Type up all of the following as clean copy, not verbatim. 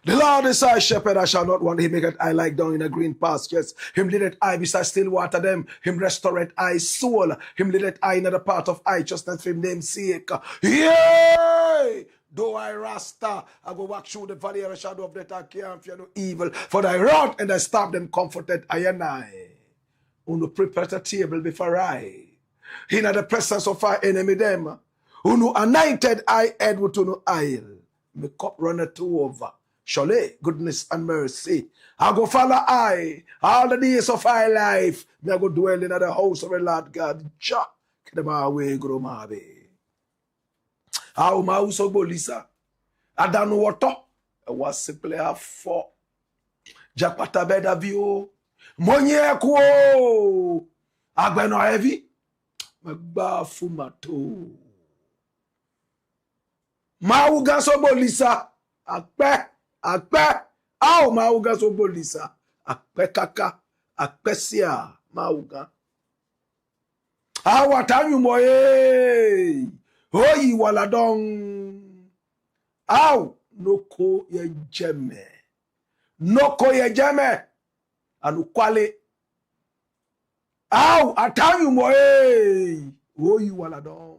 The Lord is our shepherd, I shall not want. He maketh I lie down in a green pastures. Him leadeth I beside still water them. Him restoreth I soul. Him leadeth I in the path of righteousness for him name's sake. Yea! Though I rasta, I go walk through the valley of the shadow of death, I can't fear no evil. For thy rod and thy staff them comforted I and I. Who prepare a table before I. In the presence of our enemy them. Who anointed I head with no oil. My cup runneth over. Surely, goodness and mercy. I go follow I all the days of my life. Me I go dwell in the house of the Lord God. Jah, kedema away gromabe. How my house of Bolisa. I don't know what to. I was simply a four. Jack patabeda view. Monye ko. Agbeno heavy. Magba fumato. Mauga so Bolisa. Akpe. Akpe, au mauga so bolisa. Akpe kaka, akpe sia, mauga. Awa tanyu moye. Hoyi waladong. Au, noko ye jeme. Noko ye jeme. Anu kwale. Au, atanyu moye. Hoyi waladong.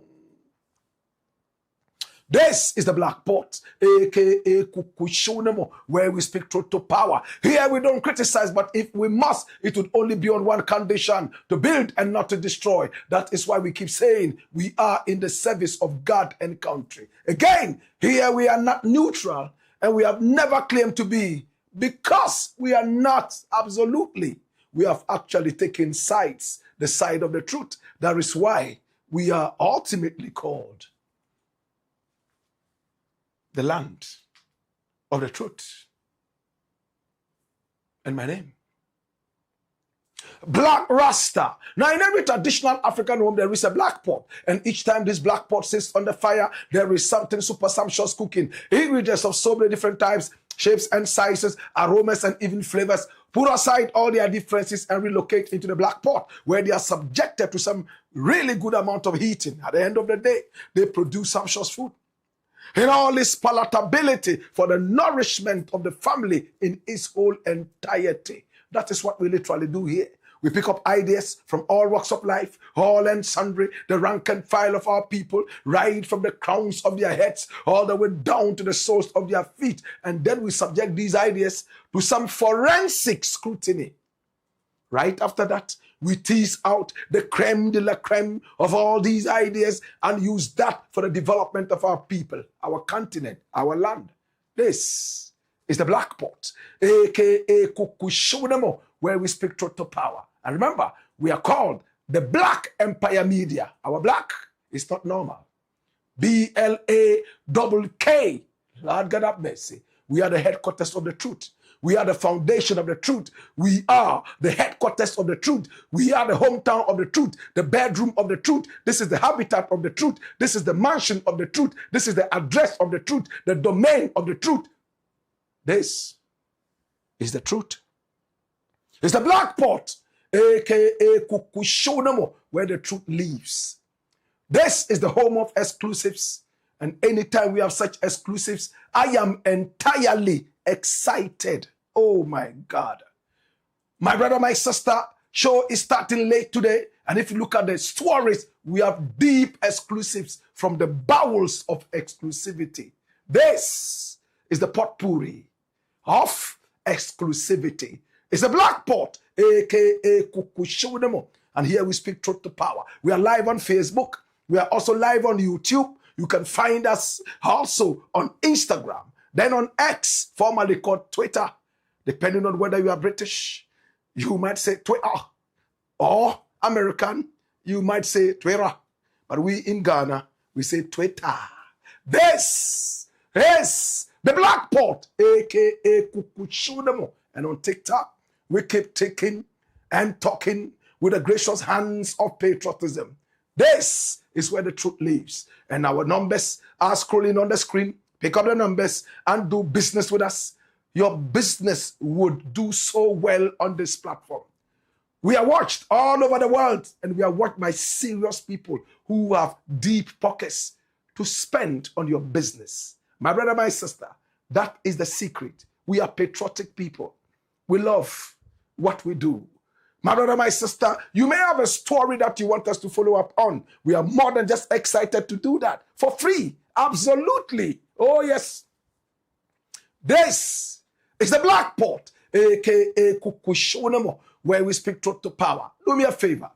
This is the Black Pot, aka Kukushonemo, where we speak truth to power. Here we don't criticize, but if we must, it would only be on one condition, to build and not to destroy. That is why we keep saying we are in the service of God and country. Again, here we are not neutral, and we have never claimed to be, because we are not absolutely. We have actually taken sides, the side of the truth. That is why we are ultimately called the land of the truth. And my name, Black Rasta. Now in every traditional African home there is a black pot, and each time this black pot sits on the fire there is something super sumptuous cooking. Ingredients of so many different types, shapes and sizes, aromas and even flavors. Put aside all their differences and relocate into the black pot, where they are subjected to some really good amount of heating. At the end of the day, they produce sumptuous food in all its palatability for the nourishment of the family in its whole entirety. That is what we literally do here. We pick up ideas from all walks of life, all and sundry, the rank and file of our people, right from the crowns of their heads all the way down to the soles of their feet. And then we subject these ideas to some forensic scrutiny. Right after that, we tease out the creme de la creme of all these ideas and use that for the development of our people, our continent, our land. This is the Black Pot, aka Kukushonemo, where we speak truth to power. And remember, we are called the Black Empire Media. Our black is not normal. BLAKK. Lord God have mercy. We are the headquarters of the truth. We are the foundation of the truth. We are the headquarters of the truth. We are the hometown of the truth, the bedroom of the truth. This is the habitat of the truth. This is the mansion of the truth. This is the address of the truth, the domain of the truth. This is the truth. It's the Black Pot, aka Kukushonemo, where the truth lives. This is the home of exclusives. And anytime we have such exclusives, I am entirely excited. Oh my God. My brother, my sister, show is starting late today. And if you look at the stories, we have deep exclusives from the bowels of exclusivity. This is the potpourri of exclusivity, It's a black pot, aka Kukushodemo. And here we speak truth to power. We are live on Facebook. We are also live on YouTube. You can find us also on Instagram, then on X, formerly called Twitter. Depending on whether you are British, you might say Twitter, or American, you might say Twitter. But we in Ghana, we say Twitter. This is the Black Pot, aka Kukushudemo. And on TikTok, we keep taking and talking with the gracious hands of patriotism. This is where the truth lives. And our numbers are scrolling on the screen. Pick up the numbers and do business with us. Your business would do so well on this platform. We are watched all over the world, and we are watched by serious people who have deep pockets to spend on your business. My brother, my sister, that is the secret. We are patriotic people. We love what we do. My brother, my sister, you may have a story that you want us to follow up on. We are more than just excited to do that for free. Absolutely. Oh, yes. This is the Black Pot, aka Kukushonemo, where we speak truth to power. Do me a favor.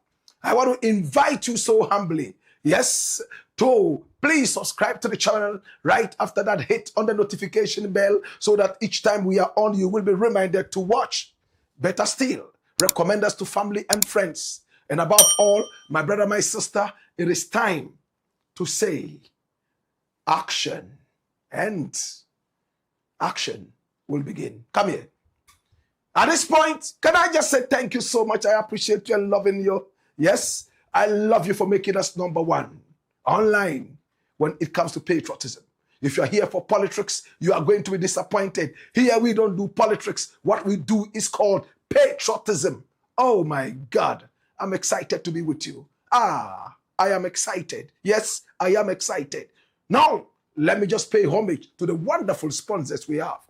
I want to invite you so humbly, yes, to please subscribe to the channel. Right after that, hit on the notification bell so that each time we are on, you will be reminded to watch. Better still, recommend us to family and friends. And above all, my brother, my sister, it is time to say action. And action will begin. Come here. At this point, can I just say thank you so much? I appreciate you and loving you. Yes, I love you for making us #1 online when it comes to patriotism. If you're here for politics, you are going to be disappointed. Here we don't do politics. What we do is called patriotism. Oh my God, I'm excited to be with you. I am excited. Yes, I am excited. Now, let me just pay homage to the wonderful sponsors we have.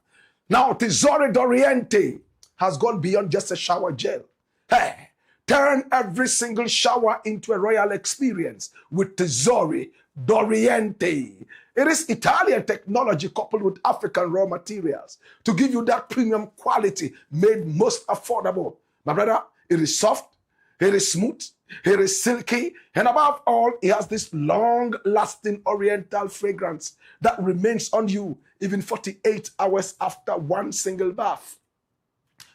Now, Tesoro Doriente has gone beyond just a shower gel. Hey, turn every single shower into a royal experience with Tesoro Doriente. It is Italian technology coupled with African raw materials to give you that premium quality made most affordable. My brother, it is soft, it is smooth, it is silky, and above all, it has this long-lasting oriental fragrance that remains on you even 48 hours after one single bath.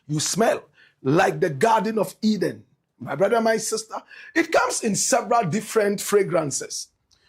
You smell like the Garden of Eden. My brother, my sister, it comes in several different fragrances.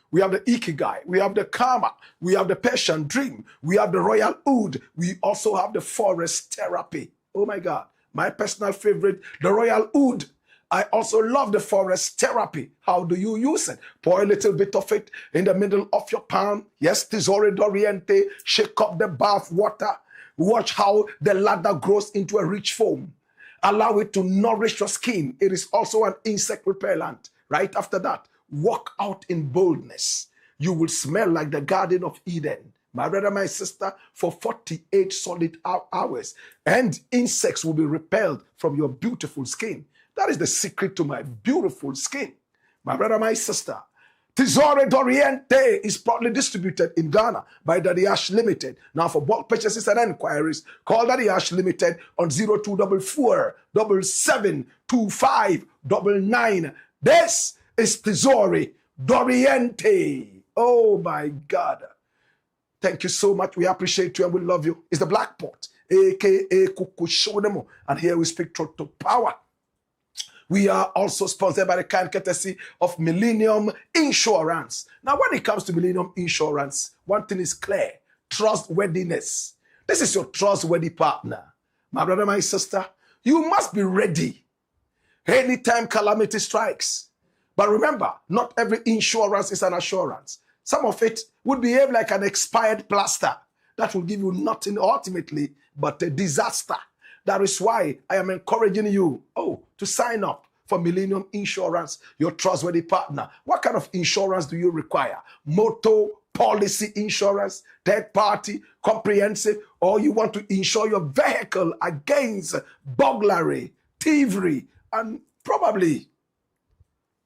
We have the Ikigai, we have the Karma, we have the Persian Dream, we have the Royal Oud, we also have the Forest Therapy. Oh my God, my personal favorite, the Royal Oud. I also love the Forest Therapy. How do you use it? Pour a little bit of it in the middle of your palm. Yes, Tesoro Doriente, shake up the bath water. Watch how the lather grows into a rich foam. Allow it to nourish your skin. It is also an insect repellent. Right after that, walk out in boldness. You will smell like the Garden of Eden. My brother, my sister, for 48 solid hours. And insects will be repelled from your beautiful skin. That is the secret to my beautiful skin. My brother, my sister, Tesoro Doriente is proudly distributed in Ghana by Daddy Ash Limited. Now, for bulk purchases and enquiries, call Daddy Ash Limited on 0244 772599. This is Tesoro Doriente. Oh my God. Thank you so much. We appreciate you and we love you. It's the Black Pot, aka Kukushodemo. And here we speak truth to power. We are also sponsored by the kind courtesy of Millennium Insurance. Now, when it comes to Millennium Insurance, one thing is clear: trustworthiness. This is your trustworthy partner. My brother, my sister, you must be ready anytime calamity strikes. But remember, not every insurance is an assurance. Some of it would behave like an expired plaster that will give you nothing ultimately but a disaster. That is why I am encouraging you, to sign up for Millennium Insurance, your trustworthy partner. What kind of insurance do you require? Motor, policy insurance, third party, comprehensive, or you want to insure your vehicle against burglary, thievery, and probably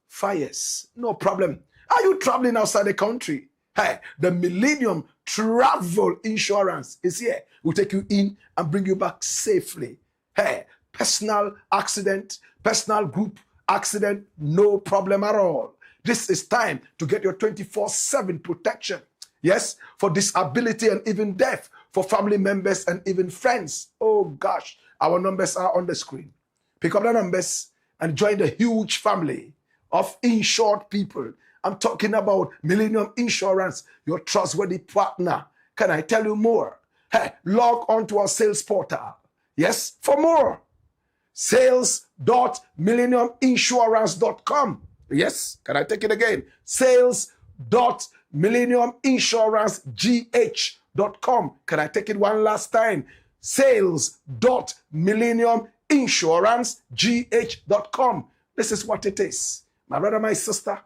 fires? No problem. Are you traveling outside the country? Hey, the Millennium Travel Insurance is here. We'll take you in and bring you back safely. Hey, personal accident, personal group accident, no problem at all. This is time to get your 24/7 protection. Yes, for disability and even death, for family members and even friends. Oh gosh, our numbers are on the screen. Pick up the numbers and join the huge family of insured people. I'm talking about Millennium Insurance, your trustworthy partner. Can I tell you more? Hey, log on to our sales portal. Yes, for more. Sales.millenniuminsurance.com. Yes, can I take it again? Sales.millenniuminsurancegh.com. Can I take it one last time? Sales.millenniuminsurancegh.com. This is what it is. My brother, my sister,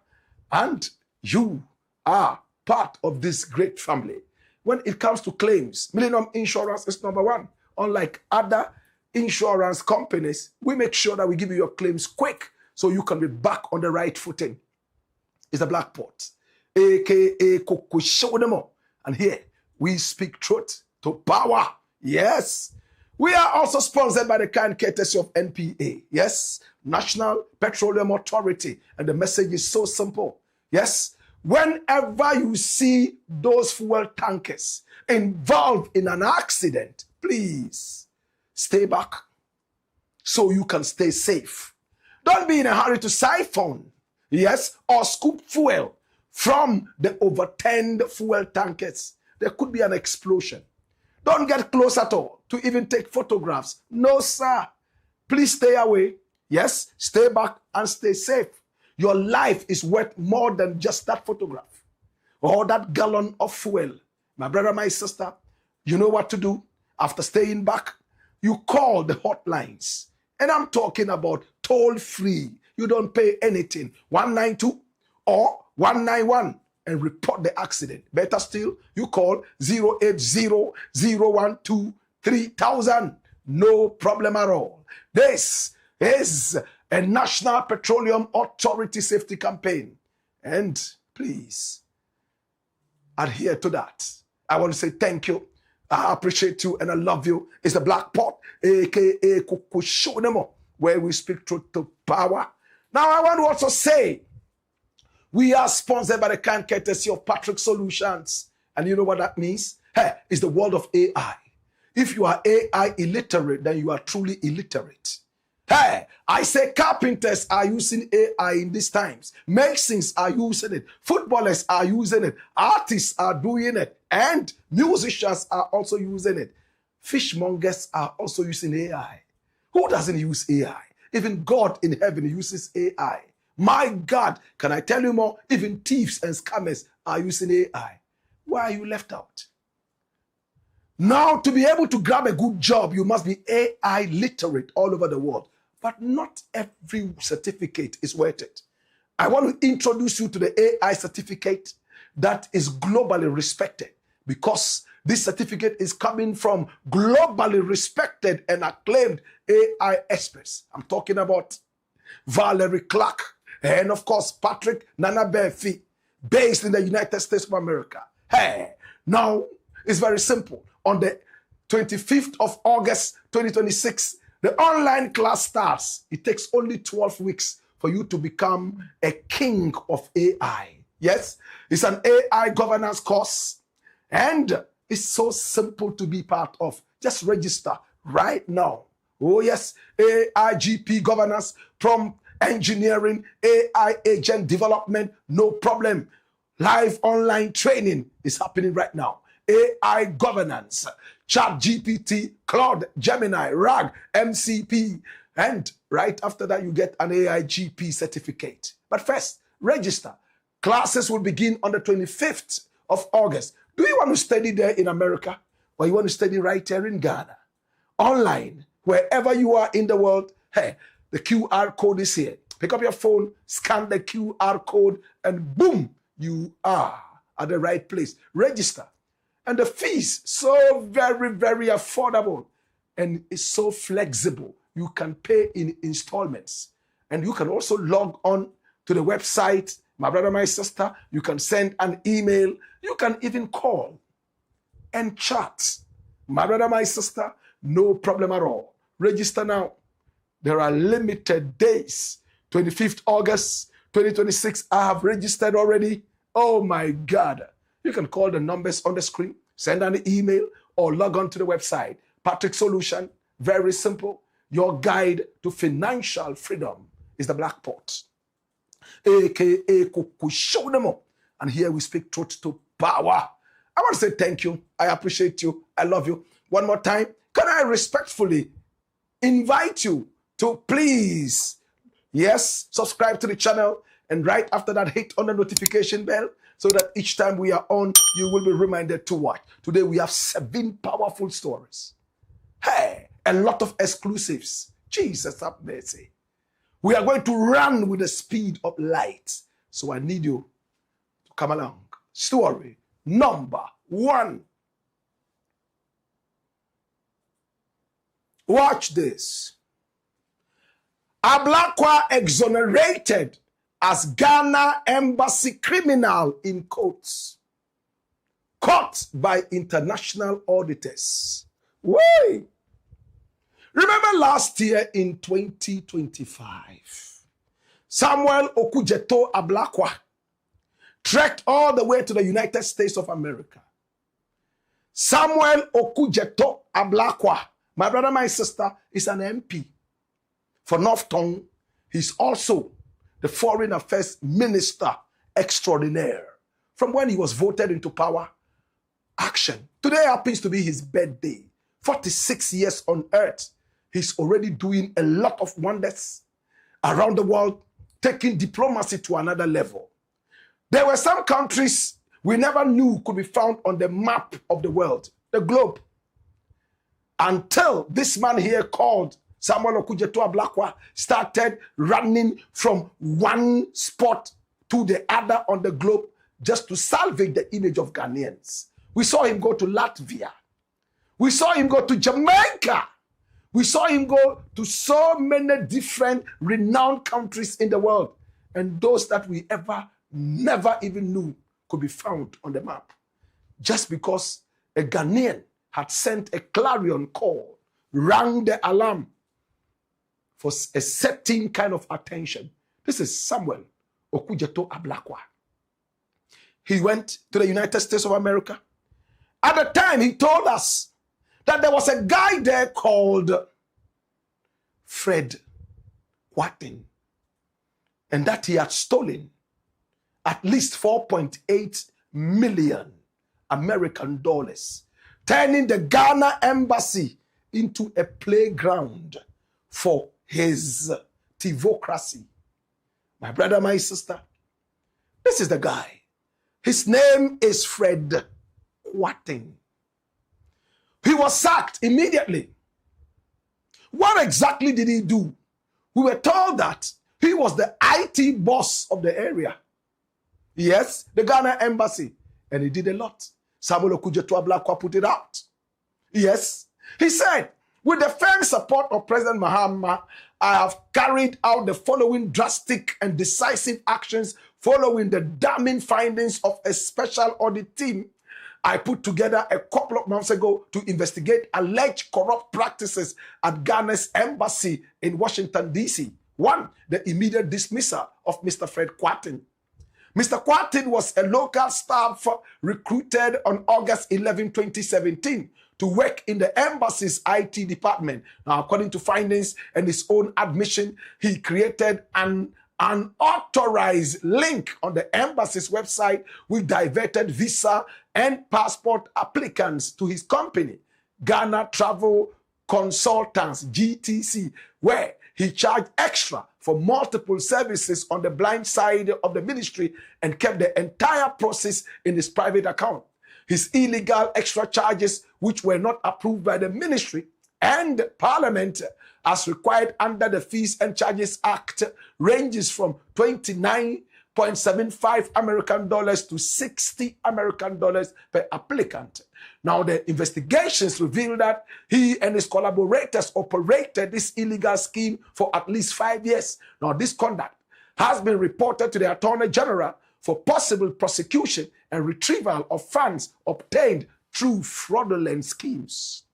and you are part of this great family. When it comes to claims, Millennium Insurance is number one. Unlike other insurance companies, we make sure that we give you your claims quick so you can be back on the right footing. It's the Blakk Pot, aka Kokushodemo. And here we speak truth to power. Yes. We are also sponsored by the kind courtesy of NPA. Yes. National Petroleum Authority. And the message is so simple. Yes. Whenever you see those fuel tankers involved in an accident, please stay back so you can stay safe. Don't be in a hurry to siphon, yes, or scoop fuel from the overturned fuel tankers. There could be an explosion. Don't get close at all to even take photographs. No, sir. Please stay away. Yes, stay back and stay safe. Your life is worth more than just that photograph or that gallon of fuel. My brother, my sister, you know what to do. After staying back, you call the hotlines. And I'm talking about toll free. You don't pay anything. 192 or 191 and report the accident. Better still, you call 080-012-3000. No problem at all. This is a National Petroleum Authority safety campaign. And please adhere to that. I want to say thank you. I appreciate you and I love you. It's the Blakk Pot, aka Kukushonemo, where we speak truth to power. Now I want to also say, we are sponsored by the kind courtesy of PATRIOT Solutions. And you know what that means? Hey, it's the world of AI. If you are AI illiterate, then you are truly illiterate. Hey, I say carpenters are using AI in these times. Masons are using it. Footballers are using it. Artists are doing it. And musicians are also using it. Fishmongers are also using AI. Who doesn't use AI? Even God in heaven uses AI. My God, can I tell you more? Even thieves and scammers are using AI. Why are you left out? Now, to be able to grab a good job, you must be AI literate all over the world. But not every certificate is worth it. I want to introduce you to the AI certificate that is globally respected, because this certificate is coming from globally respected and acclaimed AI experts. I'm talking about Valerie Clark and, of course, Patrick Nanabefi, based in the United States of America. Hey, now it's very simple. On the 25th of August, 2026, the online class starts. It takes only 12 weeks for you to become a king of AI. Yes, it's an AI governance course, and it's so simple to be part of. Just register right now. Oh yes, AI GP governance, prompt engineering, AI agent development, no problem. Live online training is happening right now. AI governance, ChatGPT, Claude, Gemini, RAG, MCP, and right after that you get an AI GP certificate. But first, register. Classes will begin on the 25th of August. Do you want to study there in America, or you want to study right here in Ghana? Online, wherever you are in the world, hey, the QR code is here. Pick up your phone, scan the QR code, and boom, you are at the right place. Register. And the fees, so very, very affordable. And it's so flexible. You can pay in installments. And you can also log on to the website. My brother, my sister, you can send an email. You can even call and chat. My brother, my sister, no problem at all. Register now. There are limited days. 25th August 2026, I have registered already. Oh my God. You can call the numbers on the screen, send an email, or log on to the website. Patrick Solution, very simple. Your guide to financial freedom is the Black Pot, aka Kukushodemo. And here we speak truth to power. I want to say thank you. I appreciate you. I love you. One more time, can I respectfully invite you to please, yes, subscribe to the channel, and right after that, hit on the notification bell so that each time we are on, you will be reminded to watch. Today, we have 7 powerful stories. Hey, a lot of exclusives. Jesus have mercy. We are going to run with the speed of light. So I need you to come along. Story number 1. Watch this. ABLAKWA exonerated as Ghana embassy criminal in quotes. Caught by international auditors. Why? Remember last year in 2025, Samuel Okujeto ABLAKWA trekked all the way to the United States of America. Samuel Okujeto ABLAKWA, my brother, my sister, is an MP for North Tongue. He's also the Foreign Affairs Minister Extraordinaire from when he was voted into power. Action. Today happens to be his birthday. 46 years on earth. He's already doing a lot of wonders around the world, taking diplomacy to another level. There were some countries we never knew could be found on the map of the world, the globe. Until this man here called Samuel Okujeto ABLAKWA started running from one spot to the other on the globe just to salvage the image of Ghanaians. We saw him go to Latvia. We saw him go to Jamaica. We saw him go to so many different renowned countries in the world. And those that we never even knew could be found on the map. Just because a Ghanaian had sent a clarion call, rang the alarm for a certain kind of attention. This is Samuel Okujeto ABLAKWA. He went to the United States of America. At the time, he told us that there was a guy there called Fred Kwatin, and that he had stolen at least 4.8 million American dollars, turning the Ghana embassy into a playground for his theocracy. My brother, my sister, this is the guy. His name is Fred Kwatin. He was sacked immediately. What exactly did he do? We were told that he was the IT boss of the area. Yes, the Ghana embassy. And he did a lot. Samuel Okujeto ABLAKWA put it out. Yes, he said, with the firm support of President Mahama, I have carried out the following drastic and decisive actions following the damning findings of a special audit team I put together a couple of months ago to investigate alleged corrupt practices at Ghana's embassy in Washington, D.C. 1, the immediate dismissal of Mr. Fred Kwatin. Mr. Kwatin was a local staff recruited on August 11, 2017 to work in the embassy's IT department. Now, according to findings and his own admission, he created an unauthorized link on the embassy's website which diverted visa and passport applicants to his company, Ghana Travel Consultants, GTC, where he charged extra for multiple services on the blind side of the ministry and kept the entire process in his private account. His illegal extra charges, which were not approved by the ministry and Parliament as required under the Fees and Charges Act, ranges from 29.75 American dollars to 60 American dollars per applicant. Now, the investigations reveal that he and his collaborators operated this illegal scheme for at least 5 years. Now, this conduct has been reported to the Attorney General for possible prosecution and retrieval of funds obtained through fraudulent schemes.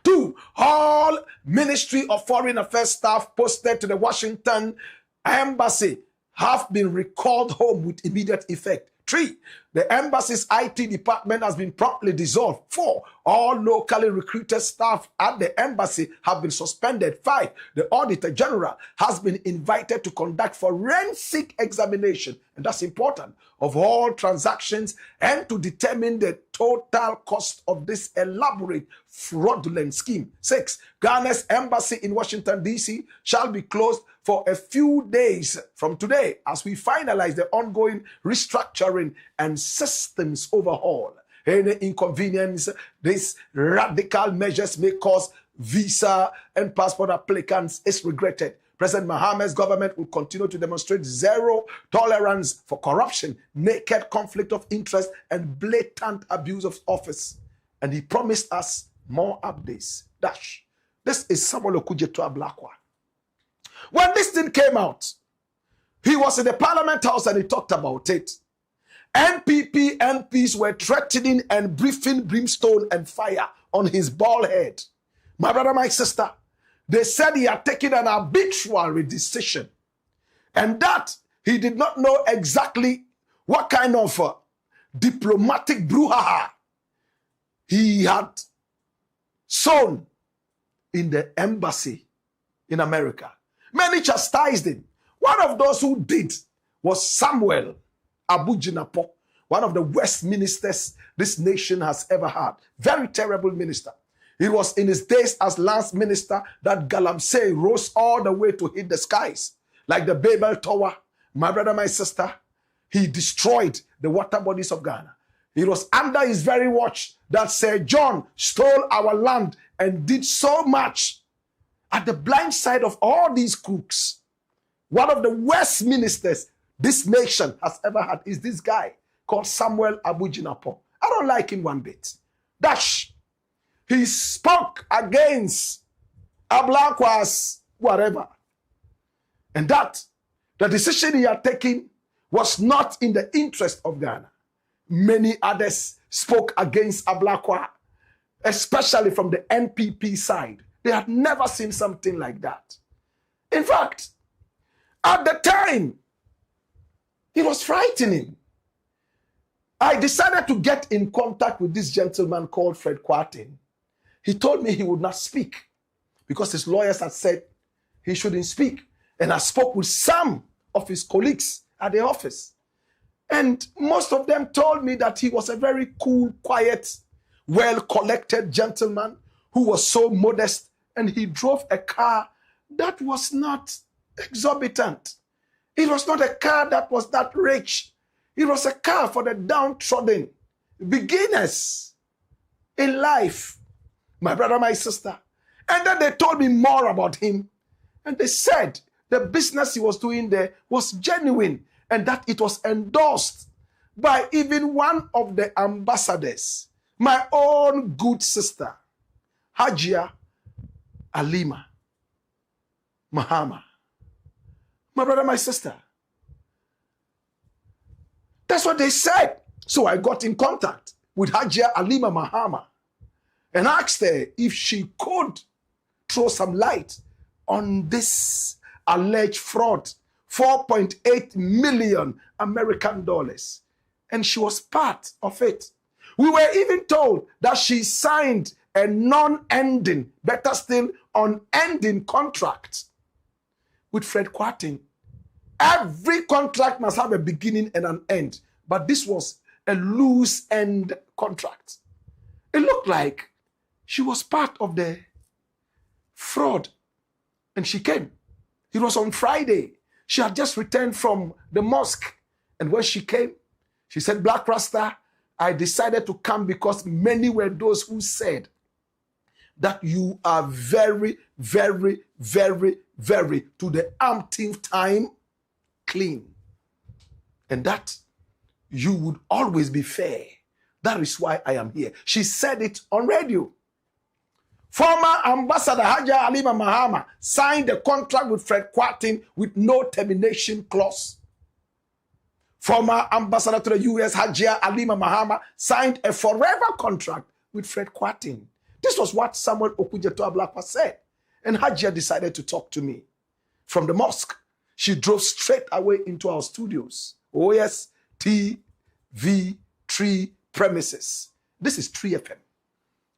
2, all Ministry of Foreign Affairs staff posted to the Washington Embassy have been recalled home with immediate effect. 3, the embassy's IT department has been promptly dissolved. 4, all locally recruited staff at the embassy have been suspended. 5, the Auditor General has been invited to conduct forensic examination, and that's important, of all transactions and to determine the total cost of this elaborate fraudulent scheme. 6, Ghana's embassy in Washington, D.C. shall be closed for a few days from today as we finalize the ongoing restructuring and systems overhaul. Any inconvenience these radical measures may cause visa and passport applicants is regretted. President Mahama's government will continue to demonstrate zero tolerance for corruption, naked conflict of interest, and blatant abuse of office. And he promised us more updates. Dash. This is Samuel Okudzeto ABLAKWA. When this thing came out, he was in the Parliament House and he talked about it. NPP MPs were threatening and breathing brimstone and fire on his bald head. My brother, my sister, they said he had taken an arbitrary decision and that he did not know exactly what kind of diplomatic brouhaha he had sown in the embassy in America. Many chastised him. One of those who did was Samuel Abujinapo, one of the worst ministers this nation has ever had. Very terrible minister. It was in his days as last minister that Galamsey rose all the way to hit the skies. Like the Babel Tower, my brother, my sister, he destroyed the water bodies of Ghana. It was under his very watch that Sir John stole our land and did so much at the blind side of all these crooks. One of the worst ministers this nation has ever had is this guy called Samuel Abujinapo. I don't like him one bit. Dash. He spoke against ABLAKWA's whatever. And that the decision he had taken was not in the interest of Ghana. Many others spoke against ABLAKWA, especially from the NPP side. They had never seen something like that. In fact, at the time, it was frightening. I decided to get in contact with this gentleman called Fred Kwarteng. He told me he would not speak because his lawyers had said he shouldn't speak. And I spoke with some of his colleagues at the office. And most of them told me that he was a very cool, quiet, well-collected gentleman who was so modest, and he drove a car that was not exorbitant. It was not a car that was that rich. It was a car for the downtrodden, beginners in life, my brother, my sister. And then they told me more about him. And they said the business he was doing there was genuine and that it was endorsed by even one of the ambassadors, my own good sister, Hajia Alima Mahama. My brother, my sister. That's what they said. So I got in contact with Hajia Alima Mahama and asked her if she could throw some light on this alleged fraud, 4.8 million American dollars. And she was part of it. We were even told that she signed a non-ending, better still, unending contract with Fred Kwarteng. Every contract must have a beginning and an end. But this was a loose-end contract. It looked like she was part of the fraud. And she came. It was on Friday. She had just returned from the mosque. And when she came, she said, Black Rasta, I decided to come because many were those who said that you are very, very, very, very, to the umpteenth time, clean. And that you would always be fair. That is why I am here. She said it on radio. Former Ambassador Hajia Alima Mahama signed a contract with Fred Kwarteng with no termination clause. Former Ambassador to the US, Hajia Alima Mahama, signed a forever contract with Fred Kwarteng. This was what Samuel Okudzeto ABLAKWA said. And Hajia decided to talk to me. From the mosque, she drove straight away into our studios. OS TV3 premises. This is 3FM.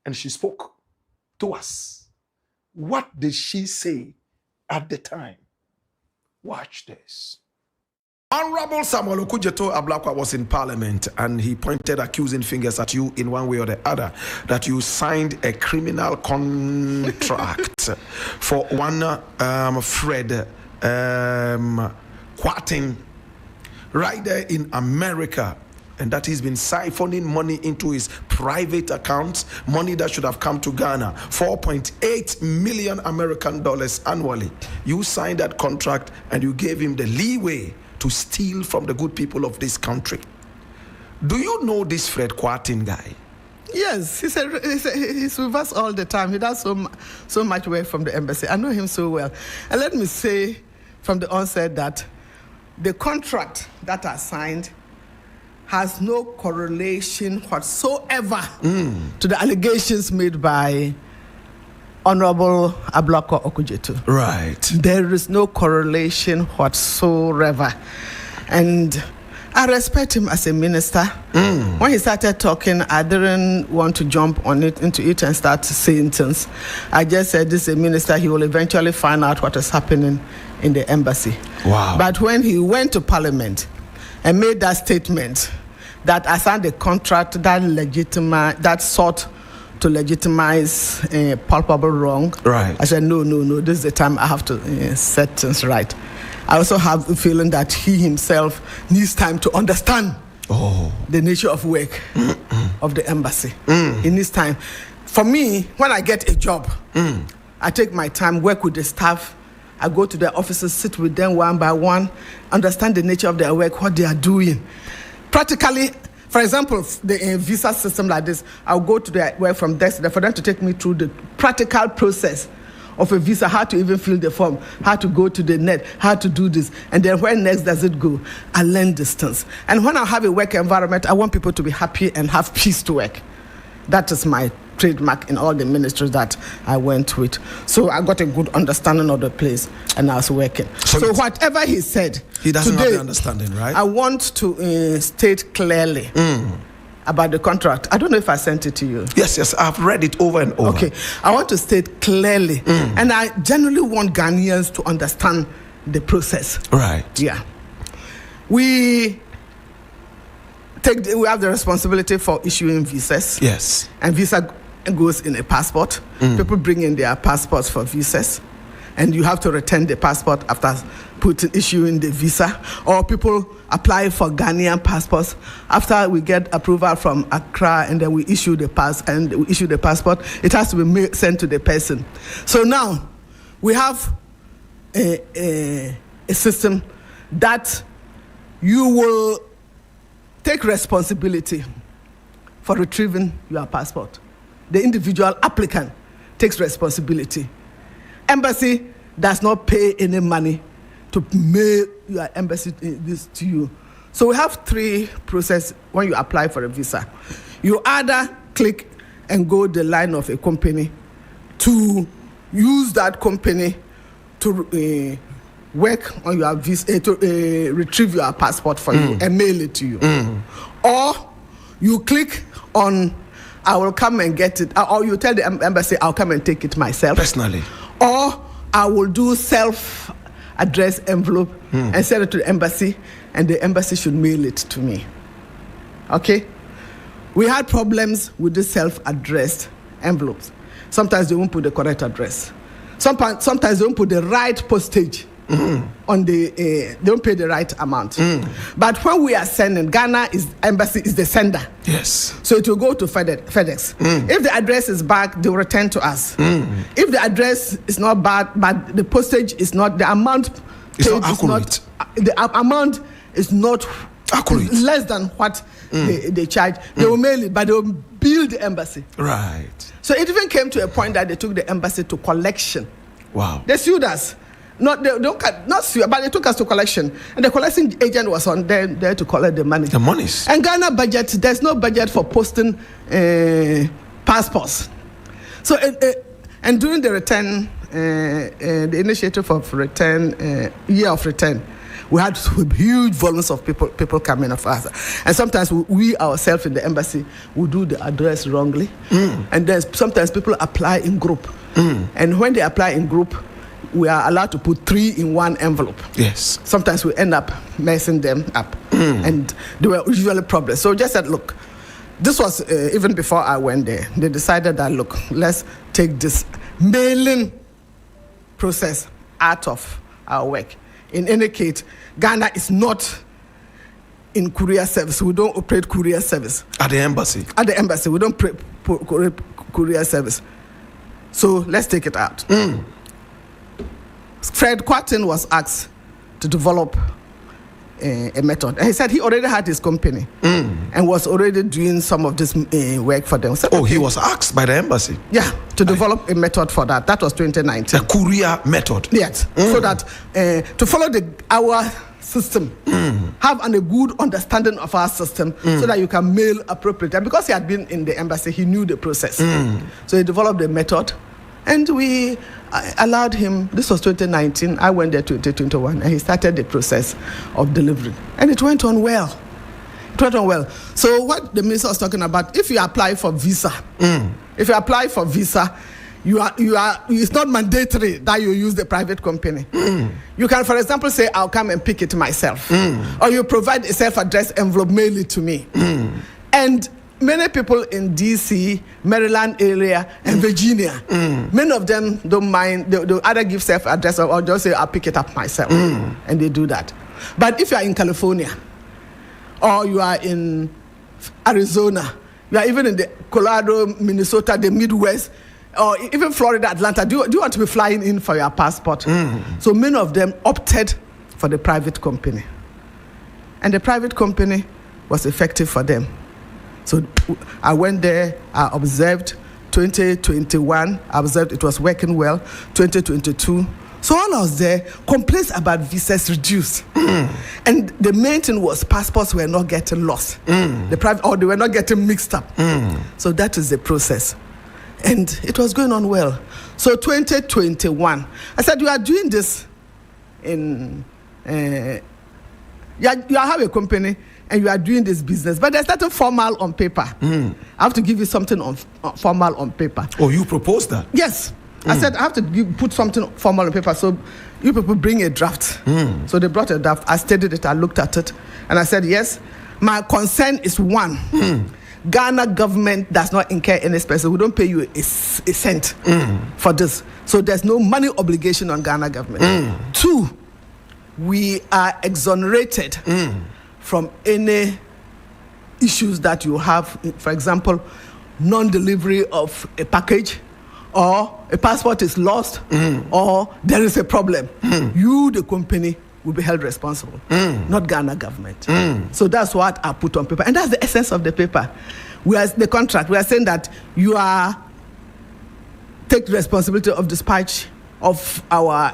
And she spoke to us. What did she say at the time? Watch this. Honorable Samuel Okudzeto ABLAKWA was in Parliament and he pointed accusing fingers at you in one way or the other that you signed a criminal contract for one Fred Kwarteng right there in America, and that he's been siphoning money into his private accounts, money that should have come to Ghana, 4.8 million American dollars annually. You signed that contract and you gave him the leeway to steal from the good people of this country. Do you know this Fred Kwarteng guy? Yes, he's with us all the time. He does so much work from the embassy. I know him so well. And let me say from the onset that the contract that I signed has no correlation whatsoever to the allegations made by Honorable ABLAKWA Okudzeto. Right. There is no correlation whatsoever. And I respect him as a minister. When he started talking, I didn't want to jump on it into it and start saying things. I just said, this is a minister, he will eventually find out what is happening in the embassy. Wow. But when he went to Parliament and made that statement that I signed a contract that sought to legitimize palpable wrong. Right. I said, no, this is the time I have to set things right. I also have a feeling that he himself needs time to understand the nature of work of the embassy. He needs time. For me, when I get a job, I take my time, work with the staff. I go to their offices, sit with them one by one, understand the nature of their work, what they are doing. Practically, for example, the visa system like this, I'll go to their work from desk for them to take me through the practical process of a visa, how to even fill the form, how to go to the net, how to do this, and then where next does it go? I learn distance. And when I have a work environment, I want people to be happy and have peace to work. That is my trademark in all the ministries that I went with. So I got a good understanding of the place and I was working. So whatever he said, he doesn't today, have the understanding, right? I want to state clearly about the contract. I don't know if I sent it to you. Yes, I've read it over and over. Okay, I want to state clearly, and I generally want Ghanaians to understand the process. Right. Yeah. We have the responsibility for issuing visas. Yes. And visa goes in a passport. People bring in their passports for visas, and you have to return the passport after issuing the visa. Or people apply for Ghanaian passports after we get approval from Accra, and then we issue the passport. It has to be sent to the person. So now we have a system that you will take responsibility for retrieving your passport. The individual applicant takes responsibility. Embassy does not pay any money to mail your embassy this to you. So we have three processes when you apply for a visa. You either click and go the line of a company to use that company to work on your visa, to retrieve your passport for you and mail it to you. Or you click on, I will come and get it, or you tell the embassy, I'll come and take it myself. Personally. Or I will do self-address envelope and send it to the embassy, and the embassy should mail it to me. Okay? We had problems with the self-addressed envelopes. Sometimes they won't put the correct address. Sometimes they won't put the right postage on the, they don't pay the right amount. But when we are sending, embassy is the sender. Yes. So it will go to FedEx. If the address is bad, they will return to us. If the address is not bad, but the postage is not, the amount it's not accurate. The amount is not accurate. Less than what they charge. They will mail it, but they will bill the embassy. Right. So it even came to a point that they took the embassy to collection. Wow. They sued us. Not sue, but they took us to collection, and the collection agent was on there to collect the money. The monies. And Ghana budget, there's no budget for posting passports. So, and during the return, the initiative of return, year of return, we had huge volumes of people coming of us. And sometimes we ourselves in the embassy would do the address wrongly. And then sometimes people apply in group. And when they apply in group, we are allowed to put 3 in one envelope. Yes. Sometimes we end up messing them up. And there were usually problems. So just said, look, this was even before I went there. They decided that, look, let's take this mailing process out of our work. In any case, Ghana is not in courier service. We don't operate courier service. At the embassy? At the embassy. We don't operate courier service. So let's take it out. Fred Quatin was asked to develop a method. And he said he already had his company and was already doing some of this work for them. So, he was asked by the embassy? Yeah, to develop a method for that. That was 2019. The courier method? Yes. So that to follow our system, have a good understanding of our system so that you can mail appropriately. And because he had been in the embassy, he knew the process. So he developed a method. And we allowed him, this was 2019, I went there 2021, and he started the process of delivery. And it went on well. It went on well. So what the minister was talking about, if you apply for visa, it's not mandatory that you use the private company. You can, for example, say, I'll come and pick it myself. Or you provide a self-addressed envelope, mail it to me. And many people in DC, Maryland area, and Virginia, many of them don't mind. They'll either give self-address or just say, I'll pick it up myself. And they do that. But if you are in California, or you are in Arizona, you are even in the Colorado, Minnesota, the Midwest, or even Florida, Atlanta, do you want to be flying in for your passport? So many of them opted for the private company. And the private company was effective for them. So I went there, I observed 2021, I observed it was working well, 2022. So when I was there, complaints about visas reduced. And the main thing was passports were not getting lost. Or they were not getting mixed up. So that is the process. And it was going on well. So 2021, I said, you are doing this in, you have a company, and you are doing this business, but there's nothing formal on paper. I have to give you something formal on paper. Oh, you proposed that? Yes. I said, I have to put something formal on paper, so you people bring a draft. So they brought a draft. I studied it, I looked at it, and I said, yes, my concern is one. Ghana government does not incur any expenses. We don't pay you a cent for this. So there's no money obligation on Ghana government. 2, we are exonerated from any issues that you have, for example, non-delivery of a package, or a passport is lost, or there is a problem. You, the company, will be held responsible, not Ghana government. So that's what I put on paper. And that's the essence of the paper. The contract, we are saying that you take responsibility of dispatch of our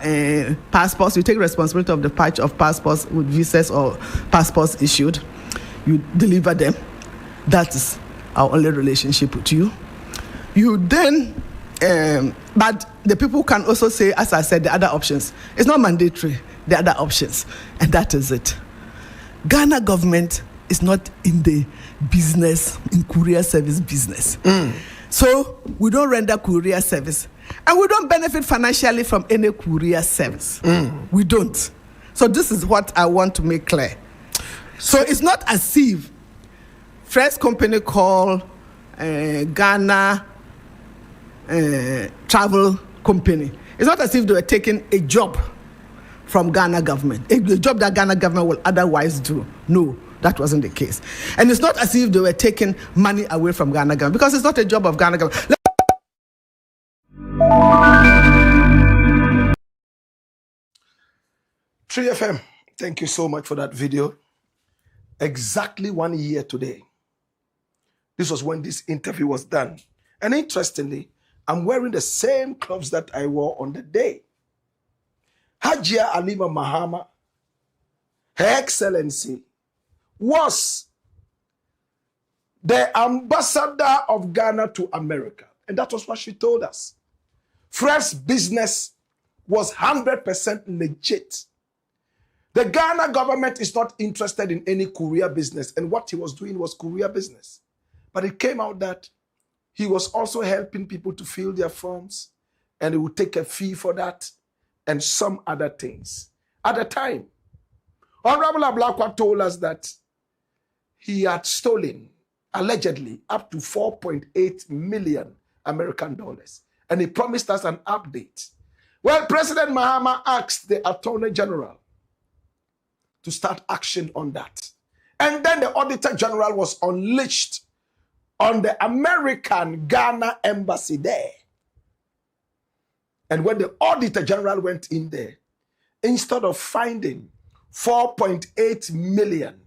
passports. You take responsibility of the patch of passports with visas or passports issued. You deliver them. That is our only relationship with you. You then, but the people can also say, as I said, the other options. It's not mandatory, the other options. And that is it. Ghana government is not in the business, in courier service business. So we don't render courier service. And we don't benefit financially from any courier service. We don't. So this is what I want to make clear. So it's not as if first company called Ghana Travel Company. It's not as if they were taking a job from Ghana government, a job that Ghana government will otherwise do. No, that wasn't the case. And it's not as if they were taking money away from Ghana government, because it's not a job of Ghana government. 3FM, thank you so much for that video. Exactly 1 year today. This was when this interview was done. And interestingly, I'm wearing the same clothes that I wore on the day. Hajia Alima Mahama, Her Excellency, was the ambassador of Ghana to America. And that was what she told us. Fred's business was 100% legit. The Ghana government is not interested in any courier business, and what he was doing was courier business. But it came out that he was also helping people to fill their forms, and he would take a fee for that, and some other things. At the time, Honorable ABLAKWA told us that he had stolen, allegedly, up to 4.8 million American dollars. And he promised us an update. Well, President Mahama asked the Attorney General to start action on that. And then the Auditor General was unleashed on the American Ghana embassy there. And when the Auditor General went in there, instead of finding 4.8 million,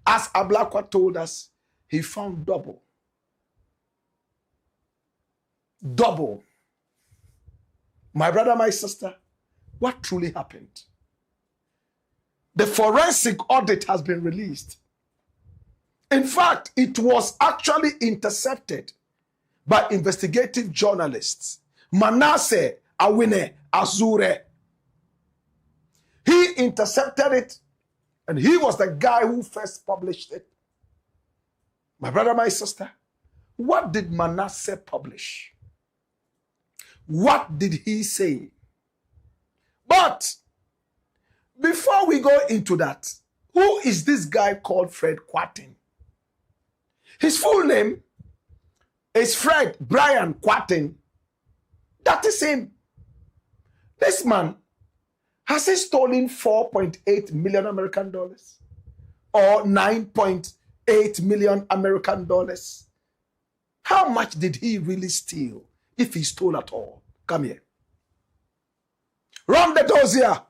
as ABLAKWA told us, he found double. Double. My brother, my sister, what truly happened? The forensic audit has been released. In fact, it was actually intercepted by investigative journalists. Manasseh Awine Azure. He intercepted it, and he was the guy who first published it. My brother, my sister, what did Manasseh publish? What did he say? But before we go into that, who is this guy called Fred Kwatin? His full name is Fred Brian Kwatin. That is him. This man, has he stolen 4.8 million American dollars? Or 9.8 million American dollars? How much did he really steal, if he stole at all? Come here. Run the doors here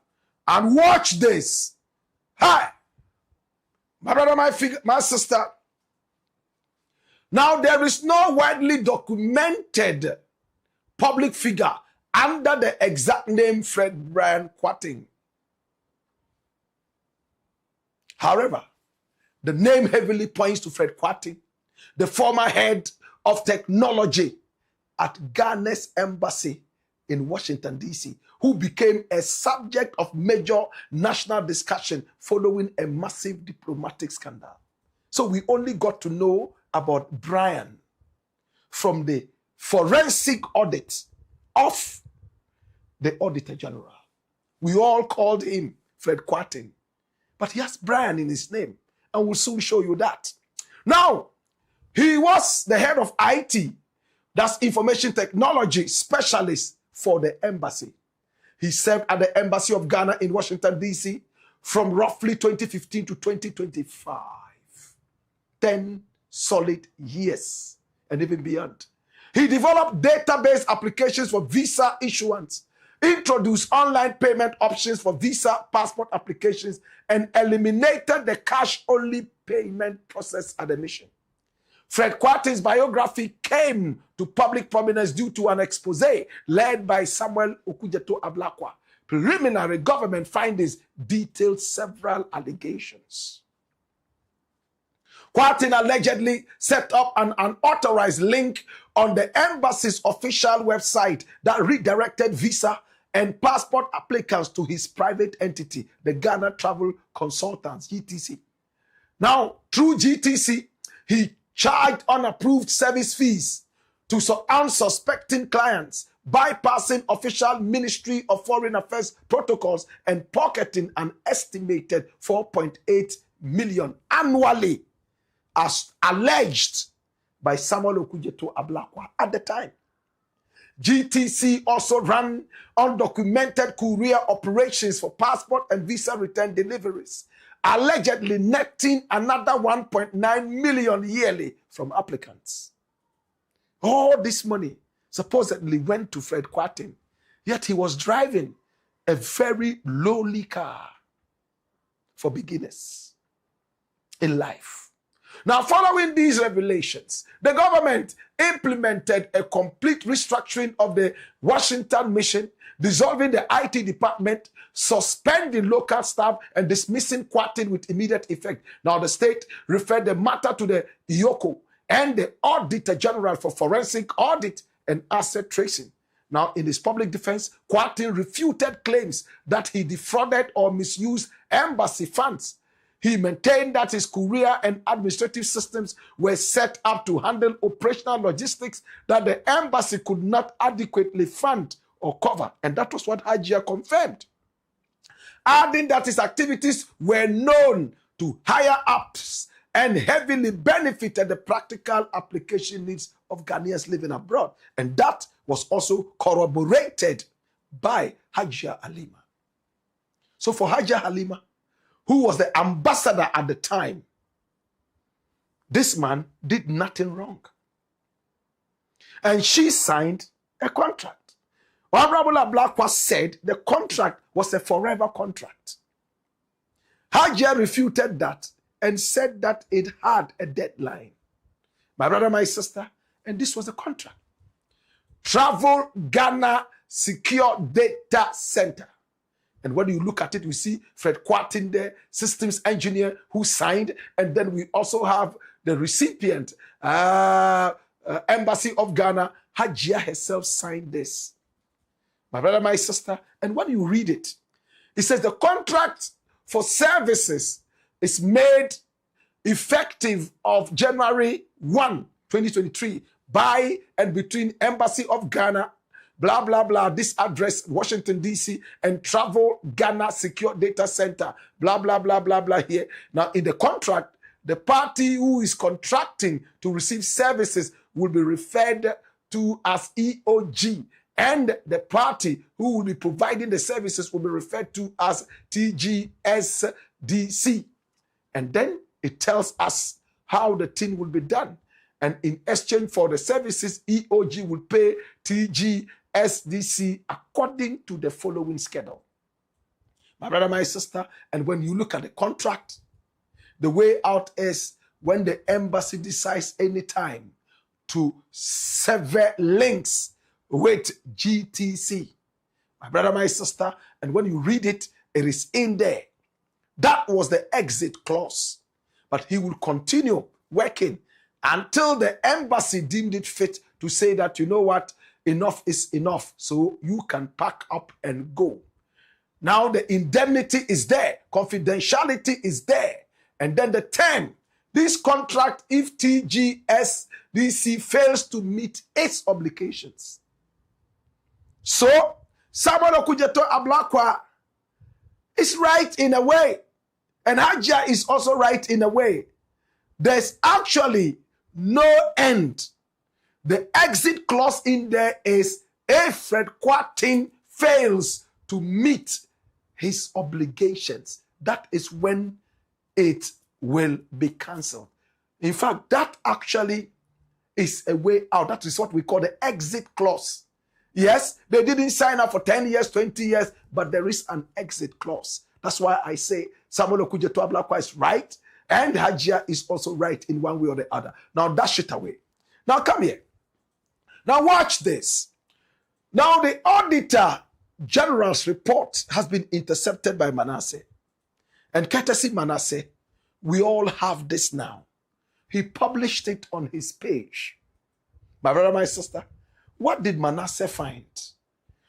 and watch this. Hi. My brother, my sister. Now, there is no widely documented public figure under the exact name Fred Brian Kwatin. However, the name heavily points to Fred Kwatin, the former head of technology at Ghana's embassy in Washington, D.C., who became a subject of major national discussion following a massive diplomatic scandal. So we only got to know about Brian from the forensic audit of the Auditor General. We all called him Fred Kwatin, but he has Brian in his name, and we'll soon show you that. Now, he was the head of IT, that's information technology specialist for the embassy. He served at the Embassy of Ghana in Washington, D.C. from roughly 2015 to 2025. 10 solid years and even beyond. He developed database applications for visa issuance, introduced online payment options for visa passport applications, and eliminated the cash-only payment process at the mission. Fred Kwatin's biography came to public prominence due to an expose led by Samuel Okujeto ABLAKWA. Preliminary government findings detailed several allegations. Kwatin allegedly set up an unauthorized link on the embassy's official website that redirected visa and passport applicants to his private entity, the Ghana Travel Consultants, GTC. Now, through GTC, he charged unapproved service fees to unsuspecting clients, bypassing official Ministry of Foreign Affairs protocols and pocketing an estimated 4.8 million annually, as alleged by Samuel Okujeto ABLAKWA at the time. GTC also ran undocumented courier operations for passport and visa return deliveries, allegedly netting another 1.9 million yearly from applicants. All this money supposedly went to Fred Kwatin, yet he was driving a very lowly car for beginners in life. Now, following these revelations, the government implemented a complete restructuring of the Washington mission, dissolving the IT department, suspending local staff, and dismissing Kwatin with immediate effect. Now, the state referred the matter to the IOCO and the Auditor General for Forensic Audit and asset tracing. Now, in his public defense, Kwarteng refuted claims that he defrauded or misused embassy funds. He maintained that his courier and administrative systems were set up to handle operational logistics that the embassy could not adequately fund or cover. And that was what AKYEA confirmed. Adding that his activities were known to higher ups and heavily benefited the practical application needs of Ghanaians living abroad. And that was also corroborated by AKYEA Halima. So for AKYEA Halima, who was the ambassador at the time, this man did nothing wrong. And she signed a contract. Honorable ABLAKWA said the contract was a forever contract. AKYEA refuted that and said that it had a deadline. My brother, my sister, and this was a contract. Travel Ghana Secure Data Center. And when you look at it, we see Fred Kwarteng there, systems engineer who signed. And then we also have the recipient, Embassy of Ghana. AKYEA herself signed this. My brother, my sister. And when you read it, it says the contract for services is made effective of January 1, 2023 by and between Embassy of Ghana, blah, blah, blah, this address, Washington, D.C., and Travel Ghana Secure Data Center, blah, blah, blah, blah, blah here. Now, in the contract, the party who is contracting to receive services will be referred to as EOG, and the party who will be providing the services will be referred to as TGSDC. And then it tells us how the thing will be done. And in exchange for the services, EOG will pay TGSDC according to the following schedule. My brother, my sister, and when you look at the contract, the way out is when the embassy decides anytime to sever links with GTC. My brother, my sister, and when you read it, it is in there. That was the exit clause. But he will continue working until the embassy deemed it fit to say that, you know what, enough is enough. So you can pack up and go. Now the indemnity is there. Confidentiality is there. And then the term, this contract, if TGSDC fails to meet its obligations. So, Samuel Okudzeto ABLAKWA is right in a way. And AKYEA is also right in a way. There's actually no end. The exit clause in there is if Fred Kwarteng fails to meet his obligations, that is when it will be cancelled. In fact, that actually is a way out. That is what we call the exit clause. Yes, they didn't sign up for 10 years, 20 years, but there is an exit clause. That's why I say Samuel Okudzeto ABLAKWA is right, and AKYEA is also right in one way or the other. Now dash it away. Now come here. Now watch this. Now the Auditor General's report has been intercepted by Manasseh. And courtesy Manasseh, we all have this now. He published it on his page. My brother, my sister, what did Manasseh find?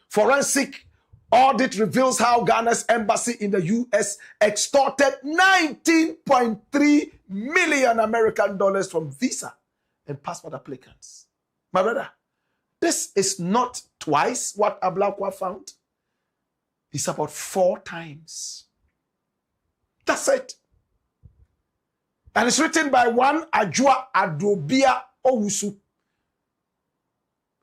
Forensic audit reveals how Ghana's embassy in the U.S. extorted 19.3 million American dollars from visa and passport applicants. My brother, this is not twice what ABLAKWA found. It's about 4 times. That's it. And it's written by one Ajua Adobia Owusu.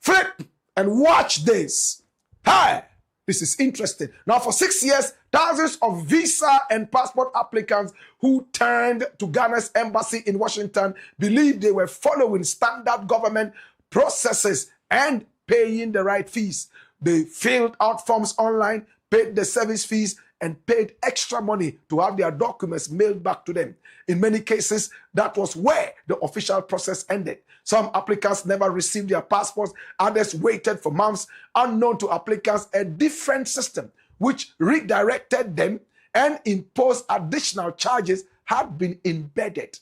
Flip and watch this. Hi, this is interesting. Now, for 6 years, thousands of visa and passport applicants who turned to Ghana's embassy in Washington believed they were following standard government processes and paying the right fees. They filled out forms online, paid the service fees, and paid extra money to have their documents mailed back to them. In many cases, that was where the official process ended. Some applicants never received their passports. Others waited for months. Unknown to applicants, a different system which redirected them and imposed additional charges had been embedded.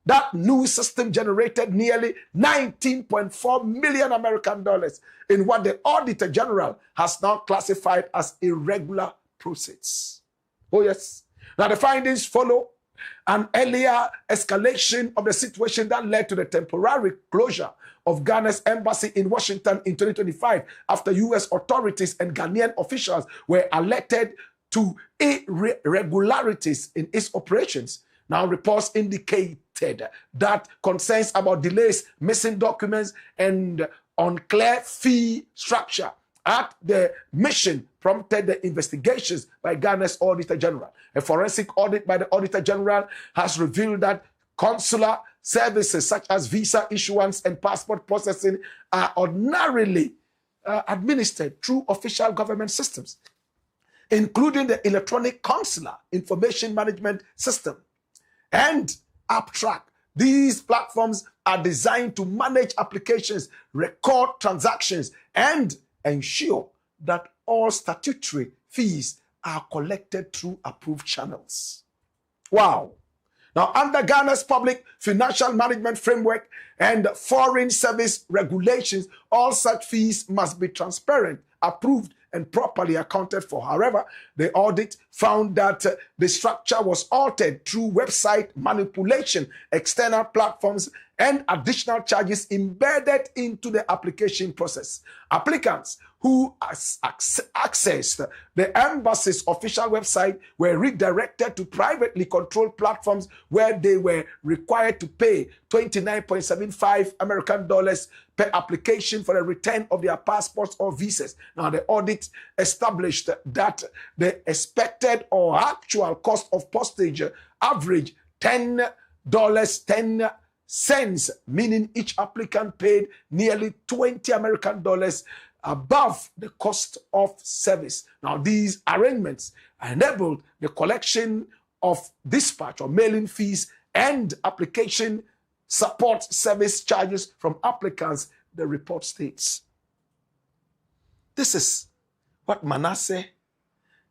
That new system generated nearly 19.4 million American dollars in what the Auditor General has now classified as irregular proceeds. Oh yes. Now the findings follow an earlier escalation of the situation that led to the temporary closure of Ghana's embassy in Washington in 2025 after U.S. authorities and Ghanaian officials were alerted to irregularities in its operations. Now reports indicated that concerns about delays, missing documents, and unclear fee structure at the mission prompted the investigations by Ghana's Auditor General. A forensic audit by the Auditor General has revealed that consular services such as visa issuance and passport processing are ordinarily administered through official government systems, including the Electronic Consular Information Management System and AppTrack. These platforms are designed to manage applications, record transactions, and ensure that all statutory fees are collected through approved channels. Wow. Now, under Ghana's Public Financial Management Framework and Foreign Service Regulations, all such fees must be transparent, approved, and properly accounted for. However, the audit found that the structure was altered through website manipulation, external platforms, and additional charges embedded into the application process. Applicants who accessed the embassy's official website were redirected to privately controlled platforms where they were required to pay $29.75 American dollars per application for the return of their passports or visas. Now, the audit established that the expected or actual cost of postage averaged $10.10, meaning each applicant paid nearly 20 American dollars above the cost of service. Now, these arrangements enabled the collection of dispatch or mailing fees and application support service charges from applicants, the report states. This is what Manasseh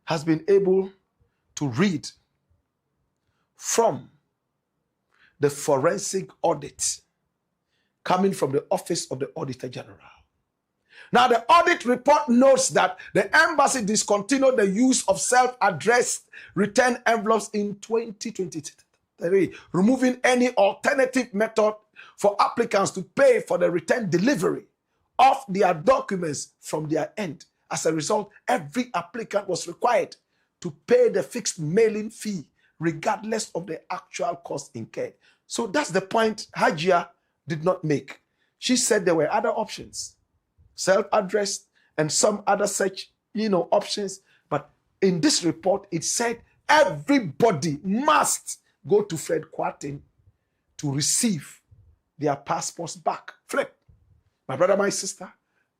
has been able to read from the forensic audit coming from the Office of the Auditor General. Now, the audit report notes that the embassy discontinued the use of self-addressed return envelopes in 2023, removing any alternative method for applicants to pay for the return delivery of their documents from their end. As a result, every applicant was required to pay the fixed mailing fee regardless of the actual cost incurred. So that's the point AKYEA did not make. She said there were other options, self-addressed and some other such, options. But in this report, it said everybody must go to Fred Kwarteng to receive their passports back. Flip. My brother, my sister,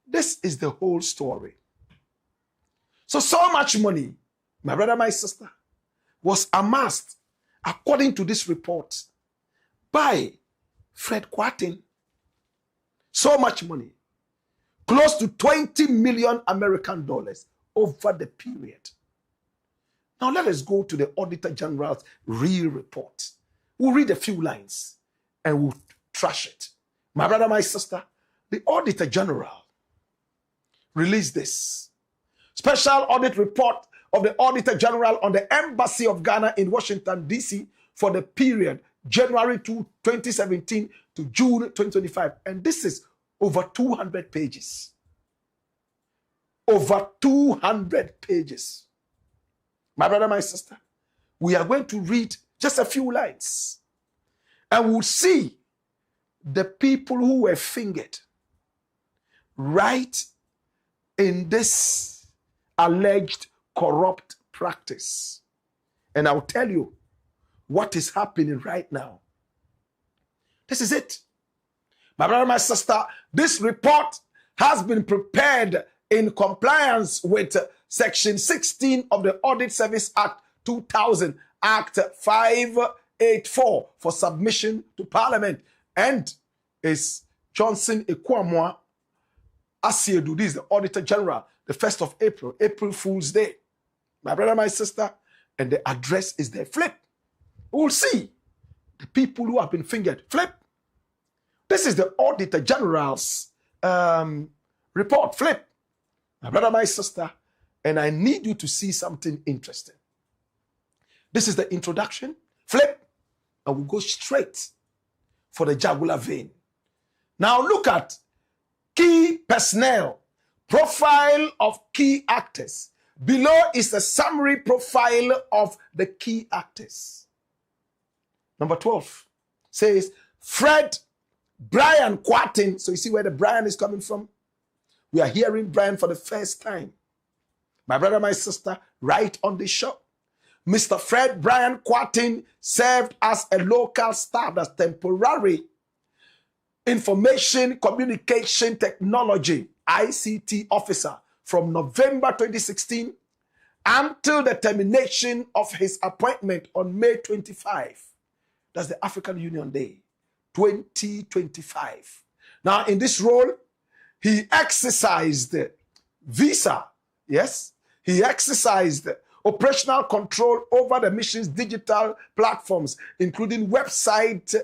this is the whole story. So much money, my brother, my sister, was amassed, according to this report, by Fred Kwarteng. So much money, close to 20 million American dollars over the period. Now let us go to the Auditor General's real report. We'll read a few lines and we'll trash it. My brother, my sister, the Auditor General released this special audit report of the Auditor General on the Embassy of Ghana in Washington, D.C. for the period January 2017 to June 2025. And this is over 200 pages. Over 200 pages. My brother, my sister, we are going to read just a few lines. And we'll see the people who were fingered right in this alleged corrupt practice. And I'll tell you what is happening right now. This is it. My brother, my sister, this report has been prepared in compliance with Section 16 of the Audit Service Act 2000, Act 584, for submission to Parliament, and is Johnson Ekwamwa Asiedu. This is the Auditor General, the 1st of April, April Fool's Day. My brother, my sister, and the address is there. Flip. We'll see the people who have been fingered. Flip. This is the Auditor General's report. Flip. My brother, my sister, and I need you to see something interesting. This is the introduction. Flip. And we'll go straight for the jugular vein. Now look at key personnel, profile of key actors. Below is a summary profile of the key actors. Number 12 says Fred Brian Quartin. So you see where the Brian is coming from? We are hearing Brian for the first time. My brother, my sister, right on the show. Mr. Fred Brian Quartin served as a local staff, that's temporary information communication technology, ICT officer, from November 2016 until the termination of his appointment on May 25. That's the African Union Day, 2025. Now, in this role, he exercised visa, yes? He exercised operational control over the mission's digital platforms, including website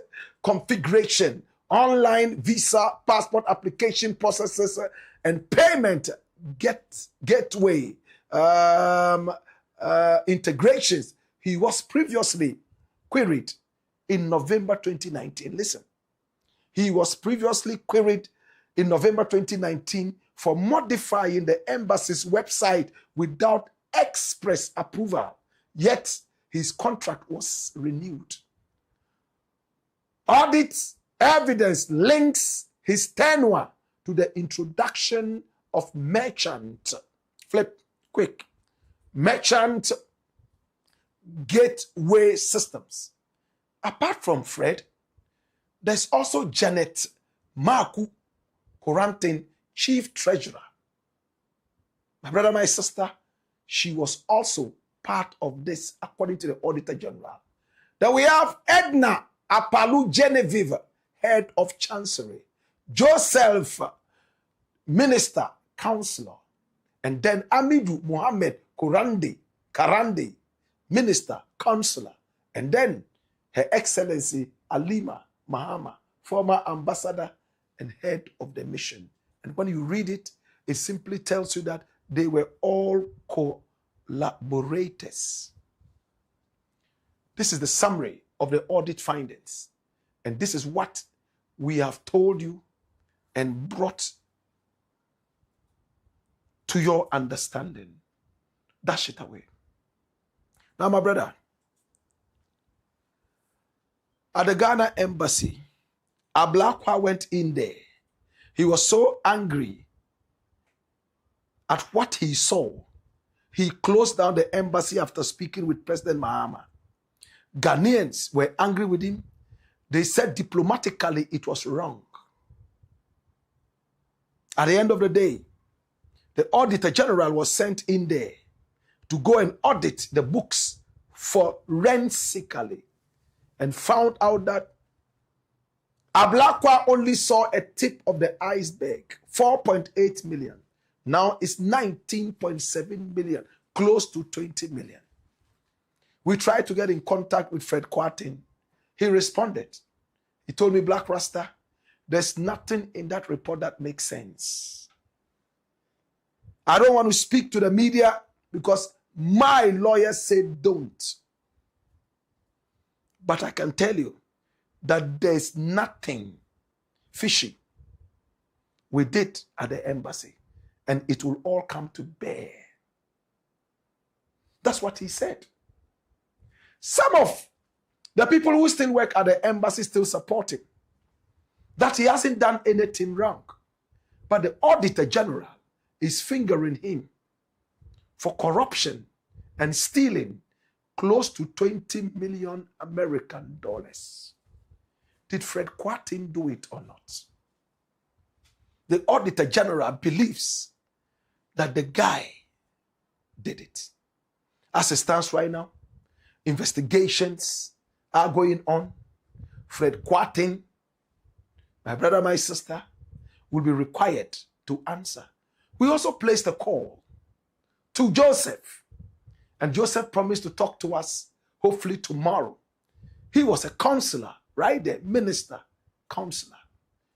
configuration, online visa passport application processes, and payment gateway integrations. He was previously queried in November 2019. Listen, he was previously queried in November 2019 for modifying the embassy's website without express approval, yet his contract was renewed. Audit evidence links his tenure to the introduction of merchant, flip quick, merchant gateway systems. Apart from Fred, there's also Janet Marku Corantin, Chief Treasurer. My brother, my sister, she was also part of this, according to the Auditor General. Then we have Edna Apalu Genevieve, Head of Chancery, Joseph, Minister, Counselor, and then Amidu Mohammed Karande, Minister, Counselor, and then Her Excellency Alima Mahama, former Ambassador and Head of the Mission. And when you read it, it simply tells you that they were all collaborators. This is the summary of the audit findings. And this is what we have told you and brought to your understanding. Dash it away. Now, my brother, at the Ghana embassy, ABLAKWA went in there. He was so angry at what he saw. He closed down the embassy after speaking with President Mahama. Ghanaians were angry with him. They said diplomatically it was wrong. At the end of the day, the Auditor General was sent in there to go and audit the books forensically and found out that ABLAKWA only saw a tip of the iceberg, 4.8 million. Now it's 19.7 million, close to 20 million. We tried to get in contact with Fred Quartin. He responded. He told me, Black Rasta, there's nothing in that report that makes sense. I don't want to speak to the media because my lawyer said don't. But I can tell you that there's nothing fishy we did at the embassy, and it will all come to bear. That's what he said. Some of the people who still work at the embassy still support him, that he hasn't done anything wrong. But the Auditor General is fingering him for corruption and stealing close to 20 million American dollars. Did Fred Quartin do it or not? The Auditor General believes that the guy did it. As it stands right now, investigations are going on. Fred Quartin, my brother, my sister, will be required to answer. We also placed a call to Joseph, and Joseph promised to talk to us hopefully tomorrow. He was a counselor, right there, minister, counselor.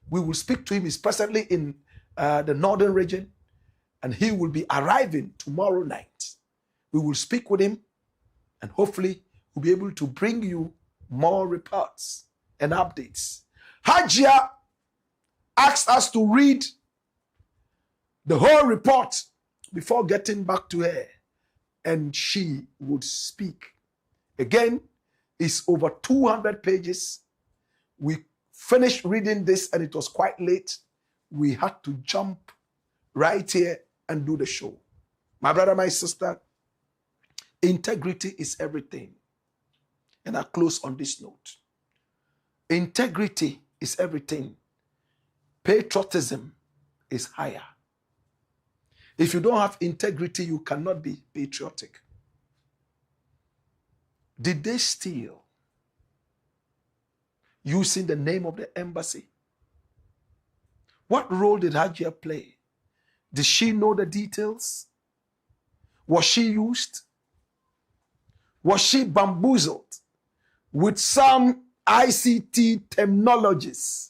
We will speak to him. He's presently in the northern region, and he will be arriving tomorrow night. We will speak with him, and hopefully we'll be able to bring you more reports and updates. Hajia asked us to read the whole report before getting back to her, and she would speak. Again, it's over 200 pages. We finished reading this and it was quite late. We had to jump right here and do the show. My brother, my sister, integrity is everything. And I close on this note. Integrity is everything. Patriotism is higher. If you don't have integrity, you cannot be patriotic. Did they steal using the name of the embassy? What role did Hajia play? Did she know the details? Was she used? Was she bamboozled with some ICT terminologies?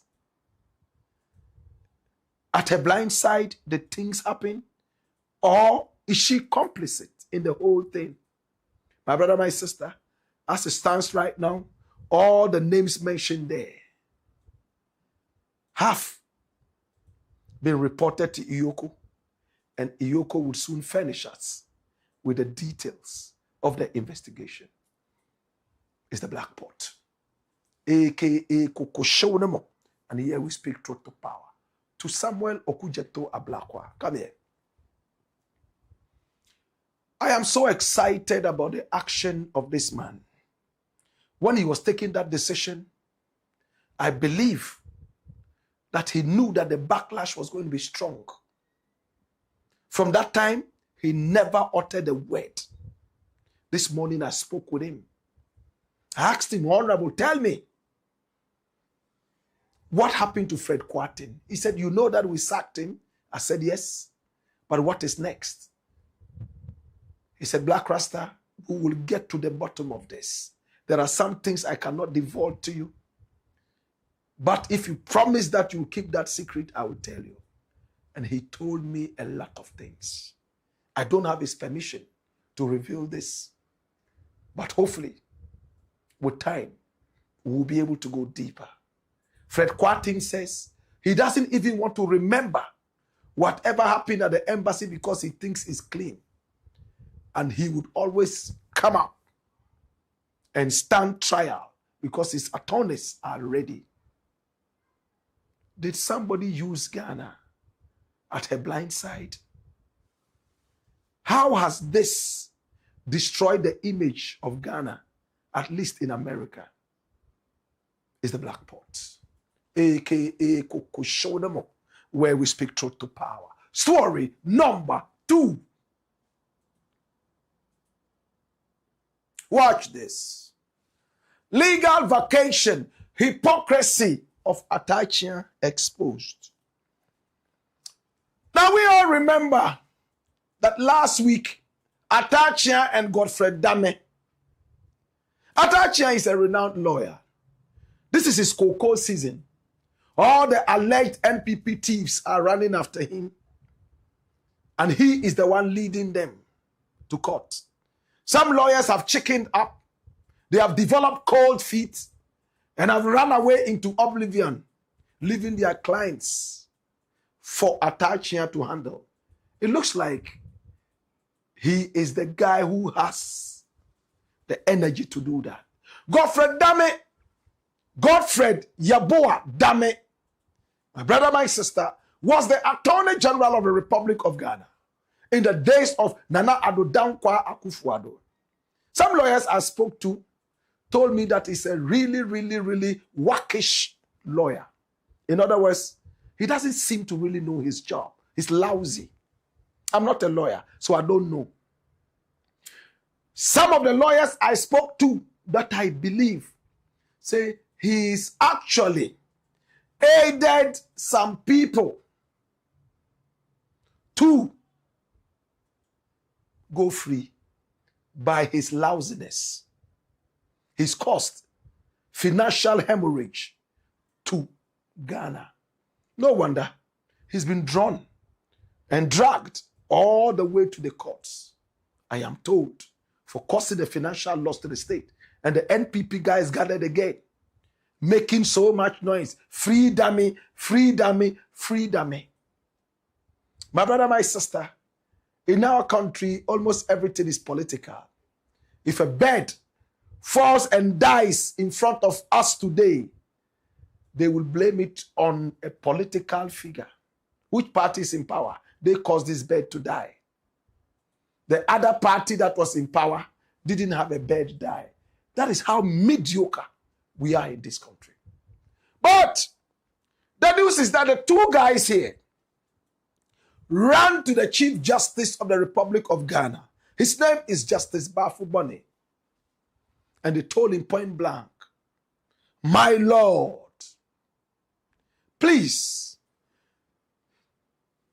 At her blind side, did things happen? Or is she complicit in the whole thing? My brother, my sister, as it stands right now, all the names mentioned there have been reported to Iyoko, and Iyoko will soon furnish us with the details of the investigation. It's the Black Pot, aka Kokoshonemo, and here we speak truth to power. To Samuel Okujeto ABLAKWA. Come here. I am so excited about the action of this man. When he was taking that decision, I believe that he knew that the backlash was going to be strong. From that time, he never uttered a word. This morning I spoke with him. I asked him, Honorable, tell me, what happened to Fred Kwarteng? He said, you know that we sacked him? I said, yes. But what is next? He said, Black Rasta, we will get to the bottom of this. There are some things I cannot divulge to you. But if you promise that you will keep that secret, I will tell you. And he told me a lot of things. I don't have his permission to reveal this. But hopefully, with time, we will be able to go deeper. Fred Kwarteng says he doesn't even want to remember whatever happened at the embassy because he thinks it's clean. And he would always come up and stand trial because his attorneys are ready. Did somebody use Ghana at her blind side? How has this destroyed the image of Ghana, at least in America? It's the Black Pot, aka Kokoshonemo, where we speak truth to power. Story number 2. Watch this. Legal vacation, hypocrisy of ATTA AKYEA exposed. Now we all remember that last week, ATTA AKYEA and Godfred Dame. ATTA AKYEA is a renowned lawyer. This is his cocoa season. All the alleged NPP thieves are running after him. And he is the one leading them to court. Some lawyers have chickened up. They have developed cold feet and have run away into oblivion, leaving their clients for ATTA AKYEA to handle. It looks like he is the guy who has the energy to do that. Godfred Yaboa Dame, my brother, my sister, was the Attorney General of the Republic of Ghana in the days of Nana Addo Dankwa Akufo-Addo. Some lawyers I spoke to told me that he's a really, really, really wackish lawyer. In other words, he doesn't seem to really know his job. He's lousy. I'm not a lawyer, so I don't know. Some of the lawyers I spoke to that I believe say he's actually aided some people to go free by his lousiness. He's caused financial hemorrhage to Ghana. No wonder he's been drawn and dragged all the way to the courts, I am told, for causing a financial loss to the state. And the NPP guys gathered again, making so much noise. Free dummy, free dummy, free dummy. My brother, my sister, in our country, almost everything is political. If a bird falls and dies in front of us today, they will blame it on a political figure. Which party is in power? They caused this bird to die. The other party that was in power didn't have a bird die. That is how mediocre we are in this country. But the news is that the two guys here ran to the Chief Justice of the Republic of Ghana. His name is Justice Bafubone. And they told him point blank, my Lord, please,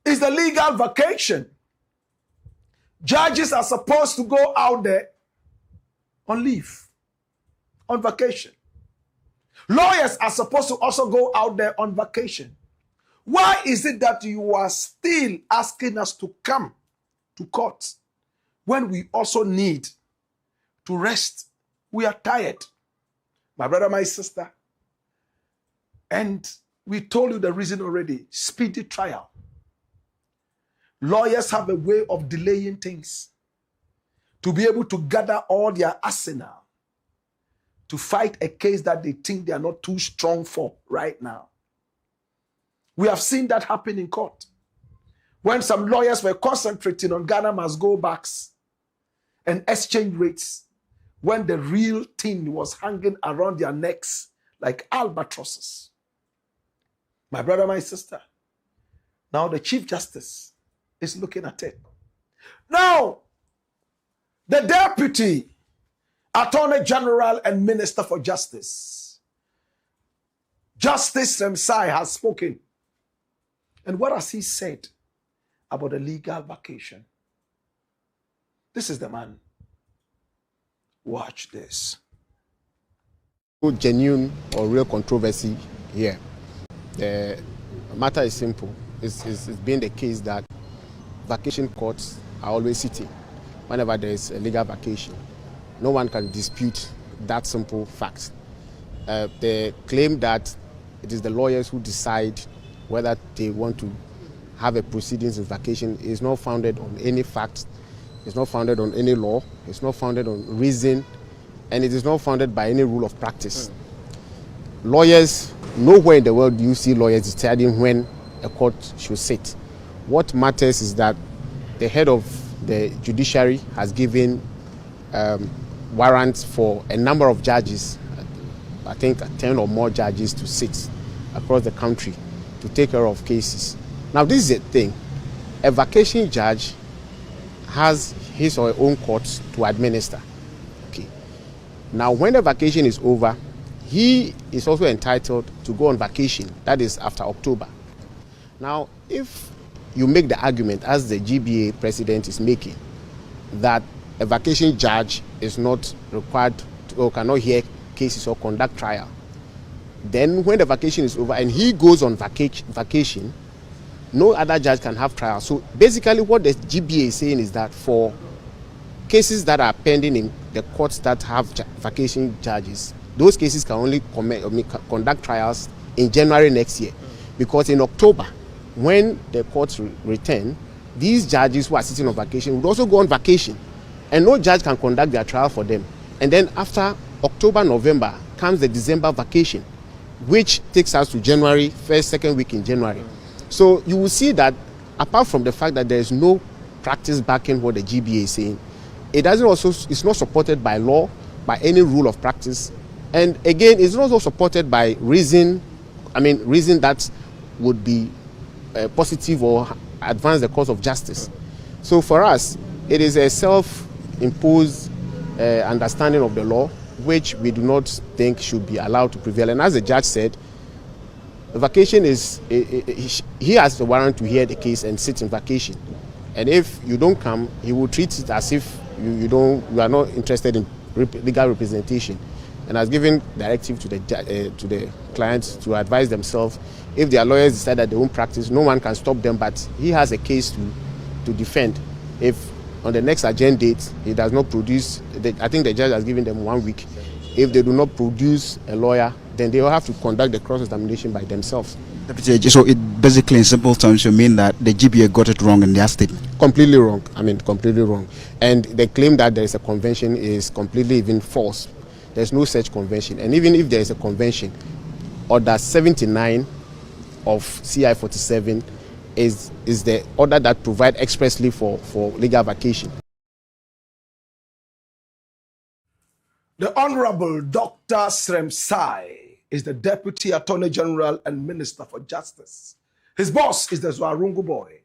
it's the legal vacation. Judges are supposed to go out there on leave, on vacation. Lawyers are supposed to also go out there on vacation. Why is it that you are still asking us to come to court when we also need to rest? We are tired, my brother, my sister. And we told you the reason already, speedy trial. Lawyers have a way of delaying things to be able to gather all their arsenal to fight a case that they think they are not too strong for right now. We have seen that happen in court. When some lawyers were concentrating on Ghana must go backs and exchange rates, when the real thing was hanging around their necks like albatrosses. My brother, my sister, now the Chief Justice is looking at it. Now, the Deputy Attorney General and Minister for Justice, Justice Ramsay, has spoken. And what has he said about the legal vacation? This is the man. Watch this. No genuine or real controversy here. The matter is simple. It's been the case that vacation courts are always sitting whenever there is a legal vacation. No one can dispute that simple fact. They claim that it is the lawyers who decide whether they want to have a proceedings in vacation. Is not founded on any facts. It's not founded on any law. It's not founded on reason, and it is not founded by any rule of practice. Lawyers, nowhere in the world do you see lawyers deciding when a court should sit. What matters is that the head of the judiciary has given warrants for a number of judges, I think 10 or more judges, to sit across the country to take care of cases. Now, this is a thing. A vacation judge has his or her own courts to administer. Okay. Now, when the vacation is over, he is also entitled to go on vacation. That is after October. Now, if you make the argument, as the GBA president is making, that a vacation judge is not required to, or cannot hear cases or conduct trial, then when the vacation is over and he goes on vacation, no other judge can have trial. So basically what the GBA is saying is that for cases that are pending in the courts that have vacation judges, those cases can only conduct trials in January next year. Because in October, when the courts return, these judges who are sitting on vacation would also go on vacation, and no judge can conduct their trial for them. And then after October, November comes the December vacation, which takes us to January, first, second week in January. So you will see that apart from the fact that there is no practice backing what the GBA is saying, it's not supported by law, by any rule of practice. And again, it's not also supported by reason that would be positive or advance the cause of justice. So for us, it is a self-imposed understanding of the law, which we do not think should be allowed to prevail. And as the judge said, vacation is, he has the warrant to hear the case and sit in vacation. And if you don't come, he will treat it as if you are not interested in legal representation. and has given directive to the clients to advise themselves. If their lawyers decide that they won't practice, no one can stop them, but he has a case to defend. If on the next agenda date he does not produce, I think the judge has given them 1 week. If they do not produce a lawyer, then they will have to conduct the cross-examination by themselves. Deputy, so it basically, in simple terms, you mean that the GBA got it wrong in their statement? Completely wrong. I mean, completely wrong. And the claim that there is a convention is completely even false. There's no such convention. And even if there is a convention, Order 79 of CI 47 is the order that provides expressly for legal vacation. The Honorable Dr. Sremsai is the Deputy Attorney General and Minister for Justice. His boss is the Zwarungu boy.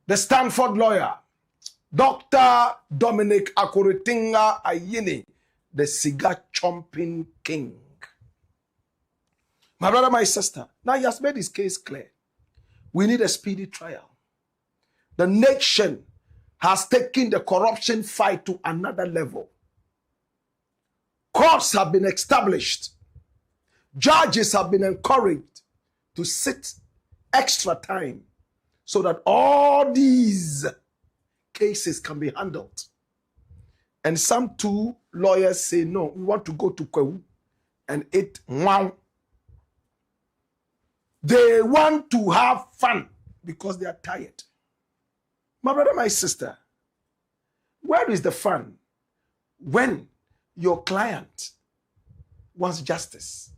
The Stanford lawyer, Dr. Dominic Akuritinga Ayini, the cigar-chomping king. My brother, my sister, now he has made his case clear. We need a speedy trial. The nation has taken the corruption fight to another level. Courts have been established. Judges have been encouraged to sit extra time so that all these cases can be handled. And some two lawyers say, no, we want to go to Kwewu and eat wow. They want to have fun because they are tired. My brother, my sister, where is the fun when your client wants justice?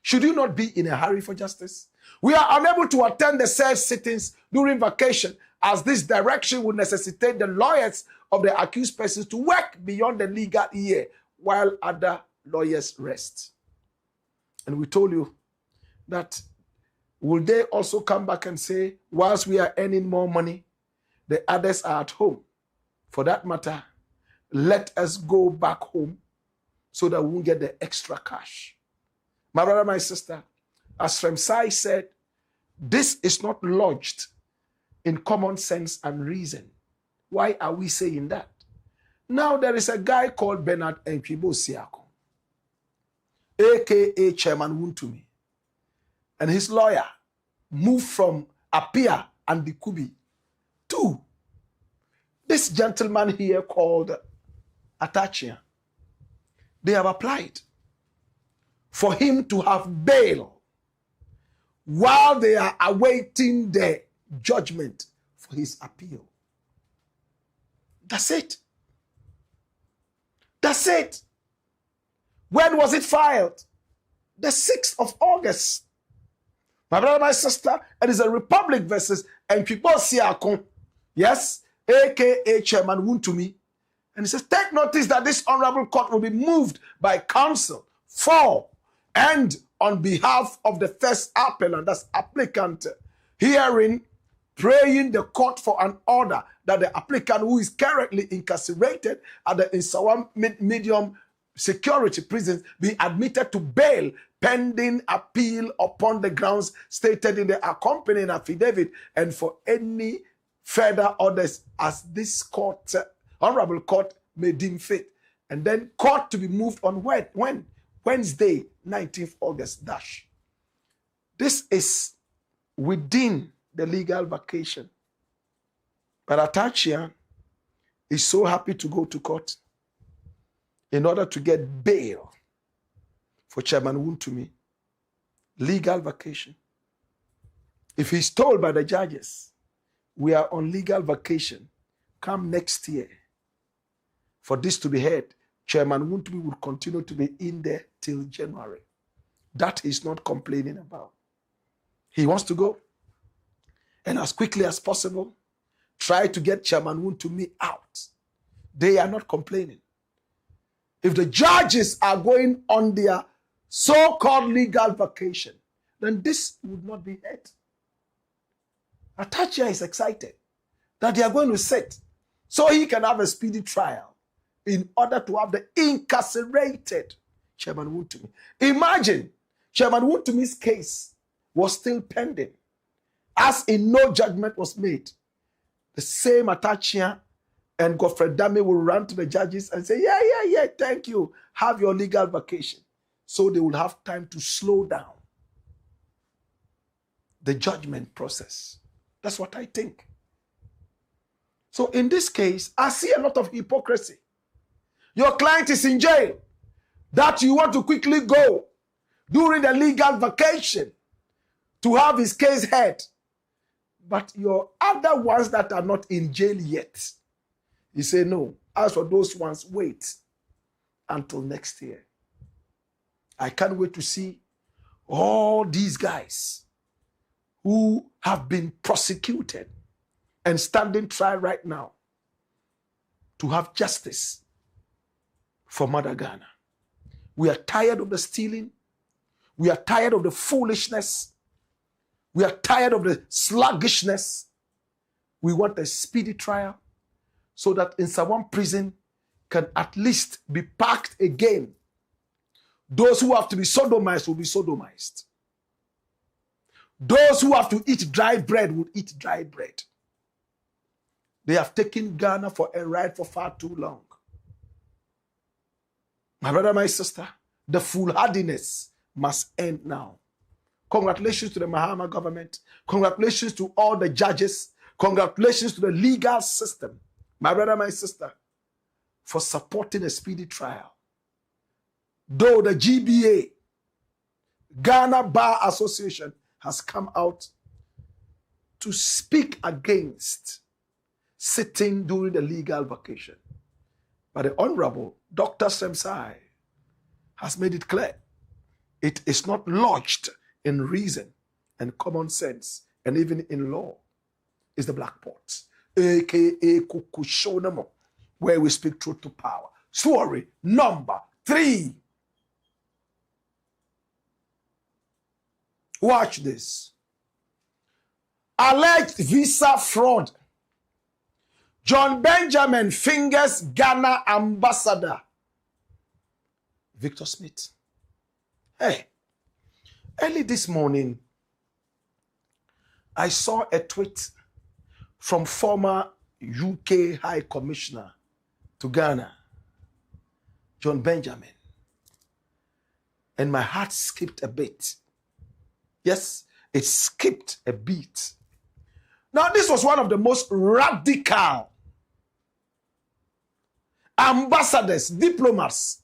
Should you not be in a hurry for justice? We are unable to attend the said sittings during vacation, as this direction would necessitate the lawyers of the accused persons to work beyond the legal year while other lawyers rest. And we told you that will they also come back and say, whilst we are earning more money, the others are at home. For that matter, let us go back home so that we won't get the extra cash. My brother, my sister, as Sremsai said, this is not lodged in common sense and reason. Why are we saying that? Now there is a guy called Bernard Nkwibosiako, aka Chairman Wuntumi, and his lawyer moved from APIA and Dikubi to this gentleman here called ATTA AKYEA. They have applied for him to have bail while they are awaiting the judgment for his appeal. That's it. That's it. When was it filed? The 6th of August. My brother, my sister, it is a Republic versus Nkwibosiako, yes, aka Chairman Wuntumi. And he says, take notice that this honorable court will be moved by counsel for and on behalf of the first appellant, that's applicant, hearing, praying the court for an order that the applicant who is currently incarcerated at the Insawam medium security prisons be admitted to bail pending appeal upon the grounds stated in the accompanying affidavit, and for any further orders as this court, honorable court, may deem fit. And then court to be moved on when? Wednesday, 19th August, dash. This is within the legal vacation. But ATTA AKYEA is so happy to go to court in order to get bail for Chairman Wuntumi. Legal vacation. If he's told by the judges, we are on legal vacation, come next year for this to be heard, Chairman Wuntumi will continue to be in there till January. That he's not complaining about. He wants to go, and as quickly as possible, try to get Chairman Wuntumi out. They are not complaining. If the judges are going on their so-called legal vacation, then this would not be it. ATTA AKYEA is excited that they are going to sit so he can have a speedy trial in order to have the incarcerated Chairman Wuntumi. Imagine Chairman Wuntumi's case was still pending, as in no judgment was made. The same ATTA AKYEA And Godfrey Dame will run to the judges and say, yeah, thank you. Have your legal vacation. So they will have time to slow down the judgment process. That's what I think. So in this case, I see a lot of hypocrisy. Your client is in jail. That you want to quickly go during the legal vacation to have his case heard. But your other ones that are not in jail yet, you say, no, as for those ones, wait until next year. I can't wait to see all these guys who have been prosecuted and standing trial right now to have justice for Mother Ghana. We are tired of the stealing. We are tired of the foolishness. We are tired of the sluggishness. We want a speedy trial so that in Nsawam prison can at least be packed again. Those who have to be sodomized will be sodomized. Those who have to eat dry bread will eat dry bread. They have taken Ghana for a ride for far too long. My brother, my sister, the foolhardiness must end now. Congratulations to the Mahama government. Congratulations to all the judges. Congratulations to the legal system. My brother, my sister, for supporting a speedy trial. Though the GBA, Ghana Bar Association, has come out to speak against sitting during the legal vacation. But the Honorable Dr. Semsai has made it clear it is not lodged in reason and common sense and even in law. Is the Blakk Pot, aka Kukushonamo, where we speak truth to power. Story number 3. Watch this. Alleged visa fraud. John Benjamin fingers Ghana ambassador Victor Smith. Hey, early this morning, I saw a tweet from former UK High Commissioner to Ghana, John Benjamin. And my heart skipped a bit. Yes, it skipped a beat. Now, this was one of the most radical ambassadors, diplomats,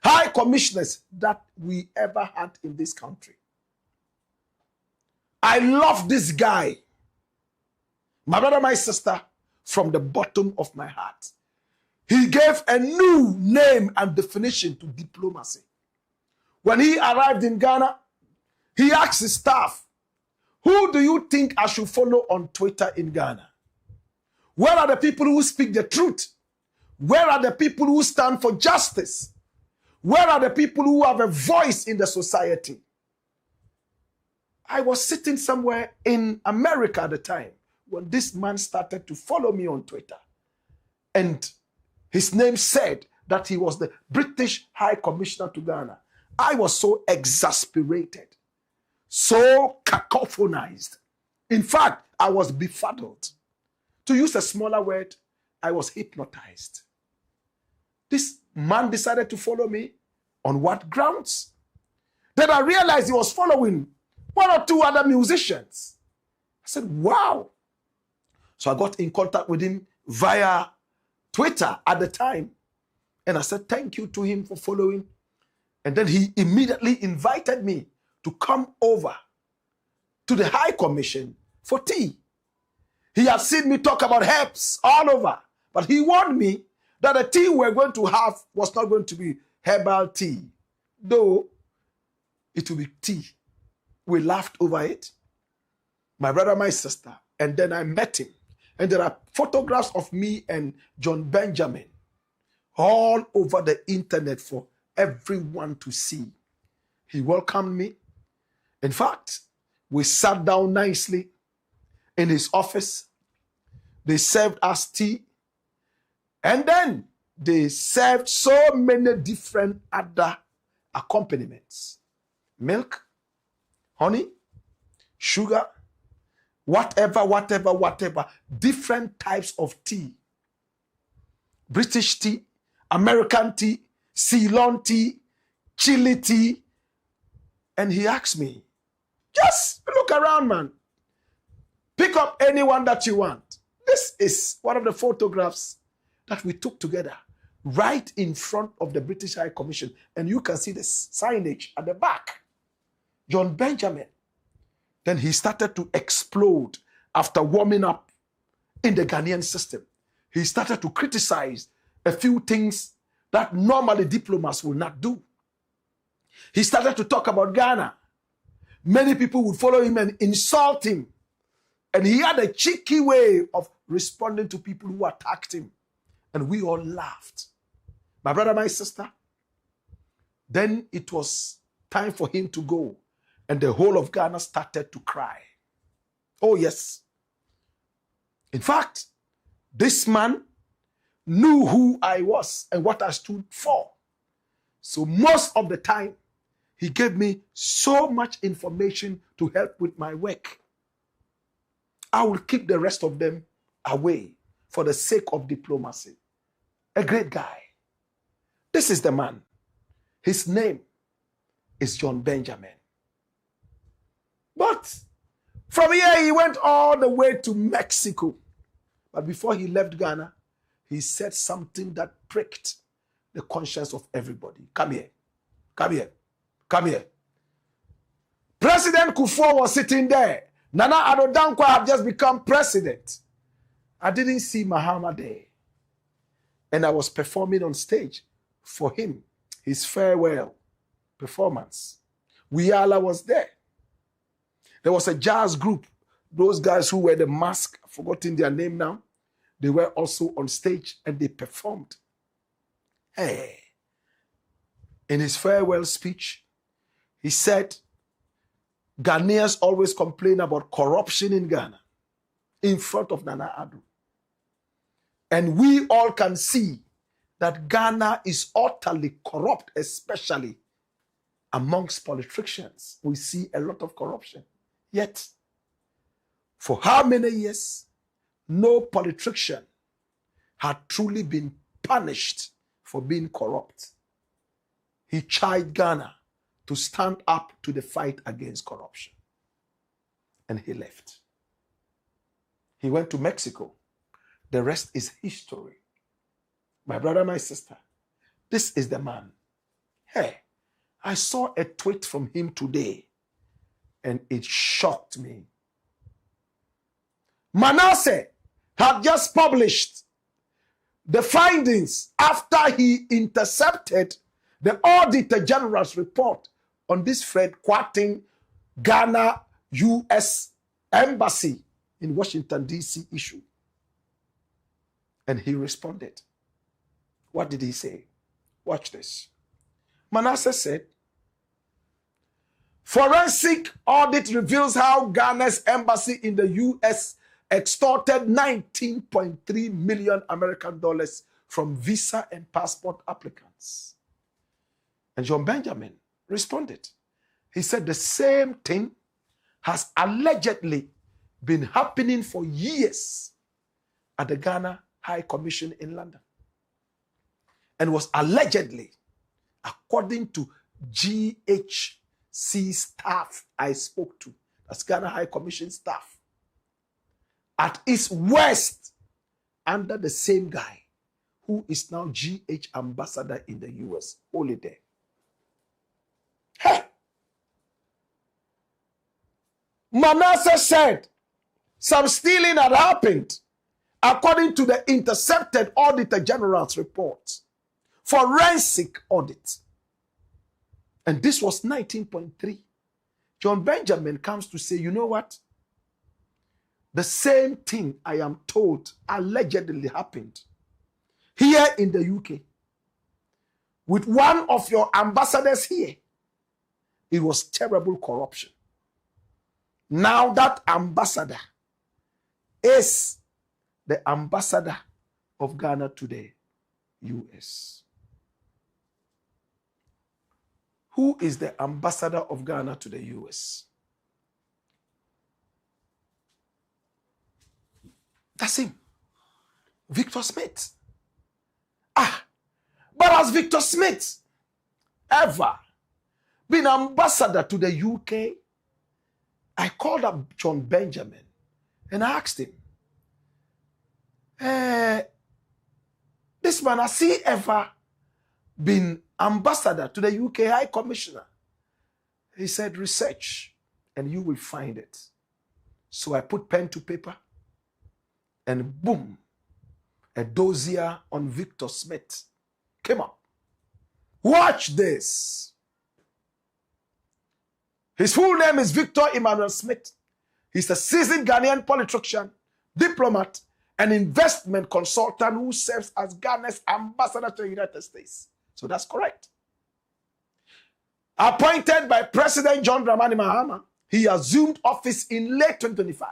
high commissioners that we ever had in this country. I love this guy, my brother, my sister, from the bottom of my heart. He gave a new name and definition to diplomacy. When he arrived in Ghana, he asked his staff, who do you think I should follow on Twitter in Ghana? Where are the people who speak the truth? Where are the people who stand for justice? Where are the people who have a voice in the society? I was sitting somewhere in America at the time when this man started to follow me on Twitter. And his name said that he was the British High Commissioner to Ghana. I was so exasperated, so cacophonized. In fact, I was befuddled. To use a smaller word, I was hypnotized. This man decided to follow me on what grounds? Then I realized he was following 1 or 2 other musicians. I said, wow. So I got in contact with him via Twitter at the time. And I said, thank you to him for following. And then he immediately invited me to come over to the High Commission for tea. He had seen me talk about herbs all over, but he warned me that the tea we're going to have was not going to be herbal tea, though it will be tea. We laughed over it, my brother, my sister, and then I met him. And there are photographs of me and John Benjamin all over the internet for everyone to see. He welcomed me. In fact, we sat down nicely in his office. They served us tea. And then they served so many different other accompaniments. Milk, honey, sugar, whatever, different types of tea. British tea, American tea, Ceylon tea, Chile tea. And he asked me, just look around, man. Pick up anyone that you want. This is one of the photographs that we took together right in front of the British High Commission. And you can see the signage at the back. John Benjamin. Then he started to explode after warming up in the Ghanaian system. He started to criticize a few things that normally diplomats will not do. He started to talk about Ghana. Many people would follow him and insult him. And he had a cheeky way of responding to people who attacked him. And we all laughed. My brother, my sister, then it was time for him to go. And the whole of Ghana started to cry. Oh, yes. In fact, this man knew who I was and what I stood for. So most of the time, he gave me so much information to help with my work. I will keep the rest of them away for the sake of diplomacy. A great guy. This is the man. His name is John Benjamin. But from here, he went all the way to Mexico. But before he left Ghana, he said something that pricked the conscience of everybody. Come here. Come here. Come here. President Kufuor was sitting there. Nana Addo Dankwa had just become president. I didn't see Mahama there. And I was performing on stage for him, his farewell performance. Wiala was there. There was a jazz group. Those guys who wear the mask, I've forgotten their name now. They were also on stage and they performed. Hey. In his farewell speech, he said, Ghanaians always complain about corruption in Ghana in front of Nana Addo. And we all can see that Ghana is utterly corrupt, especially amongst politicians. We see a lot of corruption. Yet, for how many years, no politician had truly been punished for being corrupt. He chided Ghana to stand up to the fight against corruption. And he left. He went to Mexico. The rest is history. My brother, my sister, this is the man. Hey, I saw a tweet from him today, and it shocked me. Manasseh had just published the findings after he intercepted the Auditor General's report on this Fred Quating Ghana U.S. Embassy in Washington, D.C. issue. And he responded. What did he say? Watch this. Manasseh said, forensic audit reveals how Ghana's embassy in the U.S. extorted 19.3 million American dollars from visa and passport applicants. And John Benjamin responded. He said the same thing has allegedly been happening for years at the Ghana High Commission in London. And was allegedly, according to GHC staff I spoke to, that's Ghana High Commission staff, at its worst under the same guy who is now GH ambassador in the US, Holiday. Hey! Manasseh said some stealing had happened according to the intercepted Auditor General's report. Forensic audit. And this was 19.3. John Benjamin comes to say, you know what? The same thing I am told allegedly happened here in the UK with one of your ambassadors here. It was terrible corruption. Now that ambassador is the ambassador of Ghana to the US. Who is the ambassador of Ghana to the US? That's him. Victor Smith. But has Victor Smith ever been ambassador to the UK? I called up John Benjamin and I asked him, this man, has he ever been ambassador to the UK High Commissioner? He said, research and you will find it. So I put pen to paper and boom, a dossier on Victor Smith came up. Watch this. His full name is Victor Emmanuel Smith. He's a seasoned Ghanaian politician, diplomat, and investment consultant who serves as Ghana's ambassador to the United States. So that's correct. Appointed by President John Dramani Mahama, he assumed office in late 2025.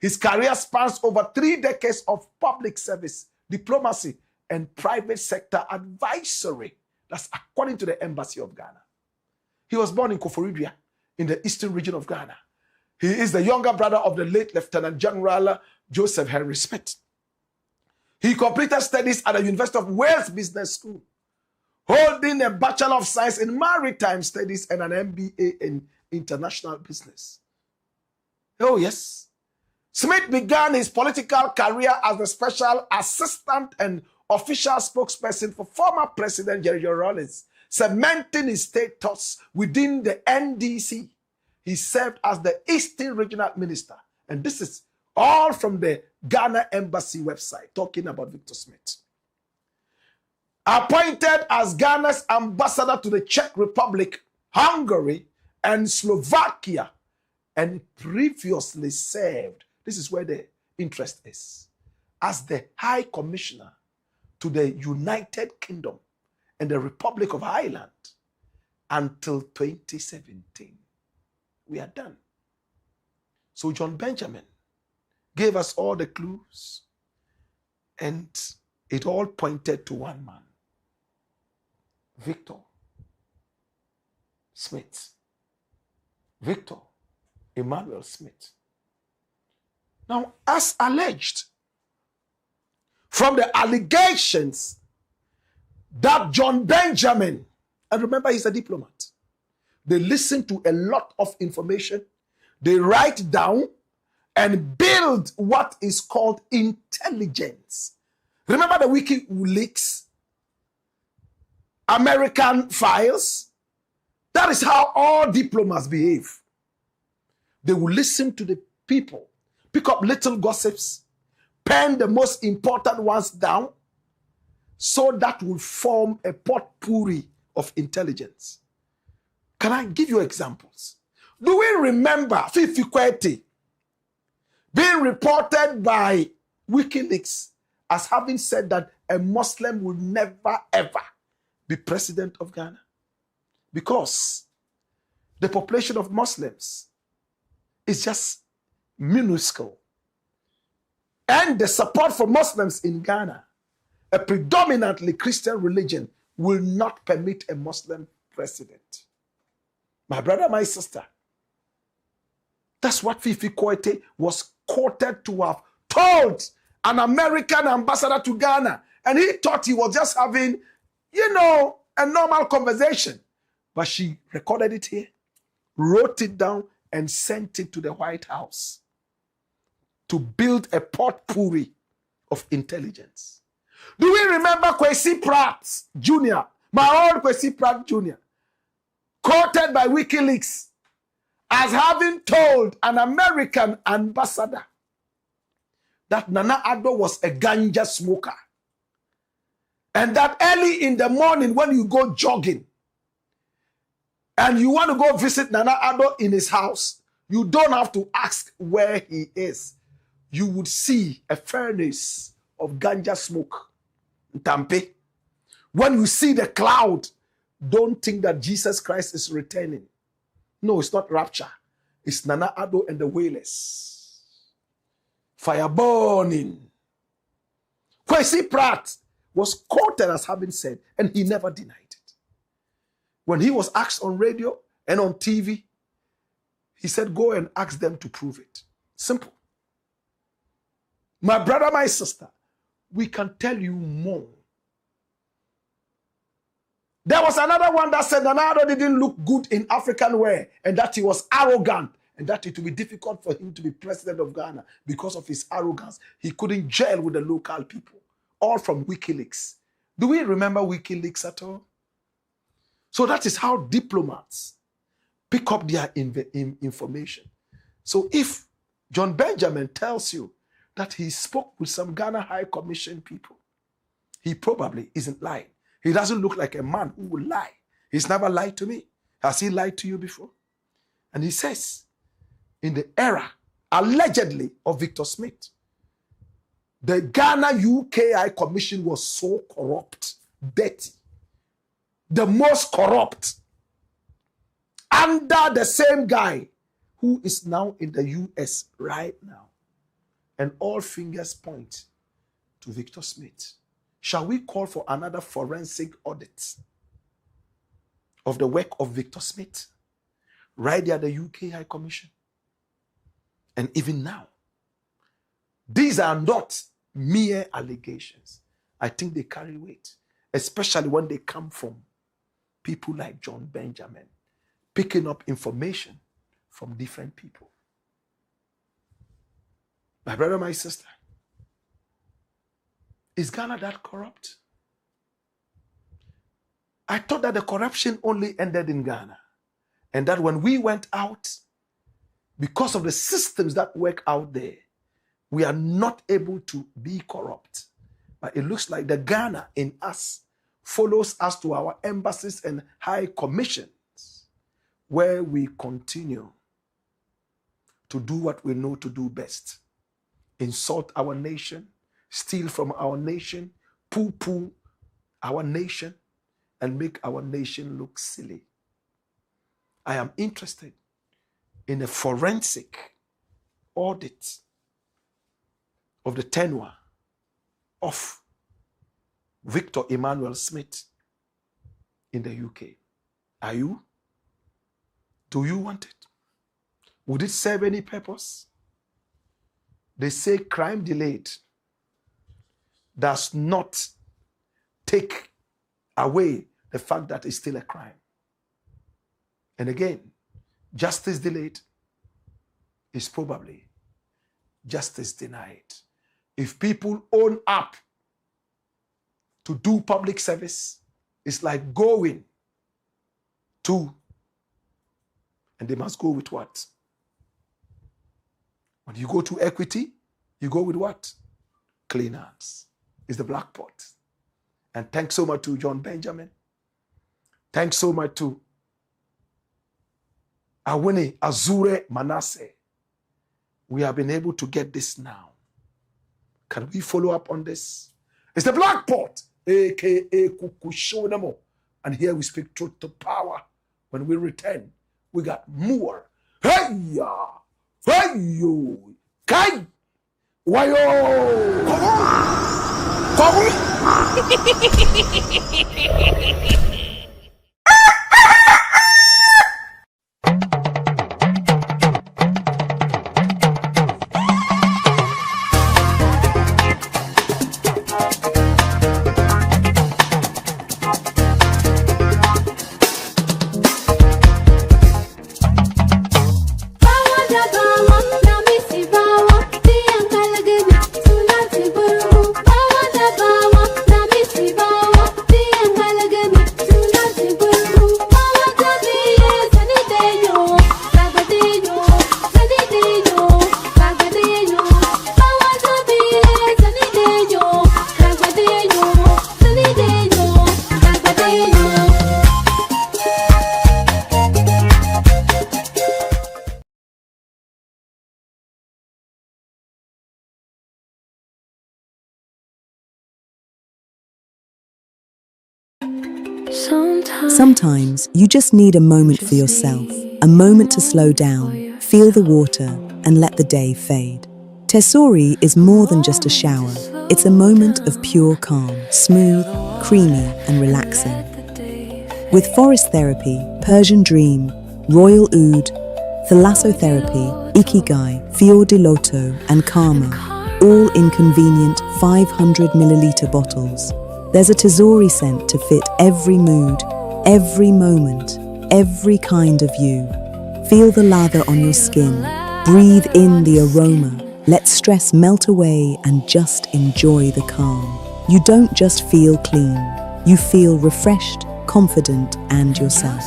His career spans over 3 decades of public service, diplomacy, and private sector advisory. That's according to the Embassy of Ghana. He was born in Koforidua, in the eastern region of Ghana. He is the younger brother of the late Lieutenant General Joseph Henry Smith. He completed studies at the University of Wales Business School, holding a Bachelor of Science in Maritime Studies and an MBA in International Business. Oh, yes. Smith began his political career as the special assistant and official spokesperson for former President Jerry Rawlings, cementing his status within the NDC. He served as the Eastern Regional Minister. And this is all from the Ghana Embassy website, talking about Victor Smith. Appointed as Ghana's ambassador to the Czech Republic, Hungary, and Slovakia, and previously served, this is where the interest is, as the High Commissioner to the United Kingdom and the Republic of Ireland until 2017. We are done. So John Benjamin gave us all the clues, and it all pointed to one man, Victor Smith. Victor Emmanuel Smith. Now, as alleged, from the allegations that John Benjamin, and remember he's a diplomat, they listen to a lot of information, they write down and build what is called intelligence. Remember the WikiLeaks, American files? That is how all diplomats behave. They will listen to the people, pick up little gossips, pen the most important ones down, so that will form a potpourri of intelligence. Can I give you examples? Do we remember Fifi Kwete being reported by WikiLeaks as having said that a Muslim will never ever be president of Ghana? Because the population of Muslims is just minuscule. And the support for Muslims in Ghana, a predominantly Christian religion, will not permit a Muslim president. My brother, my sister, that's what Fifi Kwete was quoted to have told an American ambassador to Ghana. And he thought he was just having, a normal conversation. But she recorded it here, wrote it down, and sent it to the White House to build a potpourri of intelligence. Do we remember Kwesi Pratt Jr., my old Kwesi Pratt Jr., quoted by WikiLeaks as having told an American ambassador that Nana Addo was a ganja smoker, and that early in the morning when you go jogging and you want to go visit Nana Addo in his house, you don't have to ask where he is. You would see a furnace of ganja smoke in Tampe. When you see the cloud, don't think that Jesus Christ is returning. No, it's not rapture. It's Nana Addo and the Wailers. Fire burning. Kwesi Pratt was quoted as having said, and he never denied it. When he was asked on radio and on TV, he said, go and ask them to prove it. Simple. My brother, my sister, we can tell you more There was another one that said Nana didn't look good in African wear and that he was arrogant and that it would be difficult for him to be president of Ghana because of his arrogance. He couldn't gel with the local people. All from WikiLeaks. Do we remember WikiLeaks at all? So that is how diplomats pick up their information. So if John Benjamin tells you that he spoke with some Ghana High Commission people, he probably isn't lying. He doesn't look like a man who will lie. He's never lied to me. Has he lied to you before? And he says, in the era, allegedly, of Victor Smith, the Ghana UKI Commission was so corrupt, dirty, the most corrupt, under the same guy who is now in the US right now. And all fingers point to Victor Smith. Shall we call for another forensic audit of the work of Victor Smith? Right there at the UK High Commission. And even now, these are not mere allegations. I think they carry weight, especially when they come from people like John Benjamin, picking up information from different people. My brother, my sister, is Ghana that corrupt? I thought that the corruption only ended in Ghana. And that when we went out, because of the systems that work out there, we are not able to be corrupt. But it looks like the Ghana in us follows us to our embassies and high commissions, where we continue to do what we know to do best. Insult our nation, steal from our nation, poo-poo our nation, and make our nation look silly. I am interested in a forensic audit of the tenure of Victor Emmanuel Smith in the UK. Are you? Do you want it? Would it serve any purpose? They say crime delayed does not take away the fact that it's still a crime. And again, justice delayed is probably justice denied. If people own up to do public service, it's like going to, and they must go with what? When you go to equity, you go with what? Clean hands. It's the black pot. And thanks so much to John Benjamin. Thanks so much to Awene Azure Manasseh. We have been able to get this now. Can we follow up on this? It's the black pot, aka Kukushonamo. And here we speak truth to power. When we return, we got more. Hey-ya! Hey-yo! Kai! Wayo! Sometimes you just need a moment for yourself, a moment to slow down, feel the water, and let the day fade. Tesori is more than just a shower. It's a moment of pure calm, smooth, creamy, and relaxing. With forest therapy, Persian dream, royal oud, thalassotherapy, ikigai, fior di loto, and karma, all in convenient 500 milliliter bottles. There's a Tesori scent to fit every mood, Every moment, every kind of you. Feel the lather on your skin. Breathe in the aroma. Let stress melt away and just enjoy the calm. You don't just feel clean. You feel refreshed, confident, and yourself.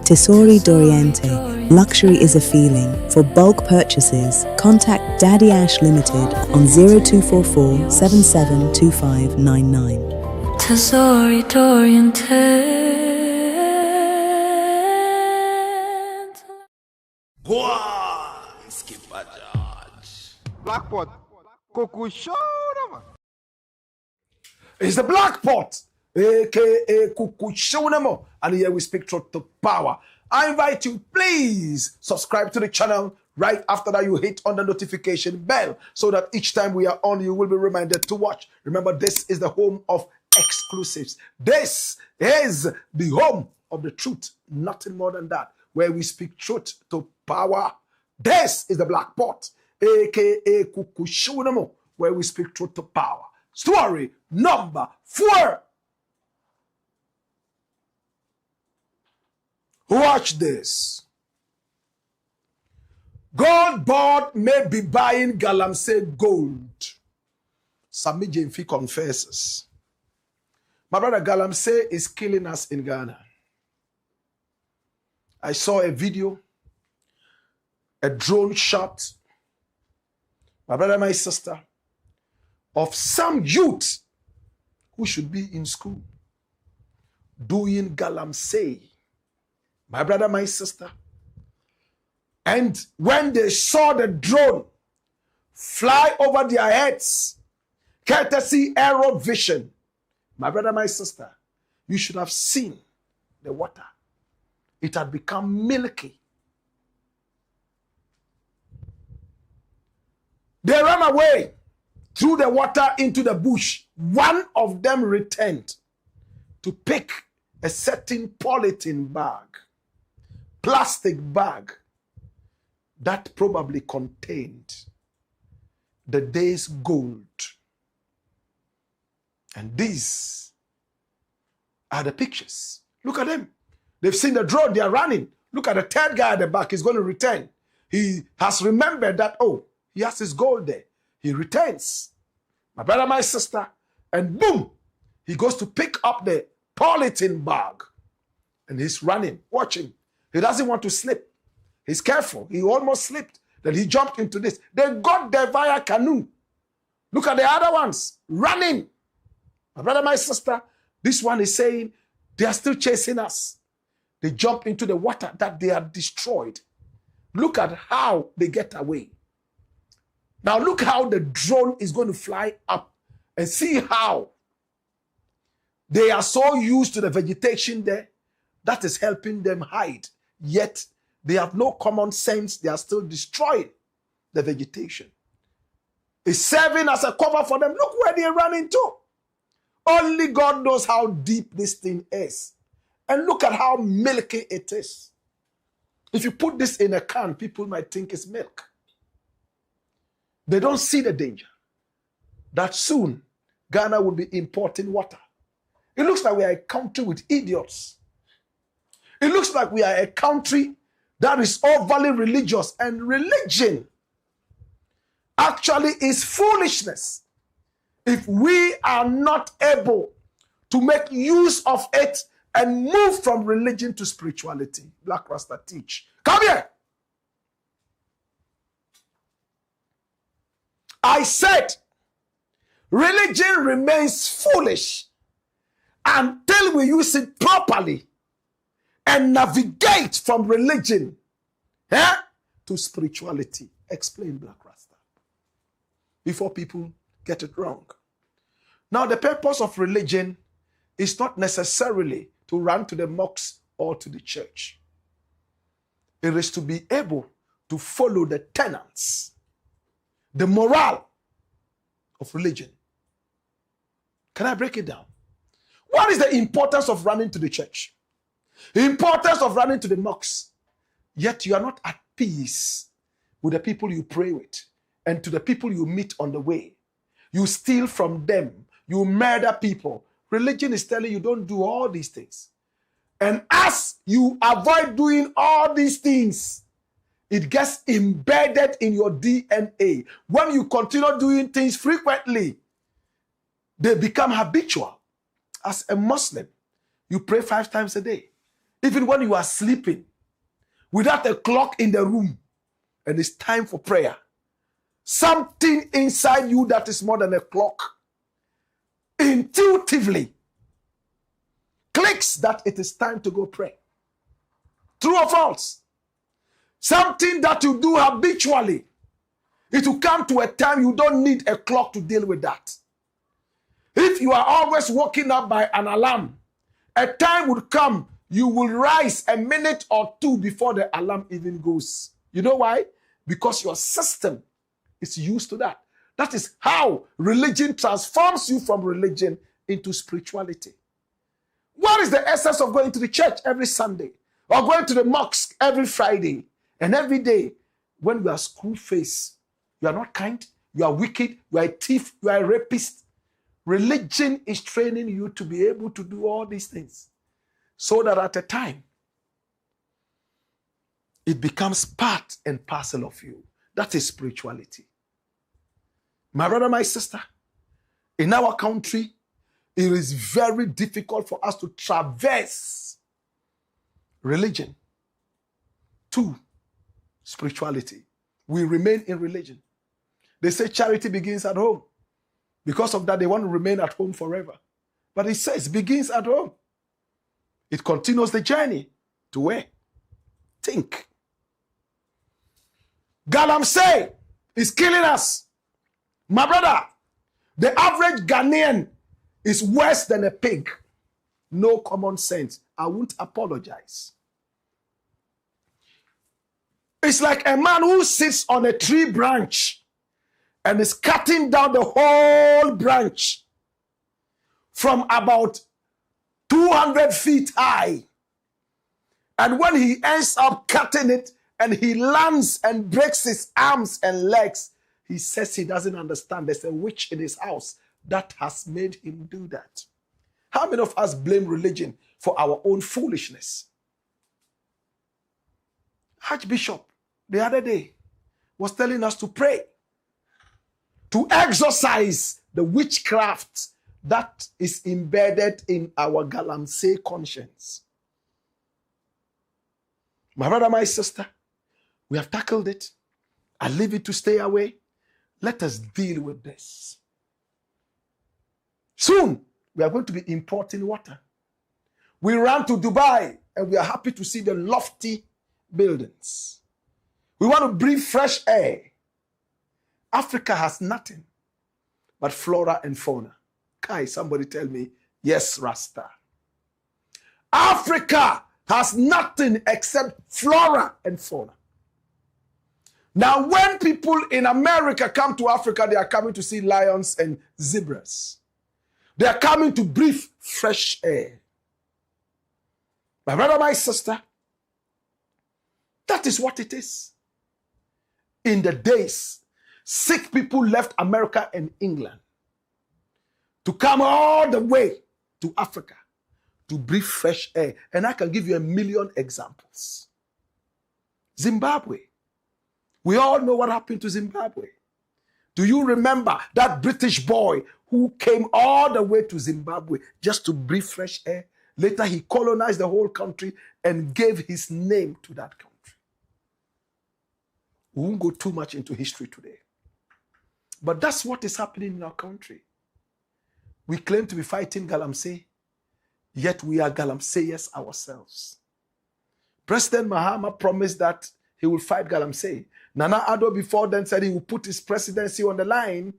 Tesori d'Oriente. Luxury is a feeling. For bulk purchases, contact Daddy Ash Limited on 0244 772599. Tesori d'Oriente. Blackpot, Coco Show. It's the Black Pot, aka Kukushonamo, and here we speak truth to power. I invite you, please subscribe to the channel. Right after that, you hit on the notification bell so that each time we are on, you will be reminded to watch. Remember, this is the home of exclusives. This is the home of the truth, nothing more than that, where we speak truth to power. This is the Black Pot, aka Kukushonamo, where we speak truth to power. Story number 4. Watch this. GOLDBOD may be buying GALAMSEY gold. SAMMY GYAMFI confesses. My brother, GALAMSEY is killing us in Ghana. I saw a video, a drone shot, my brother, my sister, of some youth who should be in school doing GALAMSEY. My brother, my sister. And when they saw the drone fly over their heads, courtesy aero vision, my brother, my sister, you should have seen the water. It had become milky. They ran away threw the water into the bush. One of them returned to pick a certain polythene bag, plastic bag, that probably contained the day's gold. And these are the pictures. Look at them. They've seen the drone, they are running. Look at the third guy at the back, he's going to return. He has remembered that, oh, he has his gold there. He returns. My brother, my sister, and boom, he goes to pick up the polythene bag. And he's running, watching. He doesn't want to slip. He's careful. He almost slipped. Then he jumped into this. They got there via canoe. Look at the other ones, running. My brother, my sister, this one is saying, they are still chasing us. They jump into the water that they are destroyed. Look at how they get away. Now look how the drone is going to fly up and see how they are so used to the vegetation there that is helping them hide. Yet they have no common sense. They are still destroying the vegetation. It's serving as a cover for them. Look where they run into. Only God knows how deep this thing is. And look at how milky it is. If you put this in a can, people might think it's milk. They don't see the danger that soon Ghana will be importing water. It looks like we are a country with idiots. It looks like we are a country that is overly religious, and religion actually is foolishness if we are not able to make use of it and move from religion to spirituality. Black Rasta teach. Come here. I said, religion remains foolish until we use it properly and navigate from religion to spirituality. Explain, Black Rasta, before people get it wrong. Now, the purpose of religion is not necessarily to run to the mosque or to the church. It is to be able to follow the tenets, the morale of religion. Can I break it down? What is the importance of running to the church? The importance of running to the mosque. Yet you are not at peace with the people you pray with and to the people you meet on the way. You steal from them. You murder people. Religion is telling you don't do all these things. And as you avoid doing all these things, it gets embedded in your DNA. When you continue doing things frequently, they become habitual. As a Muslim, you pray 5 times a day. Even when you are sleeping, without a clock in the room, and it's time for prayer. Something inside you that is more than a clock intuitively clicks that it is time to go pray. True or false? Something that you do habitually. It will come to a time you don't need a clock to deal with that. If you are always waking up by an alarm, a time would come you will rise a minute or 2 before the alarm even goes. You know why? Because your system is used to that. That is how religion transforms you from religion into spirituality. What is the essence of going to the church every Sunday or going to the mosque every Friday and every day when you are screw-faced? You are not kind, you are wicked, you are a thief, you are a rapist. Religion is training you to be able to do all these things so that at a time it becomes part and parcel of you. That is spirituality. My brother, my sister, in our country, it is very difficult for us to traverse religion to spirituality. We remain in religion. They say charity begins at home. Because of that, they want to remain at home forever. But it says it begins at home. It continues the journey to where? Think. Galamsey is killing us. My brother, the average Ghanaian is worse than a pig. No common sense. I won't apologize. It's like a man who sits on a tree branch and is cutting down the whole branch from about 200 feet high. And when he ends up cutting it and he lands and breaks his arms and legs, he says he doesn't understand. There's a witch in his house that has made him do that. How many of us blame religion for our own foolishness? Archbishop the other day was telling us to pray, to exorcise the witchcraft that is embedded in our Galamsey conscience. My brother, my sister, we have tackled it. I leave it to stay away. Let us deal with this. Soon, we are going to be importing water. We ran to Dubai and we are happy to see the lofty buildings. We want to breathe fresh air. Africa has nothing but flora and fauna. Kai, somebody tell me, yes, Rasta. Africa has nothing except flora and fauna. Now, when people in America come to Africa, they are coming to see lions and zebras. They are coming to breathe fresh air. My brother, my sister, that is what it is. In the days, sick people left America and England to come all the way to Africa to breathe fresh air. And I can give you 1,000,000 examples. Zimbabwe. We all know what happened to Zimbabwe. Do you remember that British boy who came all the way to Zimbabwe just to breathe fresh air? Later, he colonized the whole country and gave his name to that country. We won't go too much into history today. But that's what is happening in our country. We claim to be fighting Galamsey, yet we are Galamseyers ourselves. President Mahama promised that he will fight Galamsey. Nana Addo before then said he will put his presidency on the line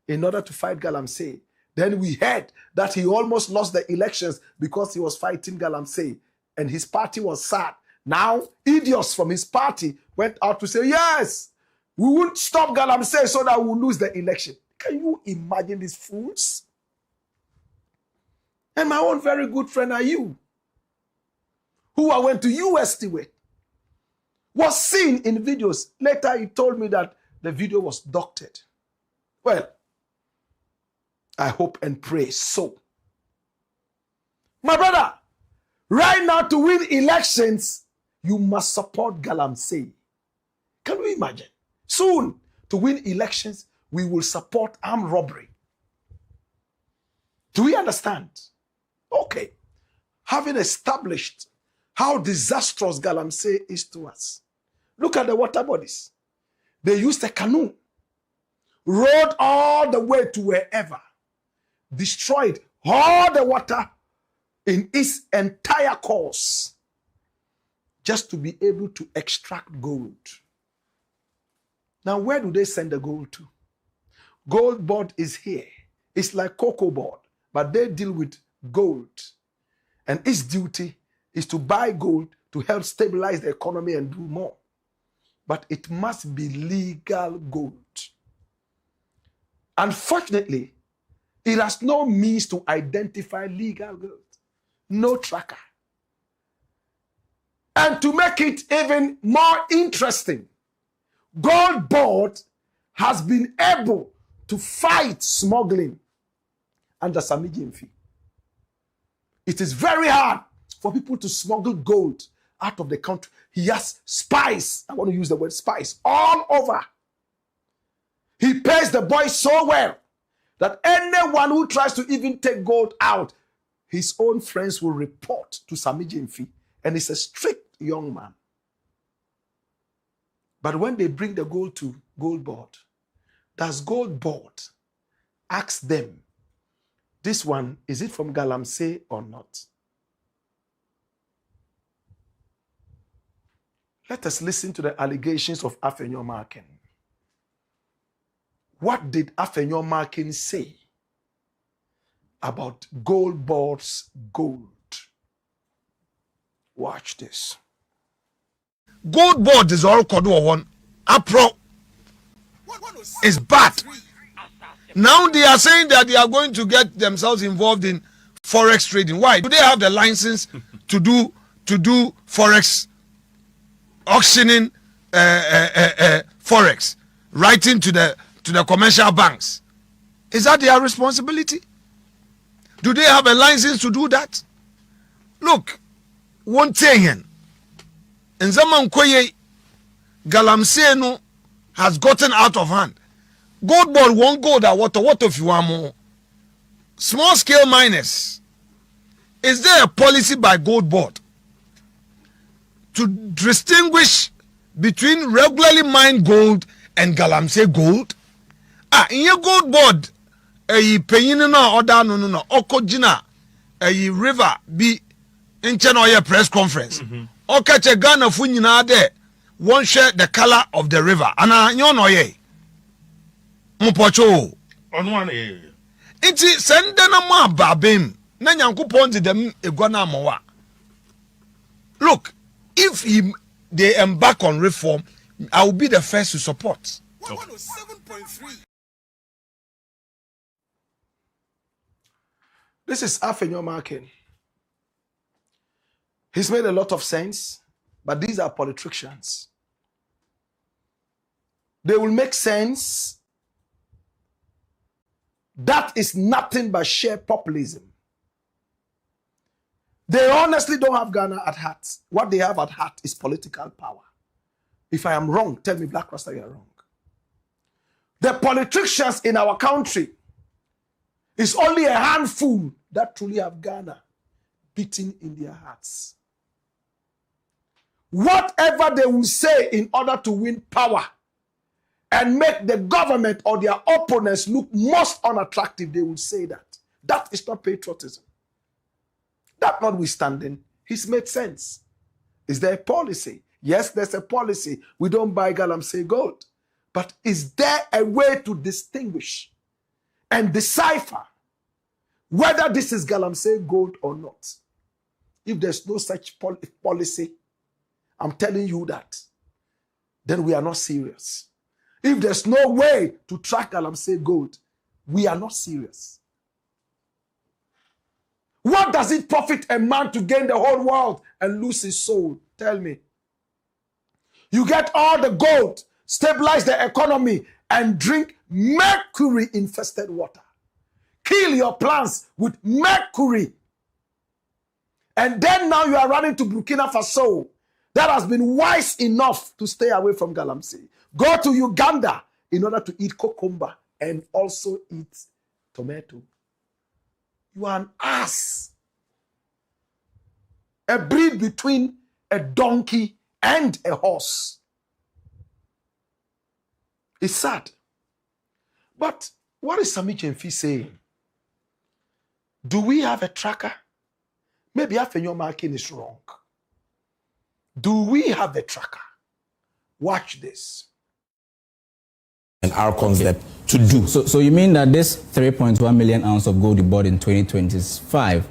in order to fight Galamsey. Then we heard that he almost lost the elections because he was fighting Galamsey and his party was sad. Now, idiots from his party went out to say, yes, we won't stop Galamsey so that we'll lose the election. Can you imagine these fools? And my own very good friend are you, who I went to UST with, was seen in videos. Later, he told me that the video was doctored. Well, I hope and pray so. My brother, Right now, to win elections, you must support GALAMSEY. Can we imagine? Soon, to win elections, we will support armed robbery. Do we understand? Okay. Having established how disastrous GALAMSEY is to us, look at the water bodies. They used a canoe, rowed all the way to wherever, destroyed all the water in its entire course, just to be able to extract gold. Now, where do they send the gold to? GOLDBOD is here. It's like cocoa board, but they deal with gold. And its duty is to buy gold to help stabilize the economy and do more. But it must be legal gold. Unfortunately, it has no means to identify legal gold. No tracker. And to make it even more interesting, GOLDBOD has been able to fight smuggling under SAMMY GYAMFI. It is very hard for people to smuggle gold out of the country. He has spies, I want to use the word spies, all over. He pays the boys so well that anyone who tries to even take gold out, his own friends will report to SAMMY GYAMFI, and he's a strict young man. But when they bring the gold to GOLDBOD, does GOLDBOD ask them, this one, is it from GALAMSEY or not? Let us listen to the allegations of Afenyomarkin. What did Afenyomarkin say about GOLDBOD's gold? Watch this. GOLDBOD is all called one. APRO is bad. Now they are saying that they are going to get themselves involved in forex trading. Why? Do they have the license to do forex auctioning, forex, writing to the commercial banks? Is that their responsibility? Do they have a license to do that? Look, one thing, in zaman koye, GALAMSEY no has gotten out of hand. GOLDBOD won't go that water. What if you want more? Small scale miners. Is there a policy by GOLDBOD to distinguish between regularly mined gold and GALAMSEY gold? In your GOLDBOD, a penny no order no okojina a river be in Chenoye press conference. Okache Ghana funyina there won't share the color of the river. Ana nyonoye. Mupocho. Iti sende na ma babem na nyankopon di dem egwana mowa. Look, if they embark on reform, I will be the first to support. 107.3. This is Afenyomarkin. He's made a lot of sense, but these are politicians. They will make sense. That is nothing but sheer populism. They honestly don't have Ghana at heart. What they have at heart is political power. If I am wrong, tell me, Blakk Rasta, you are wrong. The politicians in our country is only a handful that truly have Ghana beating in their hearts. Whatever they will say in order to win power and make the government or their opponents look most unattractive, they will say that. That is not patriotism. That notwithstanding, he's made sense. Is there a policy? Yes, there's a policy. We don't buy GALAMSEY gold. But is there a way to distinguish and decipher whether this is GALAMSEY gold or not? If there's no such policy, I'm telling you that, then we are not serious. If there's no way to track GALAMSEY gold, we are not serious. What does it profit a man to gain the whole world and lose his soul? Tell me. You get all the gold, stabilize the economy, and drink mercury-infested water. Kill your plants with mercury. And then now you are running to Burkina Faso that has been wise enough to stay away from Galamsey. Go to Uganda in order to eat cucumber and also eat tomato. You are an ass. A breed between a donkey and a horse. It's sad. But what is Sammy GYAMFI saying? Do we have a tracker? Maybe your marking is wrong. Do we have a tracker? Watch this. And our concept to do. So you mean that this 3.1 million ounce of gold you bought in 2025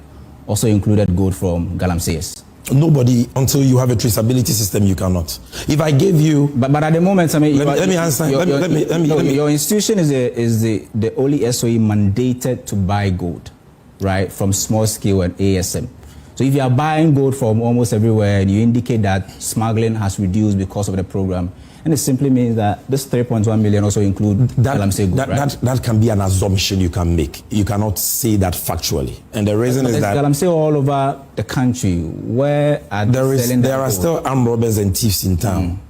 also included gold from GALAMSEY? Nobody, until you have a traceability system, you cannot. If I gave you, but at the moment, I mean, let me answer. Your institution is the only SOE mandated to buy gold, right, from small scale and ASM. So if you are buying gold from almost everywhere and you indicate that smuggling has reduced because of the program, and it simply means that this 3.1 million also include GALAMSEY gold, right? That can be an assumption you can make. You cannot say that factually. And the reason is that GALAMSEY all over the country. Where are they selling that there are gold? still armed robbers and thieves in town.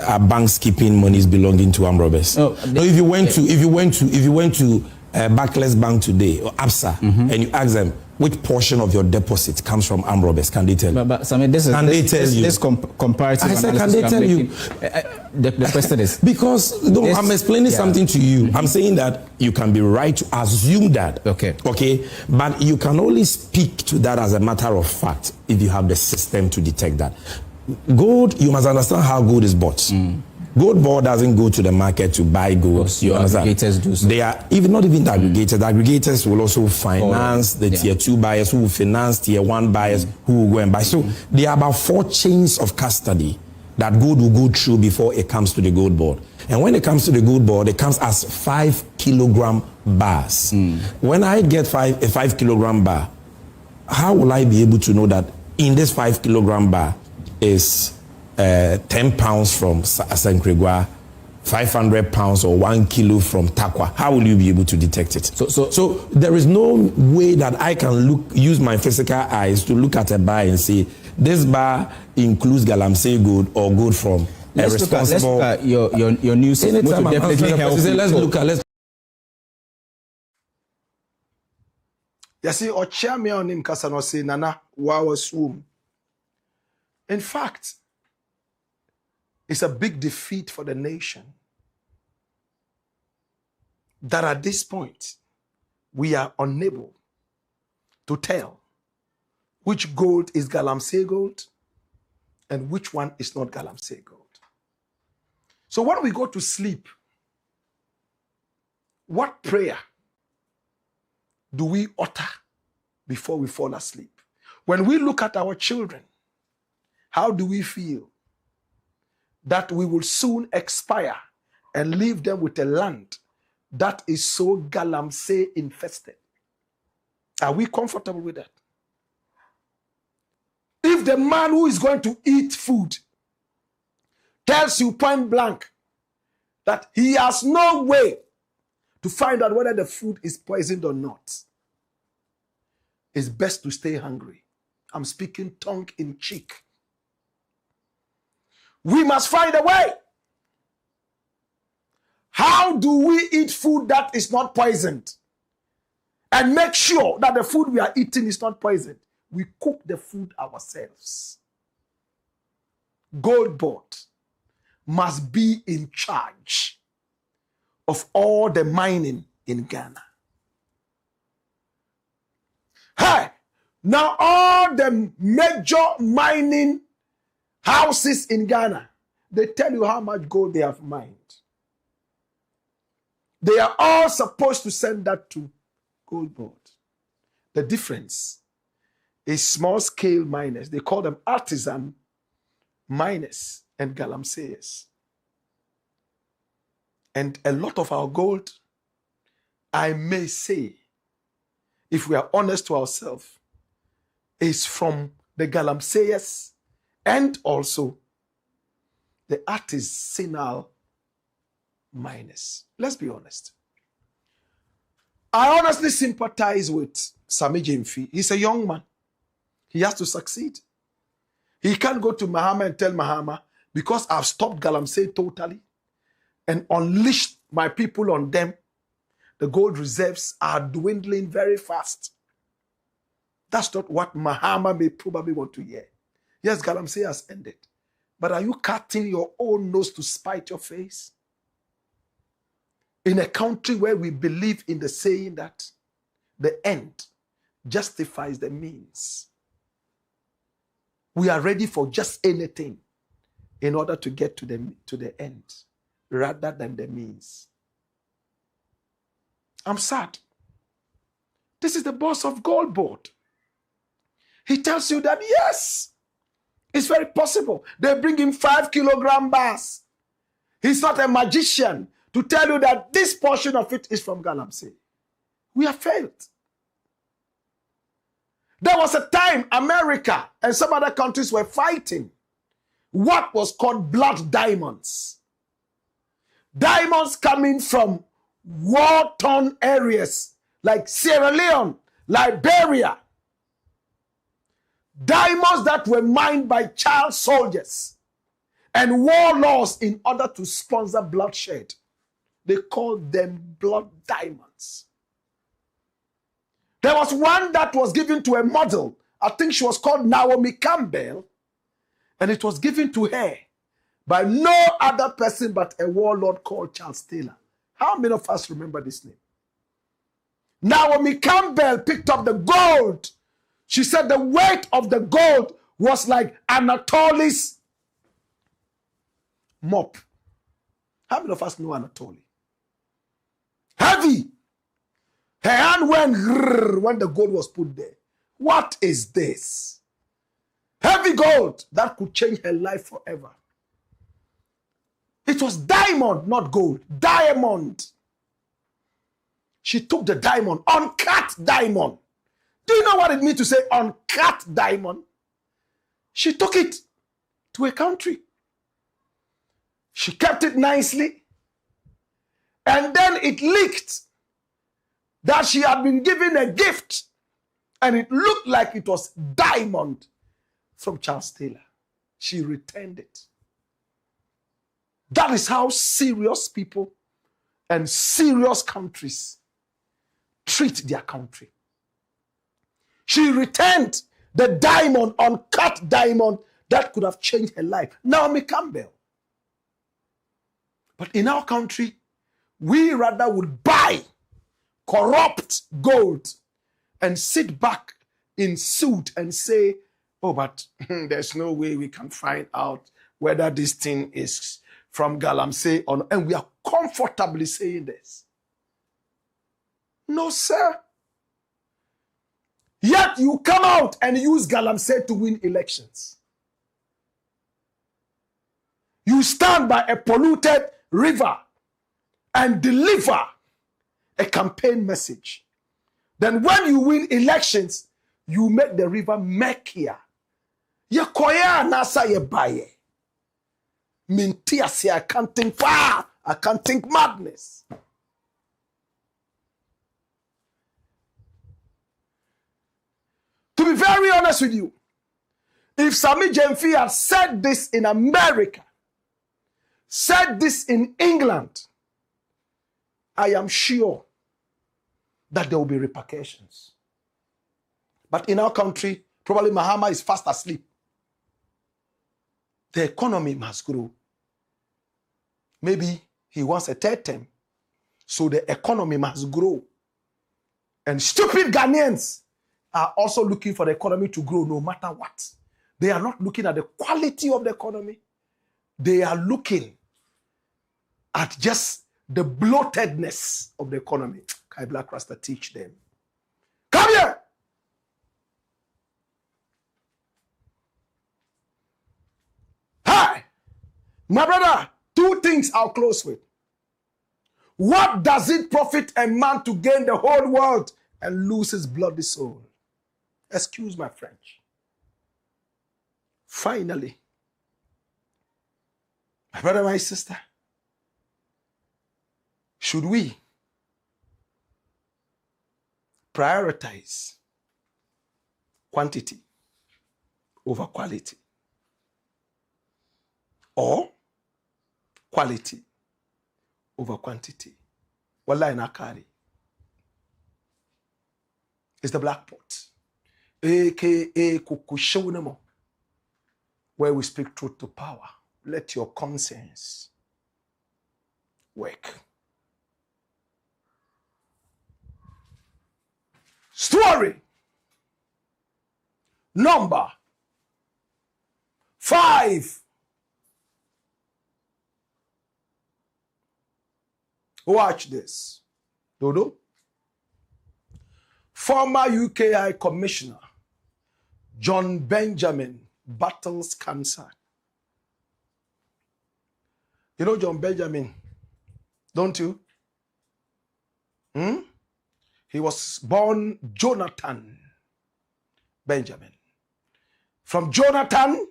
Are banks keeping monies belonging to armed robbers? No, if you went to Barclays Bank today or ABSA and you ask them which portion of your deposit comes from armed robbers, can they tell you? But I mean, this comparative. I said, can they tell you? The question is because I'm explaining something to you. I'm saying that you can be right to assume that. Okay, but you can only speak to that as a matter of fact if you have the system to detect that. Gold, you must understand how gold is bought. GOLDBOD doesn't go to the market to buy gold. You understand? Aggregators do so. They are not even the aggregators. The aggregators will also finance the tier 2 buyers who will finance tier 1 buyers who will go and buy. So there are about 4 chains of custody that gold will go through before it comes to the GOLDBOD. And when it comes to the GOLDBOD, it comes as 5 kilogram bars. When I get a 5 kilogram bar, how will I be able to know that in this 5 kilogram bar is 10 pounds from Asankregwa, 500 pounds or 1 kilo from Takwa? How will you be able to detect it? So there is no way that I can use my physical eyes to look at a bar and say this bar includes GALAMSEY gold or gold from a responsible. Let's look at your new system. Let's You see, or chairman on him Kasano say Nana wow swoom. In fact, it's a big defeat for the nation that at this point we are unable to tell which gold is GALAMSEY gold and which one is not GALAMSEY gold. So when we go to sleep, what prayer do we utter before we fall asleep? When we look at our children, how do we feel that we will soon expire and leave them with a land that is so GALAMSEY infested? Are we comfortable with that? If the man who is going to eat food tells you point blank that he has no way to find out whether the food is poisoned or not, it's best to stay hungry. I'm speaking tongue in cheek. We must find a way. How do we eat food that is not poisoned and make sure that the food we are eating is not poisoned? We cook the food ourselves. GOLDBOD must be in charge of all the mining in Ghana. Hey, now all the major mining houses in Ghana, they tell you how much gold they have mined. They are all supposed to send that to GOLDBOD. The difference is small-scale miners. They call them artisan miners and GALAMSEYers. And a lot of our gold, I may say, if we are honest to ourselves, is from the GALAMSEYers and also the artisanal miners. Let's be honest. I honestly sympathize with Sammy GYAMFI. He's a young man. He has to succeed. He can't go to Mahama and tell Mahama, because I've stopped Galamsey totally and unleashed my people on them, the gold reserves are dwindling very fast. That's not what Mahama may probably want to hear. Yes, Galamsey has ended. But are you cutting your own nose to spite your face? In a country where we believe in the saying that the end justifies the means, we are ready for just anything in order to get to the end, rather than the means. I'm sad. This is the boss of GOLDBOD. He tells you that, yes, it's very possible. They bring him 5-kilogram bars. He's not a magician to tell you that this portion of it is from Galamsey. We have failed. There was a time America and some other countries were fighting what was called blood diamonds. Diamonds coming from war-torn areas like Sierra Leone, Liberia. Diamonds that were mined by child soldiers and warlords in order to sponsor bloodshed. They called them blood diamonds. There was one that was given to a model. I think she was called Naomi Campbell. And it was given to her by no other person but a warlord called Charles Taylor. How many of us remember this name? Naomi Campbell picked up the gold. She said the weight of the gold was like Anatoly's mop. How many of us know Anatoly? Heavy. Her hand went when the gold was put there. What is this? Heavy gold that could change her life forever. It was diamond, not gold. Diamond. She took the diamond, uncut diamond. Do you know what it means to say uncut diamond? She took it to a country. She kept it nicely. And then it leaked that she had been given a gift. And it looked like it was diamond from Charles Taylor. She returned it. That is how serious people and serious countries treat their country. She returned the diamond, uncut diamond, that could have changed her life. Naomi Campbell. But in our country, we rather would buy corrupt gold and sit back in suit and say, oh, but there's no way we can find out whether this thing is from Galamsey or not. And we are comfortably saying this. No, sir. Yet you come out and use Galamsey to win elections. You stand by a polluted river and deliver a campaign message. Then when you win elections, you make the river murkier. Ye koya nasa ye baye. Mintia say I can't think far. I can't think madness. To be very honest with you, if SAMMY GYAMFI had said this in America, said this in England, I am sure that there will be repercussions. But in our country, probably Mahama is fast asleep. The economy must grow. Maybe he wants a third term. So the economy must grow. And stupid Ghanaians are also looking for the economy to grow no matter what. They are not looking at the quality of the economy. They are looking at just the bloatedness of the economy. Kai Blakk RASTA teach them. Come here! Hi! My brother, two things I'll close with. What does it profit a man to gain the whole world and lose his bloody soul? Excuse my French. Finally, my brother, my sister, should we prioritize quantity over quality. Or quality over quantity. Wallahi na carry. It's the black pot. AKA Kukushonemo, where we speak truth to power. Let your conscience work. Story number 5. Watch this. Dodo. Former UKI Commissioner John Benjamin battles cancer. You know John Benjamin, don't you? He was born Jonathan Benjamin. From Jonathan,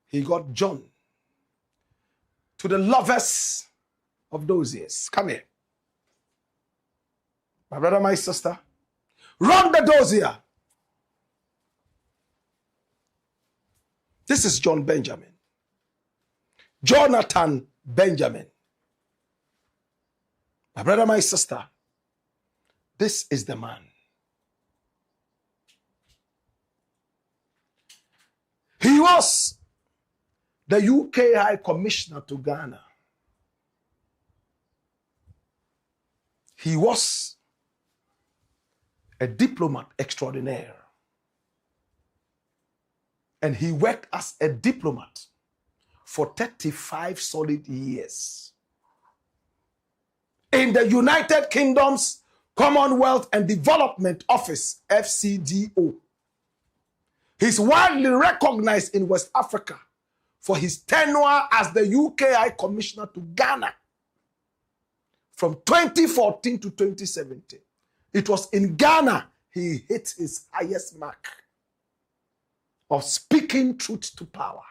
he got John. To the lovers of those years. Come here. My brother, my sister. Run the dossier. This is John Benjamin. Jonathan Benjamin. My brother, my sister. This is the man. He was the UK High Commissioner to Ghana. He was a diplomat extraordinaire. And he worked as a diplomat for 35 solid years. In the United Kingdom's Commonwealth and Development Office, FCDO. He's widely recognized in West Africa for his tenure as the UK High Commissioner to Ghana from 2014 to 2017. It was in Ghana he hit his highest mark of speaking truth to power,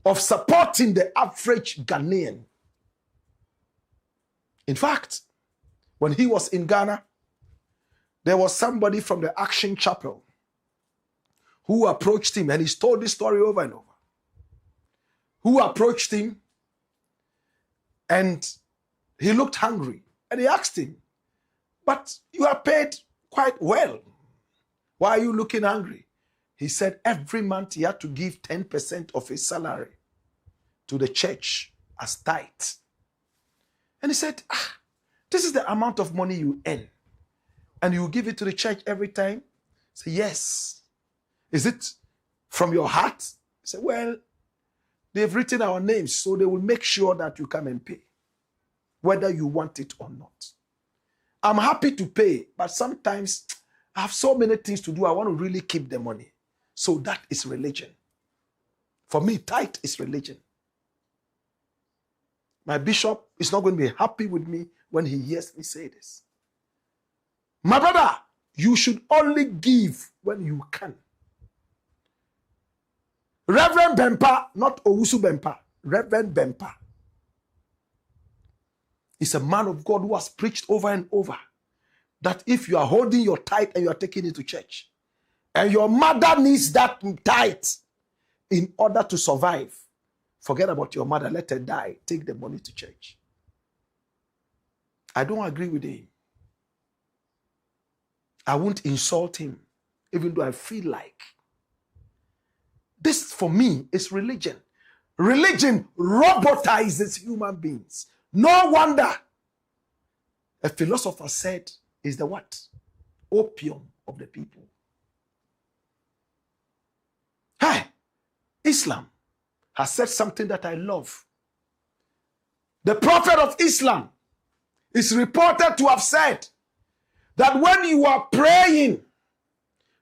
of supporting the average Ghanaian. In fact, when he was in Ghana, there was somebody from the Action Chapel who approached him, and he's told this story over and over, who approached him, and he looked hungry, and he asked him, but you are paid quite well. Why are you looking hungry? He said every month he had to give 10% of his salary to the church as tithe. And he said, this is the amount of money you earn, and you give it to the church every time? Say, yes. Is it from your heart? Say, well, they've written our names, so they will make sure that you come and pay, whether you want it or not. I'm happy to pay, but sometimes I have so many things to do. I want to really keep the money. So that is religion. For me, tithe is religion. My bishop is not going to be happy with me when he hears me say this. My brother, you should only give when you can. Reverend Bempa, not Owusu Bempa, Reverend Bempa is a man of God who has preached over and over that if you are holding your tithe and you are taking it to church, and your mother needs that tithe in order to survive, forget about your mother, let her die, take the money to church. I don't agree with him. I won't insult him, even though I feel like. This, for me, is religion. Religion robotizes human beings. No wonder a philosopher said is the what? Opium of the people. Hey, Islam has said something that I love. The Prophet of Islam is reported to have said that when you are praying,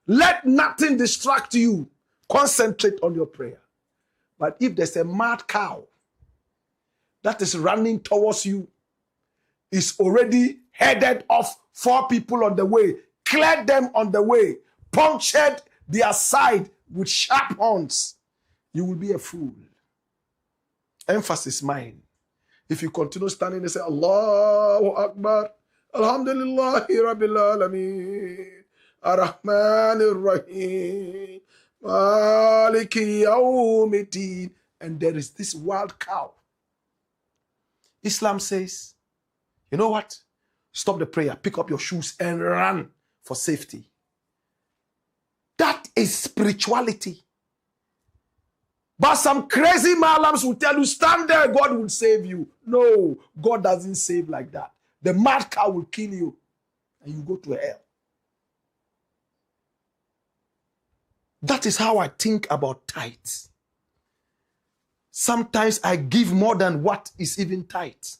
let nothing distract you. Concentrate on your prayer. But if there's a mad cow that is running towards you, is already headed off 4 people on the way, cleared them on the way, punctured their side with sharp horns, you will be a fool. Emphasis mine. If you continue standing and say, Allahu Akbar, Alhamdulillahi Rabbil Alameen, Ar-Rahman Ar-Rahim, Maliki yawmiddin. And there is this wild cow. Islam says, you know what? Stop the prayer, pick up your shoes and run for safety. That is spirituality. But some crazy malams will tell you, stand there, God will save you. No, God doesn't save like that. The mad cow will kill you and you go to hell. That is how I think about tithes. Sometimes I give more than what is even tithes.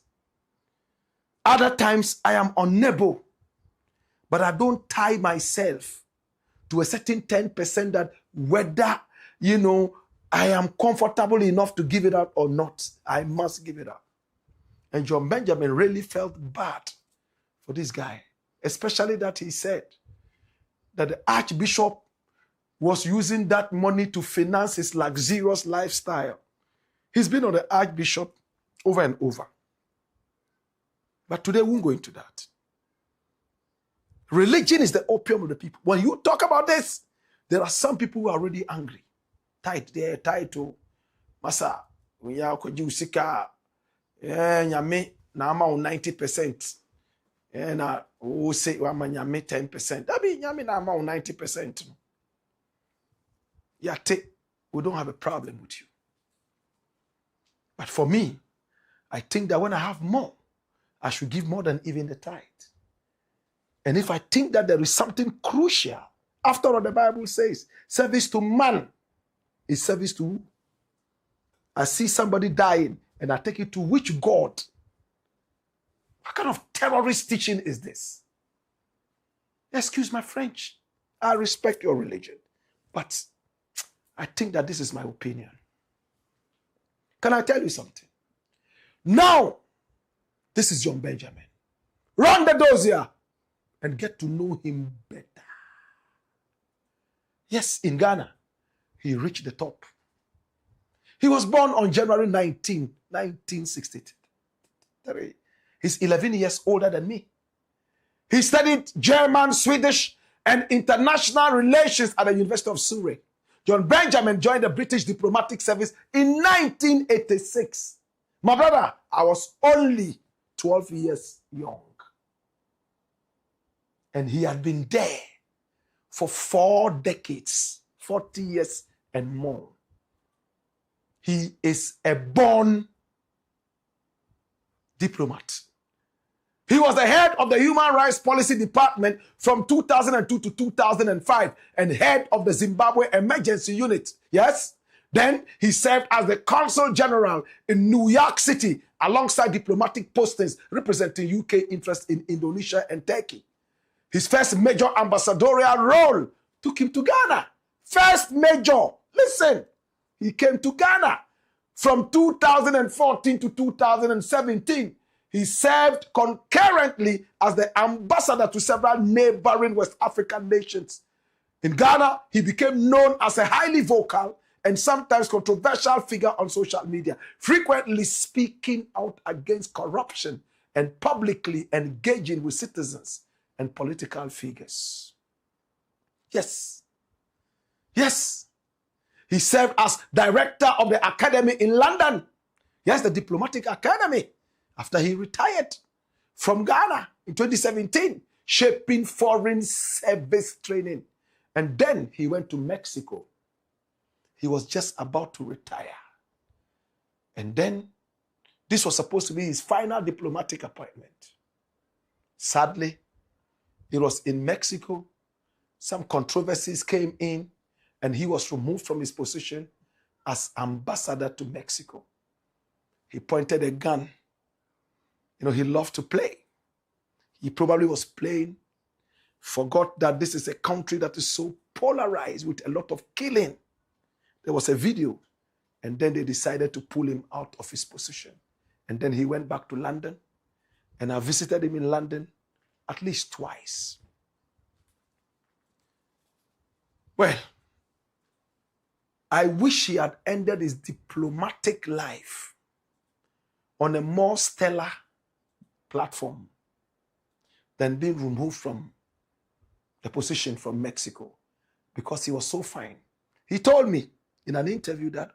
Other times I am unable, but I don't tie myself to a certain 10% that whether, I am comfortable enough to give it out or not, I must give it out. And John Benjamin really felt bad for this guy, especially that he said that the Archbishop was using that money to finance his luxurious lifestyle. He's been on the Archbishop over and over. But today we won't go into that. Religion is the opium of the people. When you talk about this, there are some people who are really angry. Tight there, tight to Masa. We are Kojusika. Nyame na ama 90%. Na we say wa nyame 10%. That be nyame na ama 90%. Yate, we don't have a problem with you. But for me, I think that when I have more, I should give more than even the tithe. And if I think that there is something crucial, after all the Bible says, service to man is service to who? I see somebody dying and I take it to which God? What kind of terrorist teaching is this? Excuse my French. I respect your religion. But I think that this is my opinion. Can I tell you something? Now, this is John Benjamin. Run the dossier and get to know him better. Yes, in Ghana, he reached the top. He was born on January 19, 1963. He's 11 years older than me. He studied German, Swedish, and international relations at the University of Surrey. John Benjamin joined the British diplomatic service in 1986. My brother, I was only 12 years young. And he had been there for 4 decades, 40 years and more. He is a born diplomat. He was the head of the Human Rights Policy Department from 2002 to 2005 and head of the Zimbabwe Emergency Unit. Yes? Then he served as the Consul General in New York City alongside diplomatic postings representing UK interests in Indonesia and Turkey. His first major ambassadorial role took him to Ghana. First major. Listen, he came to Ghana from 2014 to 2017. He served concurrently as the ambassador to several neighboring West African nations. In Ghana, he became known as a highly vocal and sometimes controversial figure on social media, frequently speaking out against corruption and publicly engaging with citizens and political figures. Yes. Yes. He served as director of the academy in London. Yes, the Diplomatic Academy. After he retired from Ghana in 2017, shaping foreign service training. And then he went to Mexico. He was just about to retire. And then this was supposed to be his final diplomatic appointment. Sadly, it was in Mexico. Some controversies came in and he was removed from his position as ambassador to Mexico. He pointed a gun. He loved to play. He probably was playing, forgot that this is a country that is so polarized with a lot of killing. There was a video, and then they decided to pull him out of his position. And then he went back to London, and I visited him in London at least twice. Well, I wish he had ended his diplomatic life on a more stellar platform than being removed from the position from Mexico, because he was so fine. He told me in an interview that,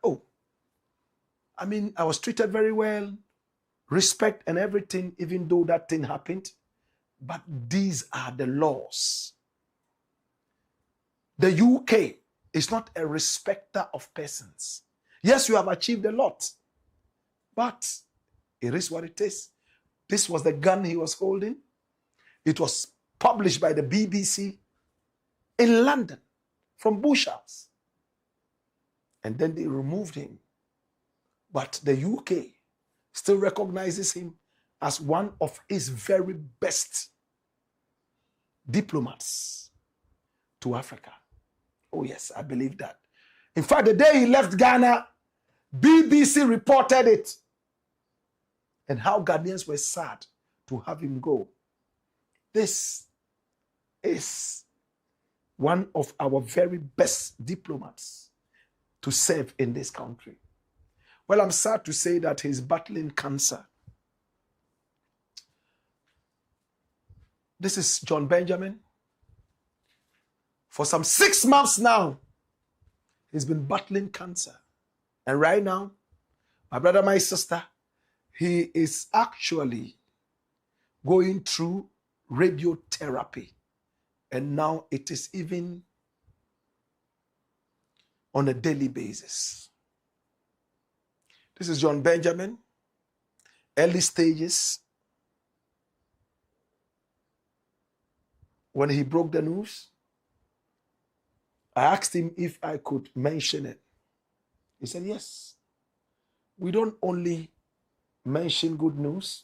I was treated very well, respect and everything, even though that thing happened. But these are the laws. The UK is not a respecter of persons. Yes, you have achieved a lot, but it is what it is. This was the gun he was holding. It was published by the BBC in London from Bush House. And then they removed him. But the UK still recognizes him as one of its very best diplomats to Africa. Oh yes, I believe that. In fact, the day he left Ghana, BBC reported it. And how Ghanaians were sad to have him go. This is one of our very best diplomats to serve in this country. Well, I'm sad to say that he's battling cancer. This is John Benjamin. For some 6 months now, he's been battling cancer. And right now, my brother, my sister, he is actually going through radiotherapy. And now it is even on a daily basis. This is John Benjamin, early stages. When he broke the news, I asked him if I could mention it. He said, yes. We don't only mention good news.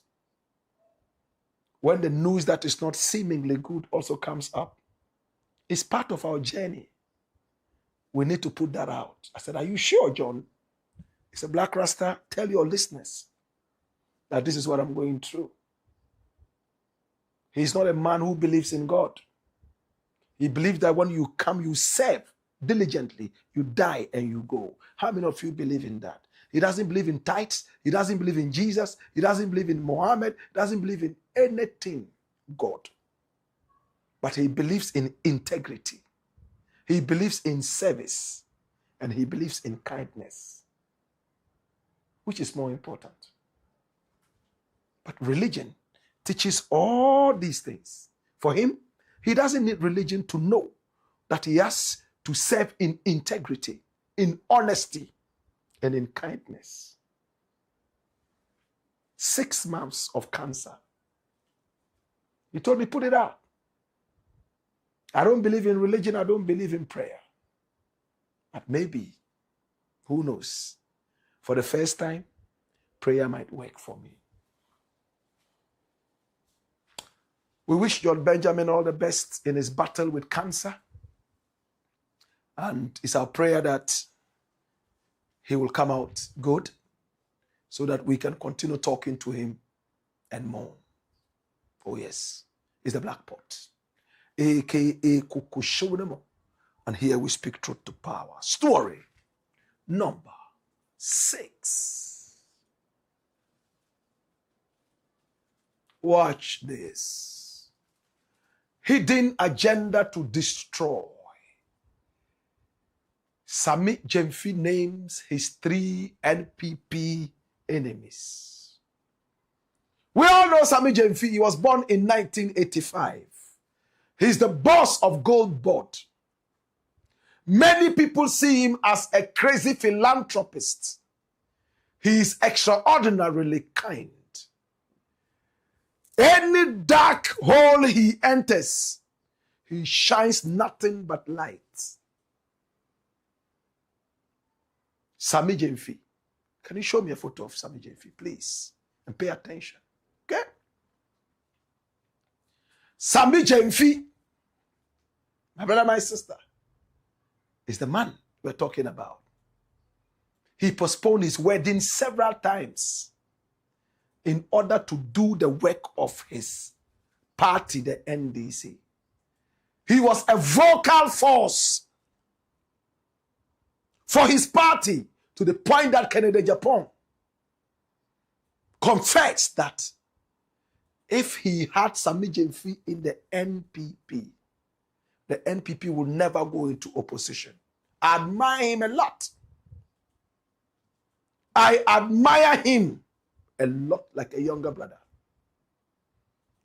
When the news that is not seemingly good also comes up, it's part of our journey. We need to put that out. I said, are you sure, John? He said, Blakk Rasta, tell your listeners that this is what I'm going through. He's not a man who believes in God. He believes that when you come, you serve diligently, you die and you go. How many of you believe in that? He doesn't believe in tithes. He doesn't believe in Jesus. He doesn't believe in Muhammad. He doesn't believe in anything God. But he believes in integrity. He believes in service. And he believes in kindness. Which is more important? But religion teaches all these things. For him, he doesn't need religion to know that he has to serve in integrity, in honesty, and in kindness. 6 months of cancer. He told me, put it out. I don't believe in religion. I don't believe in prayer. But maybe, who knows, for the first time, prayer might work for me. We wish John Benjamin all the best in his battle with cancer. And it's our prayer that he will come out good so that we can continue talking to him and more. Oh yes, it's the Black Pot, aka Kukushownemo. And here we speak truth to power. Story number 6. Watch this. Hidden agenda to destroy. SAMMY GYAMFI names his 3 NPP enemies. We all know SAMMY GYAMFI. He was born in 1985. He's the boss of GOLDBOD. Many people see him as a crazy philanthropist. He is extraordinarily kind. Any dark hole he enters, he shines nothing but light. SAMMY GYAMFI. Can you show me a photo of SAMMY GYAMFI, please? And pay attention. Okay? SAMMY GYAMFI, my brother, my sister, is the man we're talking about. He postponed his wedding several times in order to do the work of his party, the NDC. He was a vocal force for his party to the point that Kennedy Japan confessed that if he had SAMMY GYAMFI in the NPP will never go into opposition. I admire him a lot. I admire him a lot, like a younger brother.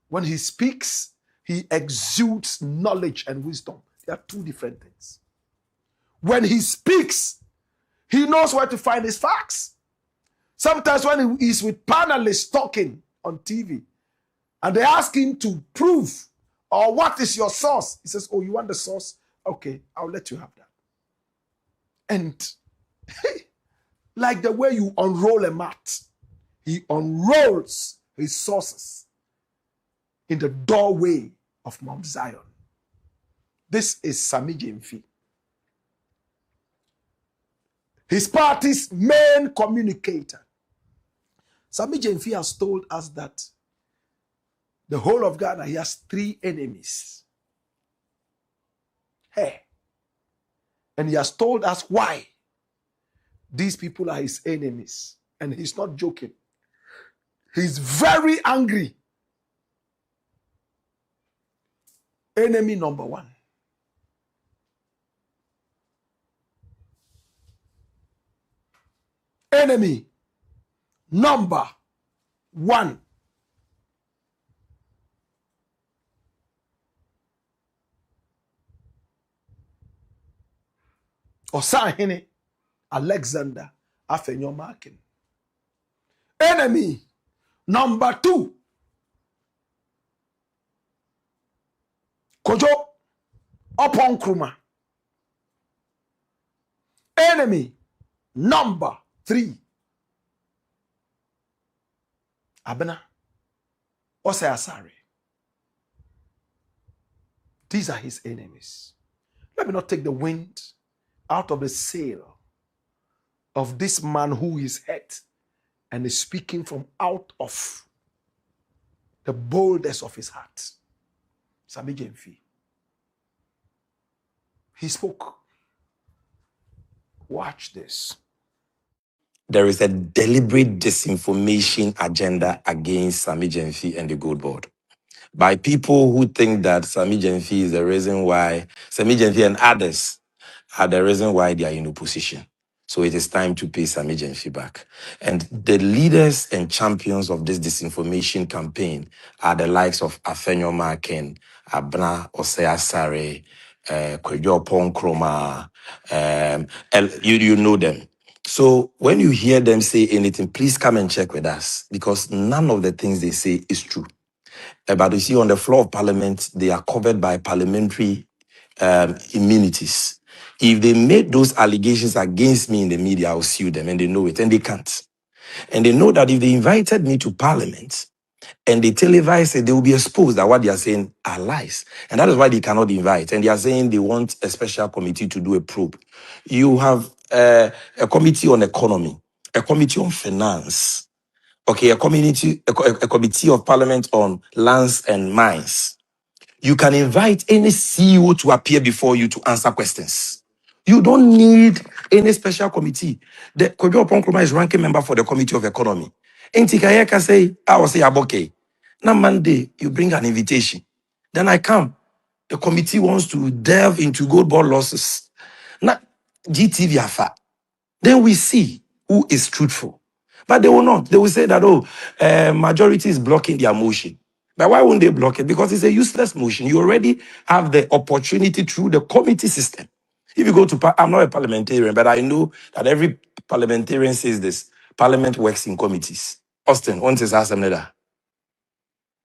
When he speaks, he exudes knowledge and wisdom. They are two different things. When he speaks, he knows where to find his facts. Sometimes when he is with panelists talking on TV, and they ask him to prove, or what is your source? He says, oh, you want the source? Okay, I'll let you have that. And like the way you unroll a mat, he unrolls his sources in the doorway of Mount Zion. This is SAMMY GYAMFI. His party's main communicator. SAMMY GYAMFI has told us that the whole of Ghana, he has 3 enemies. Hey. And he has told us why these people are his enemies. And he's not joking. He's very angry. Enemy number 1. Enemy number 1. Osahene Alexander Afenyomakin. Enemy number 2. Kojo Oponkruma. Enemy number 3. Abena Osayasari. These are his enemies. Let me not take the wind out of the sail of this man who is hurt and is speaking from out of the boldness of his heart. SAMMY GYAMFI. He spoke. Watch this. There is a deliberate disinformation agenda against SAMMY GYAMFI and the GOLDBOD by people who think that SAMMY GYAMFI is the reason why SAMMY GYAMFI and others are the reason why they are in opposition. So it is time to pay SAMMY GYAMFI back. And the leaders and champions of this disinformation campaign are the likes of Afenyomakin, Abna Osayasare, Kwejo Ponkroma, you know them. So when you hear them say anything, please come and check with us, because none of the things they say is true. But you see, on the floor of parliament, they are covered by parliamentary immunities. If they make those allegations against me in the media, I'll sue them, and they know it, and they can't. And they know that if they invited me to parliament and they televise it, they will be exposed that what they are saying are lies. And that is why they cannot invite. And they are saying they want a special committee to do a probe. You have a committee on economy, a committee on finance, okay, a committee of parliament on lands and mines. You can invite any CEO to appear before you to answer questions. You don't need any special committee. The Kwejo Ponkroma is ranking member for the Committee of Economy. Intikaya can say, I will say, Aboke. Now Monday, you bring an invitation. Then I come. The committee wants to delve into GOLDBOD losses. Now, GTV afa. Then we see who is truthful. But they will not. They will say that, majority is blocking their motion. But why won't they block it? Because it's a useless motion. You already have the opportunity through the committee system. If you go to, I'm not a parliamentarian, but I know that every parliamentarian says this. Parliament works in committees. Austin, one says assembly.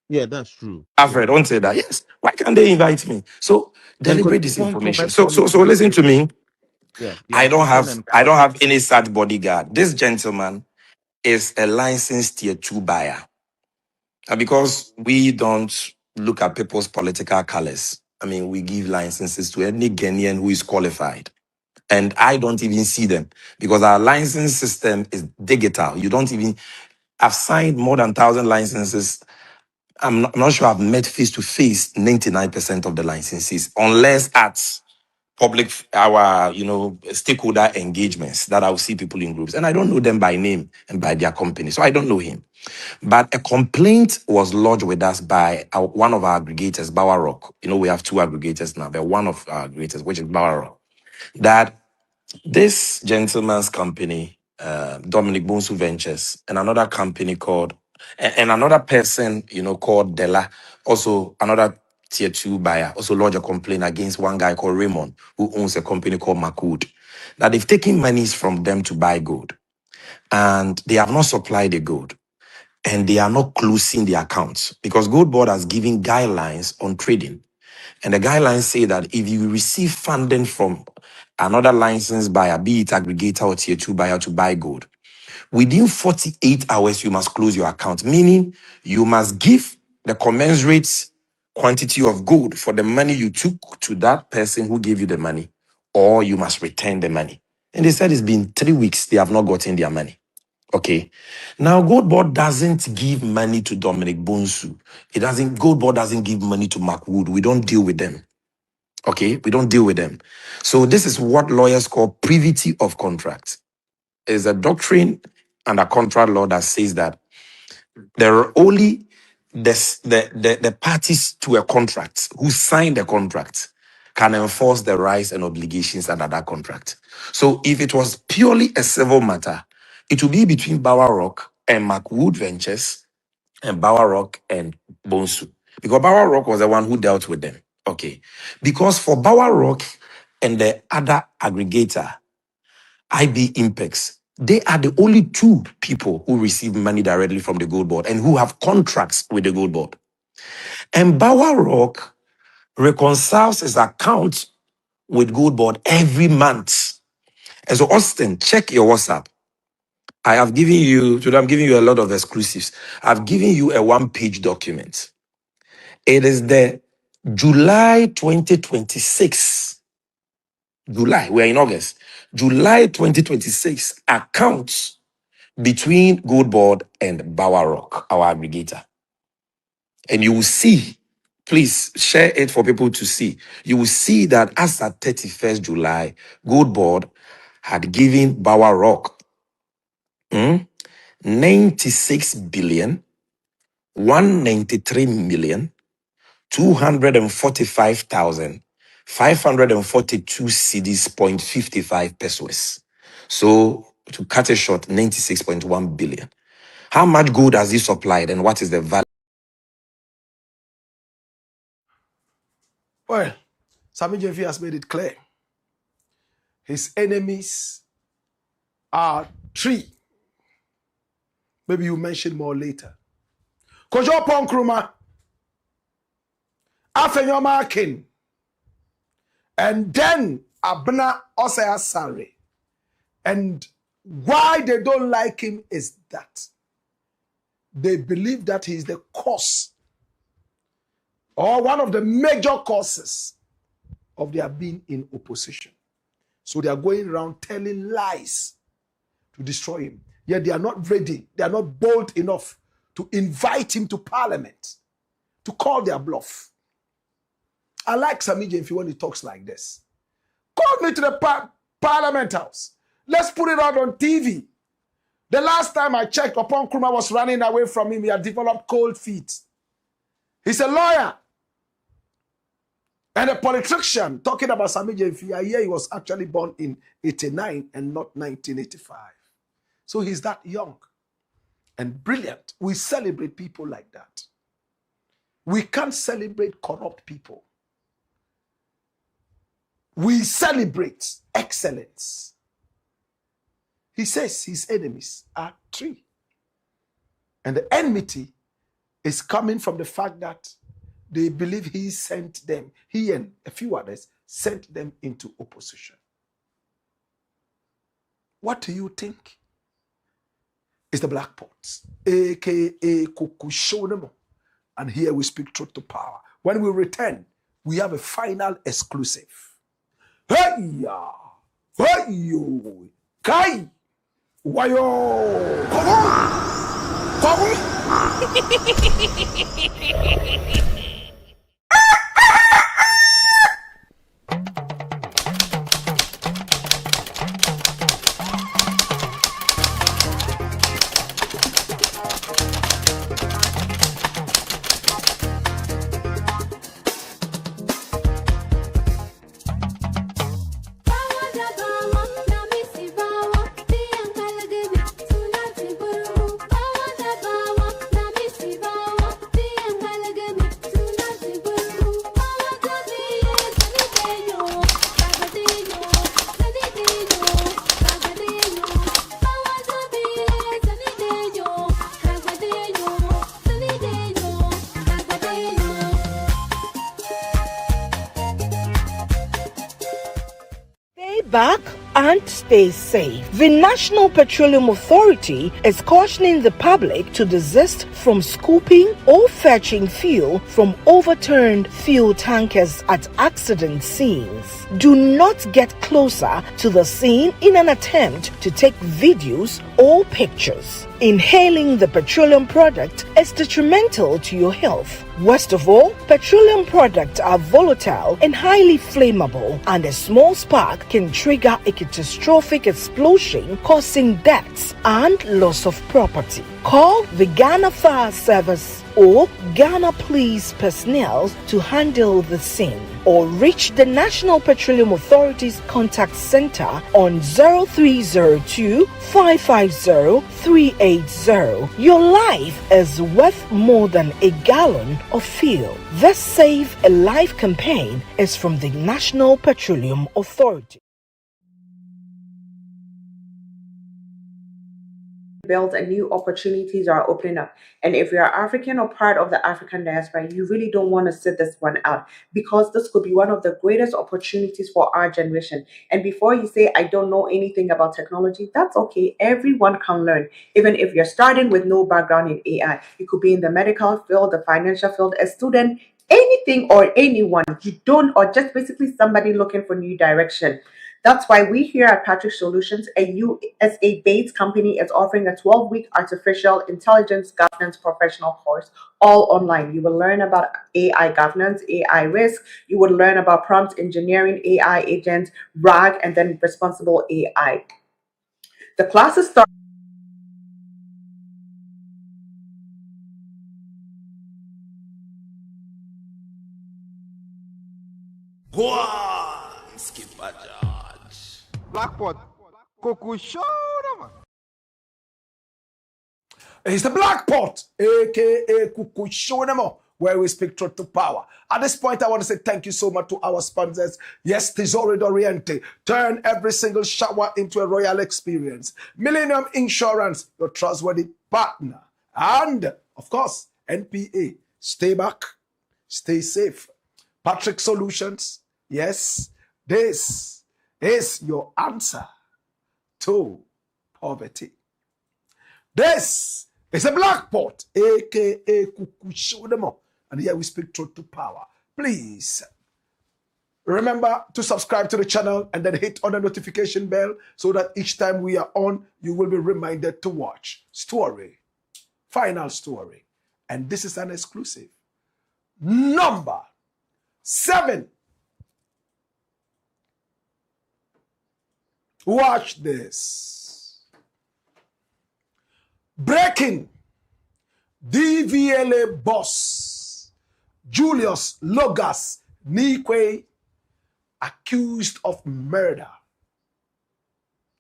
Yeah, that's true. Alfred, one say that. Yes. Why can't they invite me? So deliberate disinformation. So listen to me. Yeah, I don't have any sad bodyguard. This gentleman is a licensed tier 2 buyer. And because we don't look at people's political colors, I mean, we give licenses to any Ghanaian who is qualified. And I don't even see them because our license system is digital. You don't even, I've signed more than 1,000 licenses. I'm not sure I've met face-to-face 99% of the licenses, unless at public, our, stakeholder engagements that I will see people in groups. And I don't know them by name and by their company. So I don't know him. But a complaint was lodged with us by one of our aggregators, Bower Rock. We have 2 aggregators now, but one of our aggregators, which is Bower Rock, that This gentleman's company, Dominic Bonsu Ventures, and another company called, and another person, called Della, also another tier 2 buyer, also lodged a complaint against one guy called Raymond, who owns a company called Makud. Now they've taken monies from them to buy gold, and they have not supplied the gold, and they are not closing the accounts because Gold Board has given guidelines on trading. And the guidelines say that if you receive funding from another licensed buyer, be it aggregator or tier 2 buyer to buy gold, within 48 hours, you must close your account, meaning you must give the commensurate quantity of gold for the money you took to that person who gave you the money, or you must return the money. And they said it's been 3 weeks, they have not gotten their money. Okay. Now, Gold Board doesn't give money to Dominic Bonsu. Gold Board doesn't give money to Mark Wood. We don't deal with them. Okay, we don't deal with them. So this is what lawyers call privity of contract. It's a doctrine and a contract law that says that there are only the parties to a contract who sign the contract can enforce the rights and obligations under that contract. So if it was purely a civil matter, it would be between Bower Rock and McWood Ventures and Bower Rock and Bonsu. Because Bower Rock was the one who dealt with them. Okay. Because for Bower Rock and the other aggregator, IB Impex, they are the only two people who receive money directly from the Gold Board and who have contracts with the Gold Board. And Bower Rock reconciles his account with Gold Board every month. And so, Austin, check your WhatsApp. I'm giving you a lot of exclusives. I've given you a one-page document. It is the July 2026. July, we're in August. July 2026 accounts between Gold Board and Bower Rock, our aggregator. And you will see, please share it for people to see. You will see that as at 31st July, Gold Board had given Bower Rock 96 billion 193 million 245,542 cedis, 0.55 pesos. So, to cut it short, 96.1 billion. How much gold has he supplied and what is the value? Well, Sammy JV has made it clear. His enemies are 3. Maybe you mention more later. Kojo Ponkruma, Afenyoma King, and then Abna Osea Sare. And why they don't like him is that they believe that he is the cause or one of the major causes of their being in opposition. So they are going around telling lies to destroy him. Yet they are not ready, they are not bold enough to invite him to parliament, to call their bluff. I like Sammy JMF when he talks like this. Call me to the parliament house. Let's put it out on TV. The last time I checked, Upon Nkrumah was running away from him. He had developed cold feet. He's a lawyer and a politician. Talking about Sammy JMF, I hear he was actually born in 89 and not 1985. So he's that young and brilliant. We celebrate people like that. We can't celebrate corrupt people. We celebrate excellence. He says his enemies are 3. And the enmity is coming from the fact that they believe he sent them, he and a few others sent them into opposition. What do you think? It's the Black Pots, aka Kukushonemo. And here we speak truth to power. When we return, we have a final exclusive. Hey ya! Hey yo! Kai! Wayo! Kogu! back and stay safe. The National Petroleum Authority is cautioning the public to desist from scooping or fetching fuel from overturned fuel tankers at accident scenes. Do not get closer to the scene in an attempt to take videos or pictures. Inhaling the petroleum product is detrimental to your health. Worst of all, petroleum products are volatile and highly flammable, and a small spark can trigger a catastrophic explosion, causing deaths and loss of property. Call the Ghana Fire Service or Ghana Police personnel to handle the scene, or reach the National Petroleum Authority's contact center on 0302 550 380. Your life is worth more than a gallon of fuel. This Save a Life campaign is from the National Petroleum Authority. Build and new opportunities are opening up. And if you're African or part of the African diaspora, you really don't want to sit this one out, because this could be one of the greatest opportunities for our generation. And before you say, I don't know anything about technology, that's okay. Everyone can learn. Even if you're starting with no background in AI, you could be in the medical field, the financial field, a student, anything or anyone you don't, or just basically somebody looking for new direction. That's why we here at PATRIOT Solutions, a USA-based company, is offering a 12-week artificial intelligence governance professional course, all online. You will learn about AI governance, AI risk. You will learn about prompt engineering, AI agents, RAG, and then responsible AI. The classes start. Blackpot. Kokusho. It's the Black Pot, aka Kukushonemo, where we speak truth to power. At this point, I want to say thank you so much to our sponsors. Yes, Tesoro Oriente. Turn every single shower into a royal experience. Millennium Insurance, your trustworthy partner. And, of course, NPA. Stay back, stay safe. PATRIOT Solutions. Yes, this is your answer to poverty. This is a Black Pot, aka Kukushonemo. And here we speak truth to power. Please remember to subscribe to the channel and then hit on the notification bell so that each time we are on, you will be reminded to watch story, final story. And this is an exclusive. Number 7. Watch this. Breaking. DVLA boss Julius Neequaye accused of murder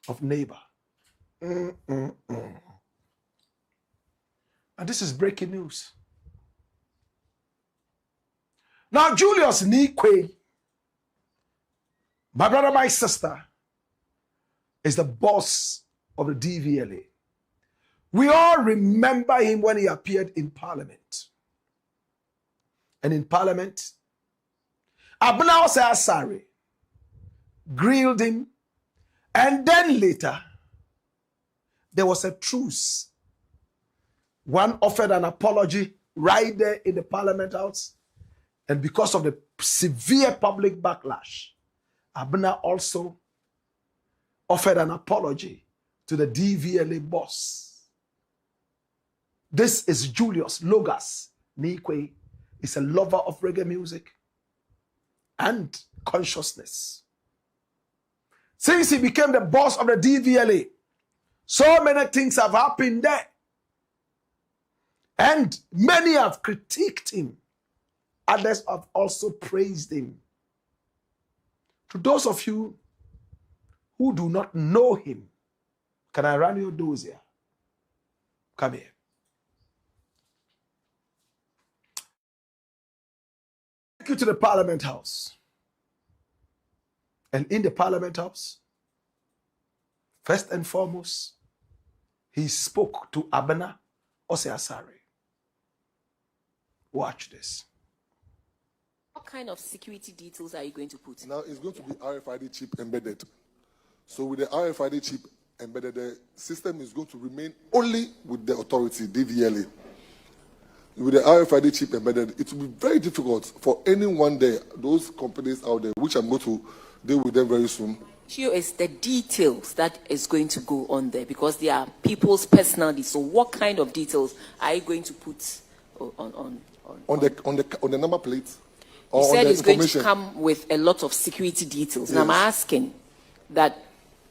of neighbor. And this is breaking news. Now, Julius Neequaye, my brother, my sister, is the boss of the DVLA. We all remember him when he appeared in Parliament. And in Parliament, Abna Asari grilled him. And then later, there was a truce. One offered an apology right there in the Parliament House. And because of the severe public backlash, Abna also offered an apology to the DVLA boss. This is Julius Neequaye. He's a lover of reggae music and consciousness. Since he became the boss of the DVLA, so many things have happened there. And many have critiqued him. Others have also praised him. To those of you who do not know him, can I run your doors here? Come here. Take you to the Parliament House. And in the Parliament House, first and foremost, he spoke to Abena Asari. Watch this. What kind of security details are you going to put? Now it's going to be RFID chip embedded. So with the RFID chip embedded, the system is going to remain only with the authority, DVLA. With the RFID chip embedded, it will be very difficult for anyone there, those companies out there, which I'm going to deal with them very soon. Issue is the details that is going to go on there, because they are people's personality. So what kind of details are you going to put on the number plates? You said it's going to come with a lot of security details. Yes. And I'm asking that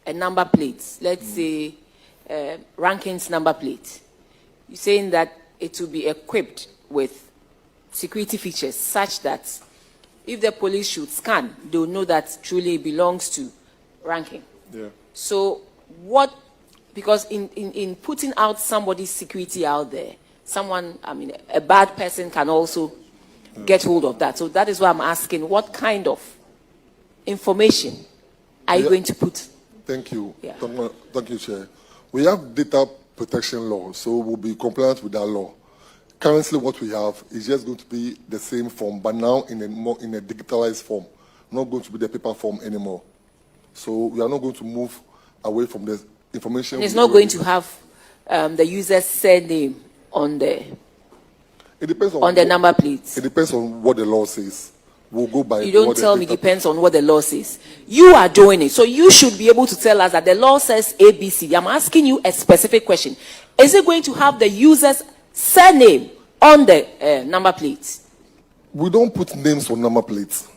a number plate, let's say Rankins number plate, you're saying that it will be equipped with security features such that if the police should scan, they'll know that truly it belongs to Rankin. Yeah. So what, because in putting out somebody's security out there, someone, I mean, a bad person can also get hold of that. So that is why I'm asking, what kind of information are you going to put? Thank you. Yeah. Thank you, Chair. We have data protection law, so we'll be compliant with that law. Currently, what we have is just going to be the same form, but now in a digitalized form, not going to be the paper form anymore. So we are not going to move away from the information. And it's not going to have the user's surname on the. It depends on the number plates. It depends on what the law says. We'll go by. You don't tell me it depends on what the law says. You are doing it, so you should be able to tell us that the law says ABC. I'm asking you a specific question. Is it going to have the user's surname on the number plates? We don't put names on number plates.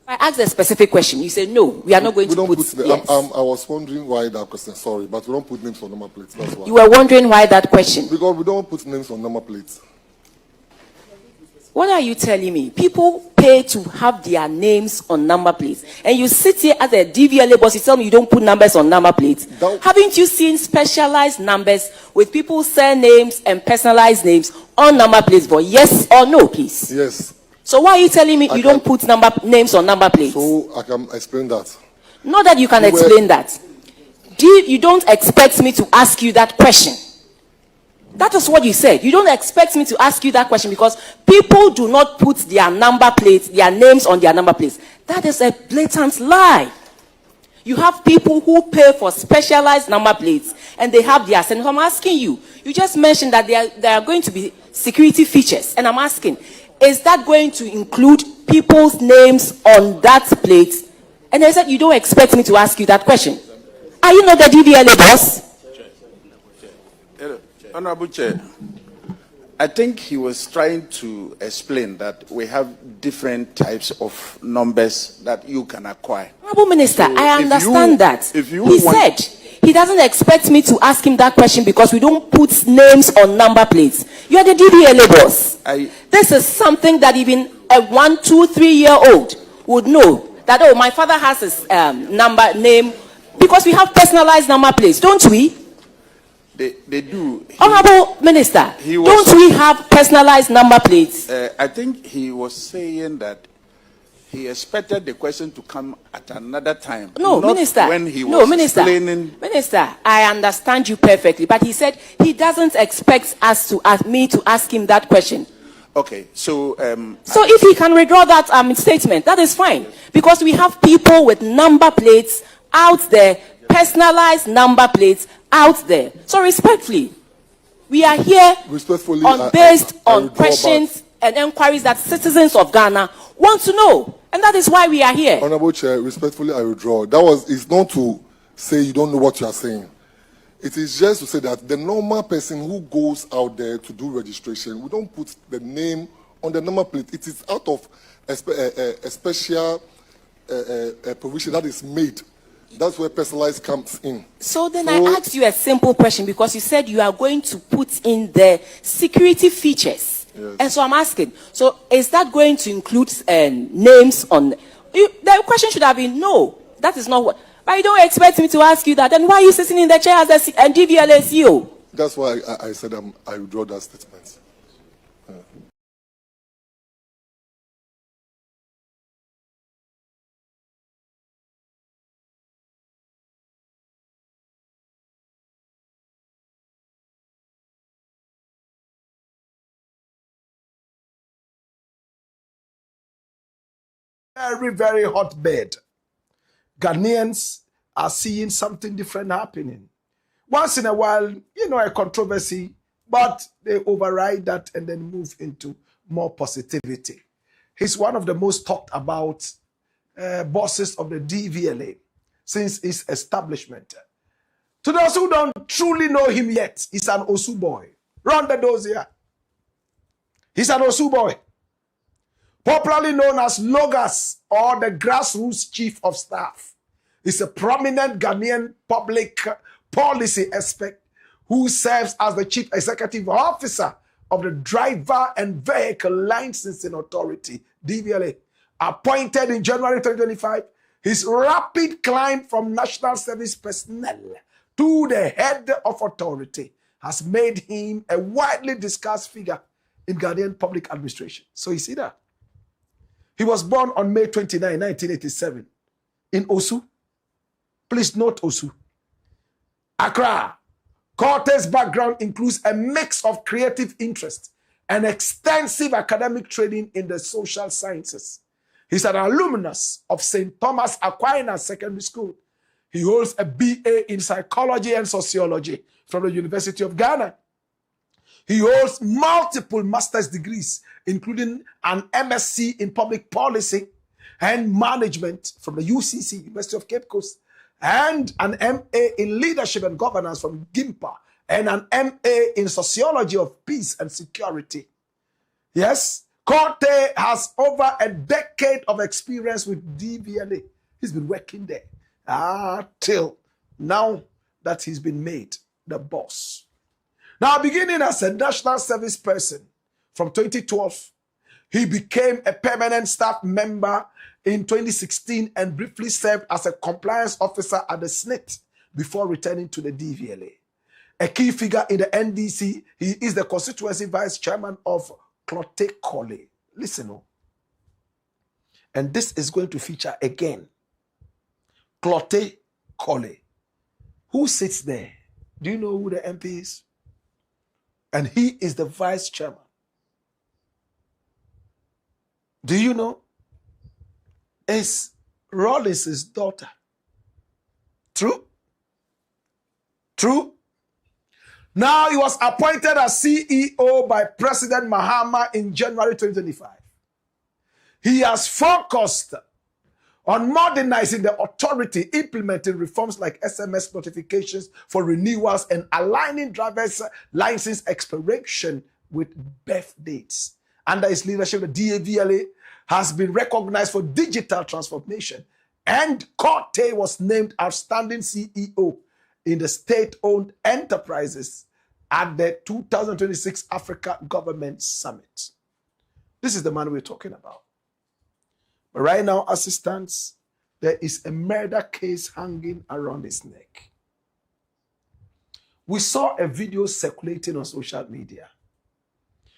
I asked a specific question. You said no. We are not going to put. Yes. I was wondering why that question. Sorry, but we don't put names on number plates. That's why. You were wondering why that question? Because we don't put names on number plates. What are you telling me? People pay to have their names on number plates, and you sit here as a DVLA boss. You tell me you don't put numbers on number plates. Haven't you seen specialized numbers with people's surnames and personalized names on number plates? But yes or no, please. Yes. So why are you telling me you don't put names on number plates? So I can explain that. Not that you can explain that. You don't expect me to ask you that question. That is what you said. You don't expect me to ask you that question because people do not put their number plates, their names on their number plates. That is a blatant lie. You have people who pay for specialized number plates and they have their surname. I'm asking you. You just mentioned that there are going to be security features, and I'm asking, is that going to include people's names on that plate? And I said, you don't expect me to ask you that question. Are you not the DVLA boss? Honorable Chair, I think he was trying to explain that we have different types of numbers that you can acquire. Honorable Minister, so I understand that. He said he doesn't expect me to ask him that question because we don't put names on number plates. You are the DVLA boss. This is something that even a 1, 2, 3-year-old would know that, oh, my father has his name, because we have personalized number plates, don't we? They do. Honorable Minister, don't we have personalized number plates? I think he was saying that he expected the question to come at another time. No, Minister. When he was explaining. Minister, I understand you perfectly, but he said he doesn't expect me to ask him that question. Okay, so if he can withdraw that statement, that is fine, because we have people with number plates out there, personalized number plates out there. So respectfully, we are here based on questions and inquiries that citizens of Ghana want to know, and that is why we are here. Honorable Chair, respectfully, I withdraw. It's not to say you don't know what you are saying. It is just to say that the normal person who goes out there to do registration, we don't put the name on the number plate. It is out of a special provision that is made. That's where personalized comes in. So then I asked you a simple question because you said you are going to put in the security features. Yes. And so I'm asking, so is that going to include names on... The question should have been, no, that is not what... But you don't expect me to ask you that. Then why are you sitting in the chair as a DVLA CEO? That's why I said I withdraw that statement. Yeah. Very, very hotbed. Ghanaians are seeing something different happening. Once in a while, a controversy, but they override that and then move into more positivity. He's one of the most talked about bosses of the DVLA since its establishment. To those who don't truly know him yet, he's an Osu boy. Run the doors here. He's an Osu boy. Popularly known as Logas, or the grassroots chief of staff. He's a prominent Ghanaian public policy expert who serves as the chief executive officer of the Driver and Vehicle Licensing Authority, DVLA. Appointed in January 2025, his rapid climb from national service personnel to the head of authority has made him a widely discussed figure in Ghanaian public administration. So you see that? He was born on May 29, 1987 in Osu. Please note Osu. Accra. Corte's background includes a mix of creative interest and extensive academic training in the social sciences. He's an alumnus of St. Thomas Aquinas Secondary School. He holds a BA in psychology and sociology from the University of Ghana. He holds multiple master's degrees, including an MSc in public policy and management from the UCC, University of Cape Coast, and an MA in leadership and governance from GYAMFI, and an MA in sociology of peace and security. Yes, Corte has over a decade of experience with DVLA. He's been working there till now that he's been made the boss. Now, beginning as a national service person from 2012, he became a permanent staff member in 2016 and briefly served as a compliance officer at the SNIT before returning to the DVLA. A key figure in the NDC, he is the constituency vice chairman of Clotte Colley. Listen, and this is going to feature again. Clotte Colley. Who sits there? Do you know who the MP is? And he is the vice chairman. Do you know? It's Rawlings' daughter. True? True? Now he was appointed as CEO by President Mahama in January 2025. He has focused on modernizing the authority, implementing reforms like SMS notifications for renewals and aligning driver's license expiration with birth dates. Under his leadership, the DVLA has been recognized for digital transformation, and Corte was named outstanding CEO in the state-owned enterprises at the 2026 Africa Government Summit. This is the man we're talking about. But right now, as it stands, there is a murder case hanging around his neck. We saw a video circulating on social media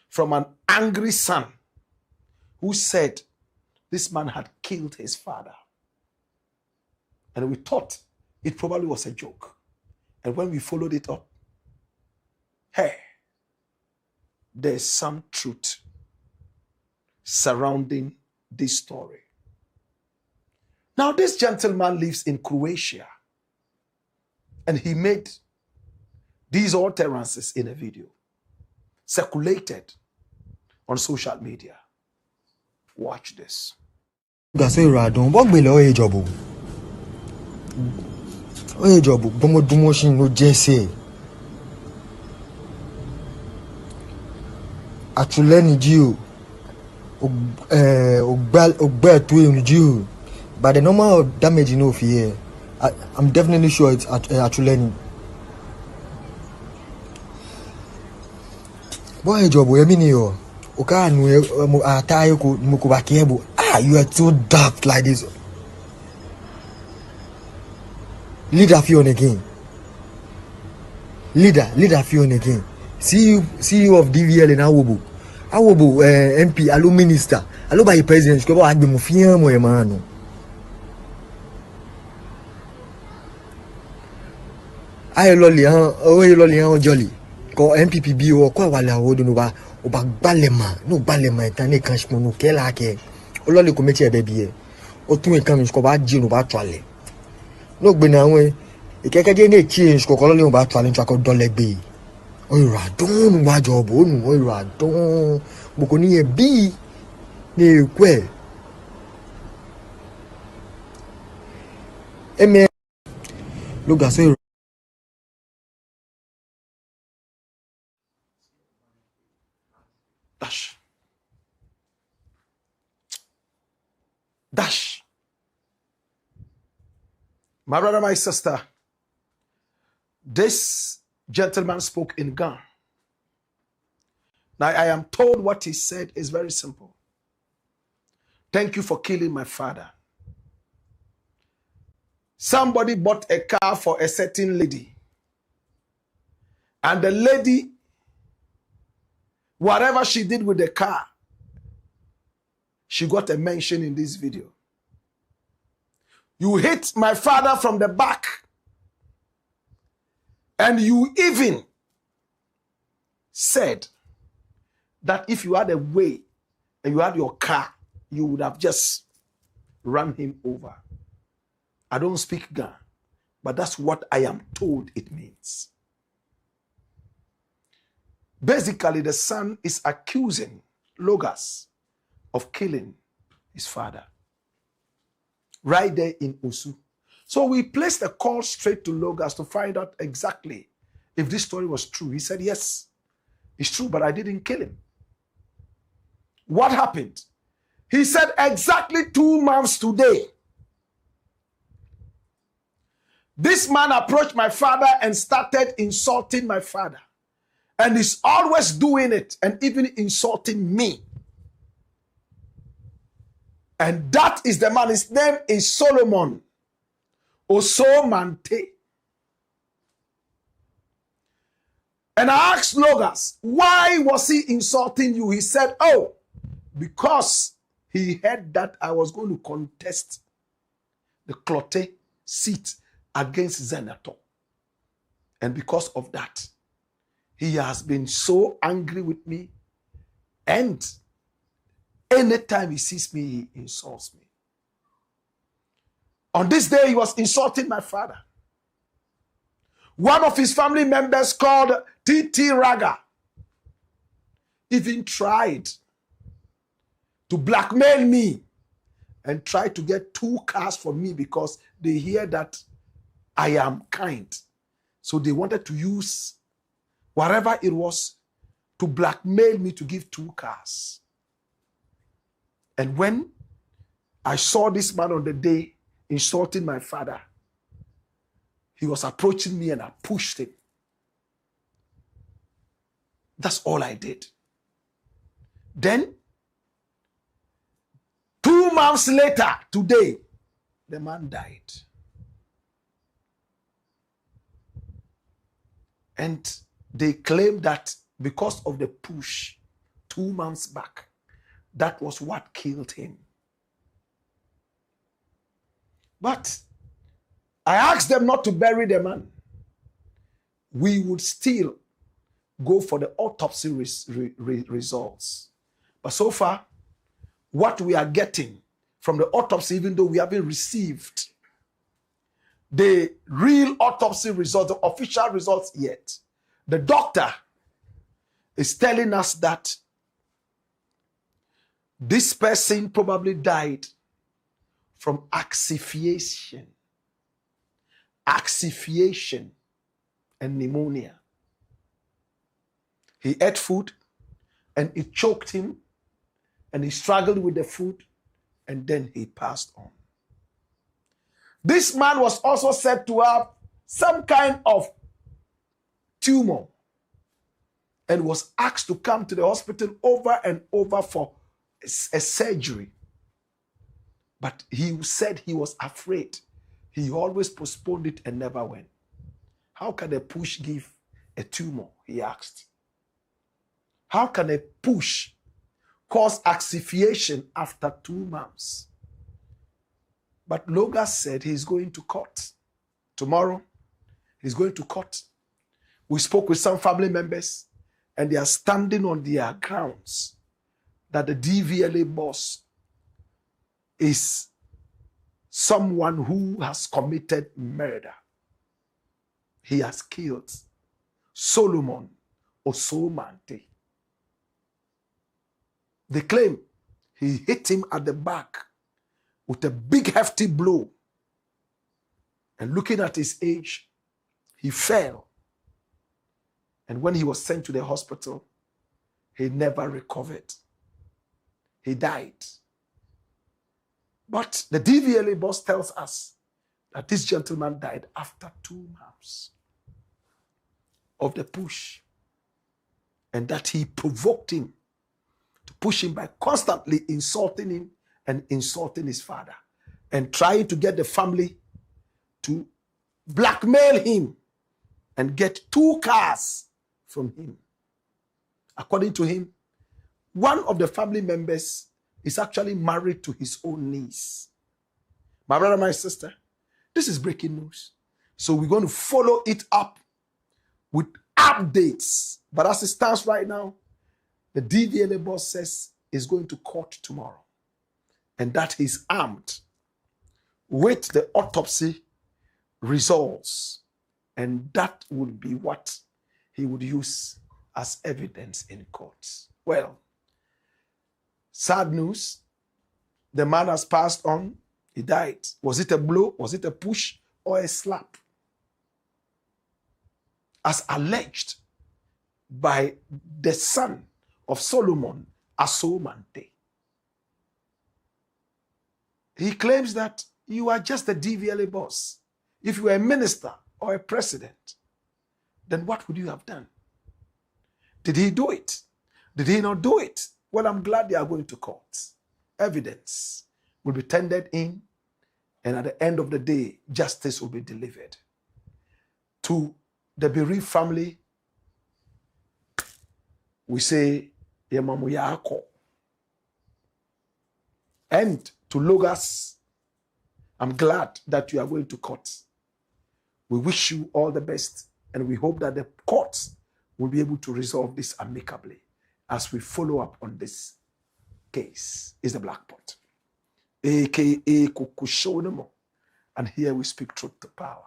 from an angry son who said this man had killed his father. And we thought it probably was a joke. And when we followed it up, hey, there's some truth surrounding this story. Now, this gentleman lives in Croatia, and he made these utterances in a video, circulated on social media. Watch this. But the normal damage here, I'm definitely sure it's actually. Boy, job we mean you. You are so daft like this. Leader Fion again. Leader Fion again. CEO of DVL in Awobu. MP, allo minister, allo by president, ko ba agbe mo fian mo e ma no. Aye loli an jolly. Ko MPPB o ko wale awodo no ba gbalema etan ne kan shmo no ke la ke. O loli ko meti e be bi e. O tun e kan mi ko ba ji no ba twale. No gbe na we. Ikeke je ne change kokolo le o ba challenge ko don legbe. Oyira don wa job onu oyira don. Boko ni e bi ni kwe. Eme look at so Dash. My brother, my sister, this gentleman spoke in Ghana. Now, I am told what he said is very simple. Thank you for killing my father. Somebody bought a car for a certain lady. And the lady, whatever she did with the car, she got a mention in this video. You hit my father from the back. And you even said that if you had a way and you had your car, you would have just run him over. I don't speak Ghana, but that's what I am told it means. Basically, the son is accusing Logos of killing his father right there in Osu. So we placed a call straight to Logos to find out exactly if this story was true. He said, yes, it's true, but I didn't kill him. What happened? He said, exactly 2 months today, this man approached my father and started insulting my father. And he's always doing it and even insulting me. And that is the man. His name is Solomon Osomante. And I asked Logos, why was he insulting you? He said, oh, because he heard that I was going to contest the Clote seat against Zenator. And because of that, he has been so angry with me. And anytime he sees me, he insults me. On this day, he was insulting my father. One of his family members called T.T. Raga even tried to blackmail me and try to get 2 cars for me because they hear that I am kind. So they wanted to use whatever it was to blackmail me to give 2 cars. And when I saw this man on the day insulting my father, he was approaching me and I pushed him. That's all I did. Then, 2 months later, today, the man died. And they claim that because of the push 2 months back, that was what killed him. But I asked them not to bury the man. We would still go for the autopsy results. But so far, what we are getting from the autopsy, even though we haven't received the real autopsy results, the official results yet, the doctor is telling us that this person probably died from asphyxiation. Asphyxiation and pneumonia. He ate food and it choked him and he struggled with the food and then he passed on. This man was also said to have some kind of tumor and was asked to come to the hospital over and over for a surgery. But he said he was afraid. He always postponed it and never went. How can a push give a tumor? He asked. How can a push cause asphyxiation after 2 months? But Logos said he's going to court. Tomorrow, he's going to court. We spoke with some family members and they are standing on their grounds that the DVLA boss is someone who has committed murder. He has killed Solomon Osomante. They claim he hit him at the back with a big hefty blow. And looking at his age, he fell. And when he was sent to the hospital, he never recovered. He died. But the DVLA boss tells us that this gentleman died after 2 months of the push, and that he provoked him to push him by constantly insulting him and insulting his father and trying to get the family to blackmail him and get 2 cars from him. According to him, one of the family members is actually married to his own niece. My brother, my sister, this is breaking news. So we're going to follow it up with updates. But as it stands right now, the DVLA boss says he's going to court tomorrow, and that he's armed with the autopsy results, and that would be what he would use as evidence in court. Well, sad news. The man has passed on. He died. Was it a blow? Was it a push or a slap? As alleged by the son of Solomon Asomante. He claims that you are just a DVLA boss. If you were a minister or a president, then what would you have done? Did he do it? Did he not do it? Well, I'm glad they are going to court. Evidence will be tendered in, and at the end of the day, justice will be delivered. To the bereaved family, we say, Yemamuyako. And to Logos, I'm glad that you are going to court. We wish you all the best, and we hope that the courts will be able to resolve this amicably as we follow up on this case. Is the Blakk Pot, aka Kukushonemo, and here we speak truth to power.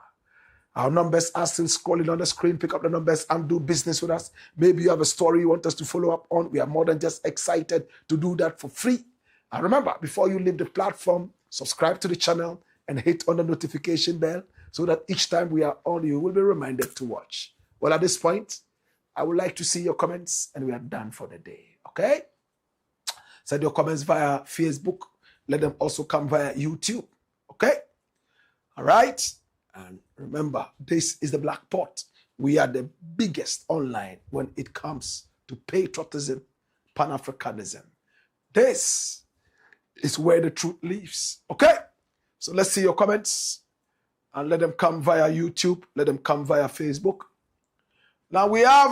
Our numbers are still scrolling on the screen. Pick up the numbers and do business with us. Maybe you have a story you want us to follow up on. We are more than just excited to do that for free. And remember, before you leave the platform, subscribe to the channel and hit on the notification bell so that each time we are on, you will be reminded to watch. Well, at this point, I would like to see your comments, and we are done for the day. Okay? Send your comments via Facebook. Let them also come via YouTube. Okay? All right? And remember, this is the Blakk Pot. We are the biggest online when it comes to patriotism, Pan-Africanism. This is where the truth lives. Okay? So let's see your comments. And let them come via YouTube. Let them come via Facebook. Now we have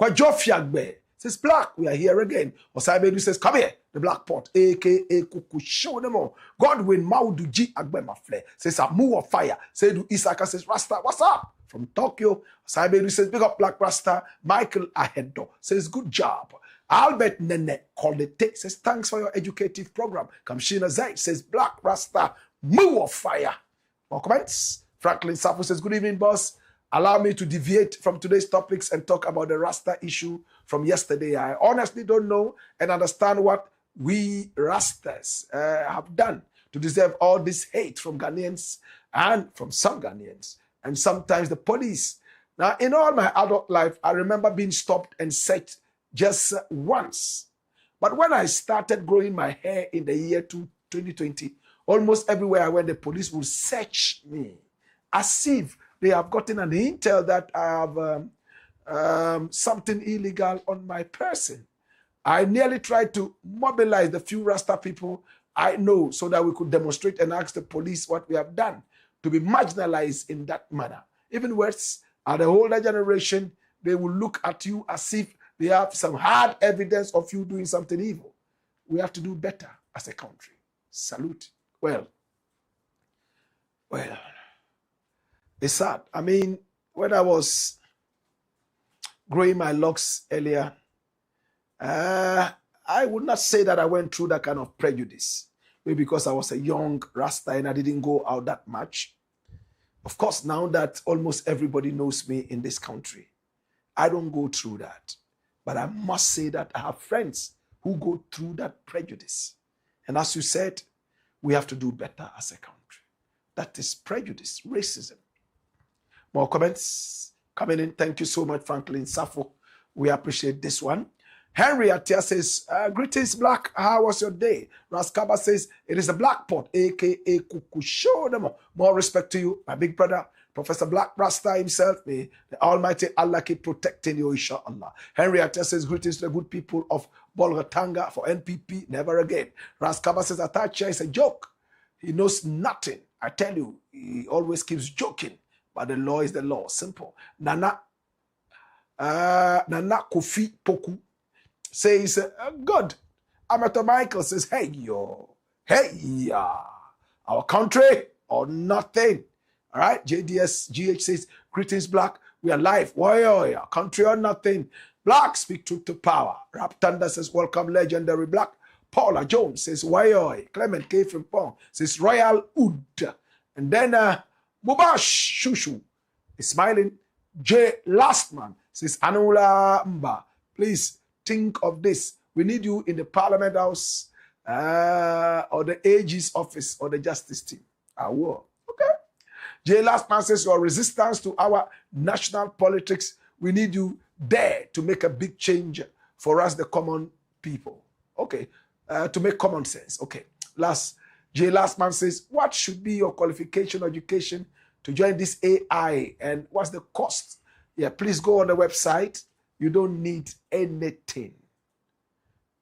Kwajofiagbe. Says Blakk, we are here again. Osaibedu says, come here, the Blakk Pot, aka Kukushonemo. Godwin Mauduji Agbemafle says, Amu of Fire. Sedu Isaka says, Rasta, what's up? From Tokyo. Osaibedu says, big up Black Rasta. Michael Ahedo says, good job. Albert Nene called it take says, thanks for your educative program. Kamshina Zaid says, Black Rasta, Mu of Fire. More comments. Franklin Safu says, good evening, boss. Allow me to deviate from today's topics and talk about the Rasta issue from yesterday. I honestly don't know and understand what we Rastas have done to deserve all this hate from Ghanaians and from some Ghanaians and sometimes the police. Now, in all my adult life, I remember being stopped and searched just once. But when I started growing my hair in the year 2020, almost everywhere I went, the police would search me as if they have gotten an intel that I have something illegal on my person. I nearly tried to mobilize the few Rasta people I know so that we could demonstrate and ask the police what we have done to be marginalized in that manner. Even worse, at the older generation, they will look at you as if they have some hard evidence of you doing something evil. We have to do better as a country. Salute. Well, it's sad. I mean, when I was growing my locks earlier, I would not say that I went through that kind of prejudice. maybe because I was a young Rasta and I didn't go out that much. Of course, now that almost everybody knows me in this country, I don't go through that. But I must say that I have friends who go through that prejudice. And as you said, we have to do better as a country. That is prejudice, racism. More comments coming in. Thank you so much, Franklin Safo. We appreciate this one. Henry Atia says, greetings, Blakk. How was your day? Raskaba says, it is a Blakk pot, a.k.a. Kukusho. More respect to you, my big brother, Professor Blakk Rasta himself. May the Almighty Allah keep protecting you, inshallah. Henry Atia says, greetings to the good people of Bolgatanga for NPP, never again. Raskaba says, Atta AKYEA is a joke. He knows nothing. I tell you, he always keeps joking. But the law is the law. Simple. Nana Kofi Poku says, good. Amateur Michael says, hey, our country or nothing. All right. GH says, greetings, Blakk. We are live. Warrior, country or nothing. Blakk, speak truth to power. Rap Thunder says, welcome, legendary Blakk. Paula Jones says, warrior. Clement K. Frimpong says, Royal Oud. And then, Mubash Shushu is smiling. J. Lastman says, Anula Mba, please think of this. We need you in the Parliament House or the AG's office or the Justice team. I will. Okay. J. Lastman says, your resistance to our national politics, we need you there to make a big change for us, the common people. Okay. To make common sense. Okay. J. Lastman says, what should be your qualification or education to join this AI and what's the cost? Yeah, please go on the website. You don't need anything.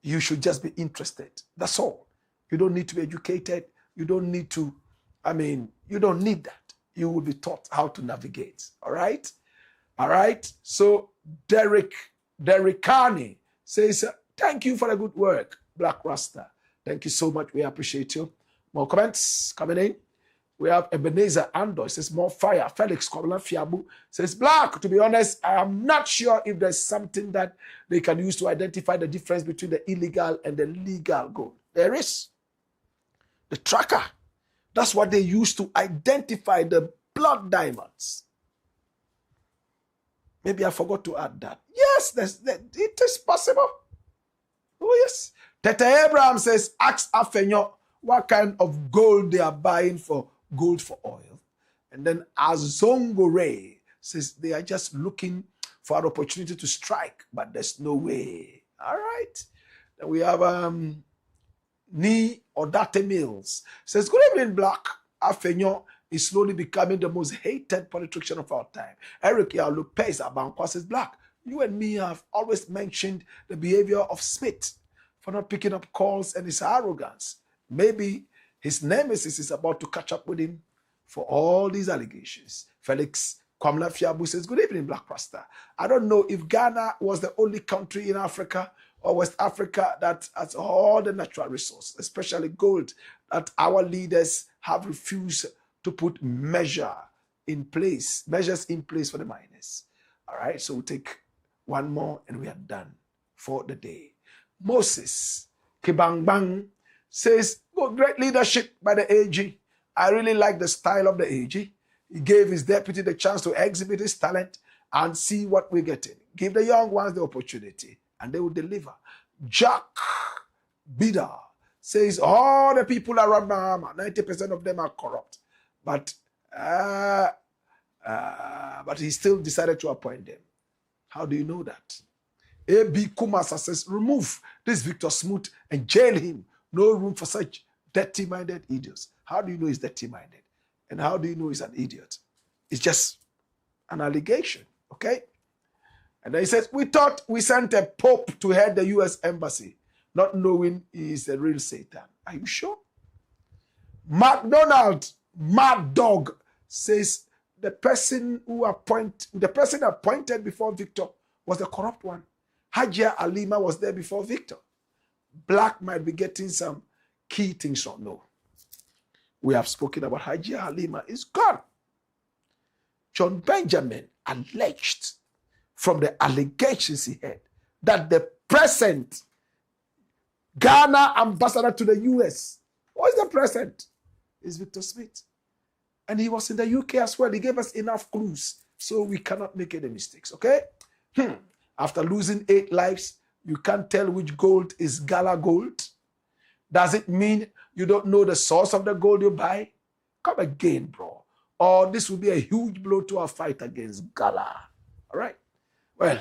You should just be interested. That's all. You don't need to be educated. You don't need to, you don't need that. You will be taught how to navigate. All right? All right? So Derek Carney says, thank you for the good work, Blakk Rasta. Thank you so much. We appreciate you. More comments coming in. We have Ebenezer Ando says, more fire. Felix Kwabla Fiabu says, Blakk, to be honest, I am not sure if there's something that they can use to identify the difference between the illegal and the legal gold. There is. The tracker. That's what they use to identify the blood diamonds. Maybe I forgot to add that. Yes, it is possible. Oh, yes. Tete Abraham says, ask Afenyo what kind of gold they are buying for gold for oil. And then Azongore says they are just looking for an opportunity to strike, but there's no way. All right. Then we have Ni Odate Mills says, good evening, Blakk. Afenyo is slowly becoming the most hated politician of our time. Eric Lopez Abankwa says, Blakk, you and me have always mentioned the behavior of Smith for not picking up calls and his arrogance. Maybe his nemesis is about to catch up with him for all these allegations. Felix Kwamla Fiabu says, good evening, Blakk Rasta. I don't know if Ghana was the only country in Africa or West Africa that has all the natural resources, especially gold, that our leaders have refused to put measures in place for the miners. All right, so we'll take one more and we are done for the day. Moses Kibangbang says, great leadership by the AG. I really like the style of the AG. He gave his deputy the chance to exhibit his talent and see what we're getting. Give the young ones the opportunity and they will deliver. Jack Bida says, all the people around Bahama, 90% of them are corrupt. But he still decided to appoint them. How do you know that? A.B. Kumasa says, remove this Victor Smoot and jail him. No room for such dirty-minded idiots. How do you know he's dirty-minded? And how do you know he's an idiot? It's just an allegation, okay? And then he says, we thought we sent a pope to head the U.S. embassy, not knowing he's a real Satan. Are you sure? McDonald, Mad Dog, says the person appointed before Victor was the corrupt one. Hajia Alima was there before Victor. Blakk might be getting some key things wrong. No. We have spoken about Hajia Halima is gone. John Benjamin alleged from the allegations he had that the present Ghana ambassador to the US Who is the present? It's Victor Smith. And he was in the UK as well. He gave us enough clues, so we cannot make any mistakes, okay? After losing 8 lives, you can't tell which gold is Gala gold. Does it mean you don't know the source of the gold you buy? Come again, bro. Or this will be a huge blow to our fight against Gala. All right? Well,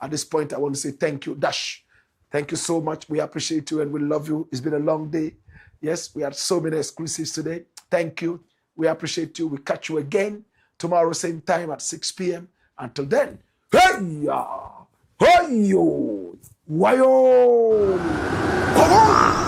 at this point, I want to say thank you, Dash. Thank you so much. We appreciate you and we love you. It's been a long day. Yes, we had so many exclusives today. Thank you. We appreciate you. We catch you again tomorrow, same time at 6 p.m. Until then, hey-ya, hey-yo, wayo, come on.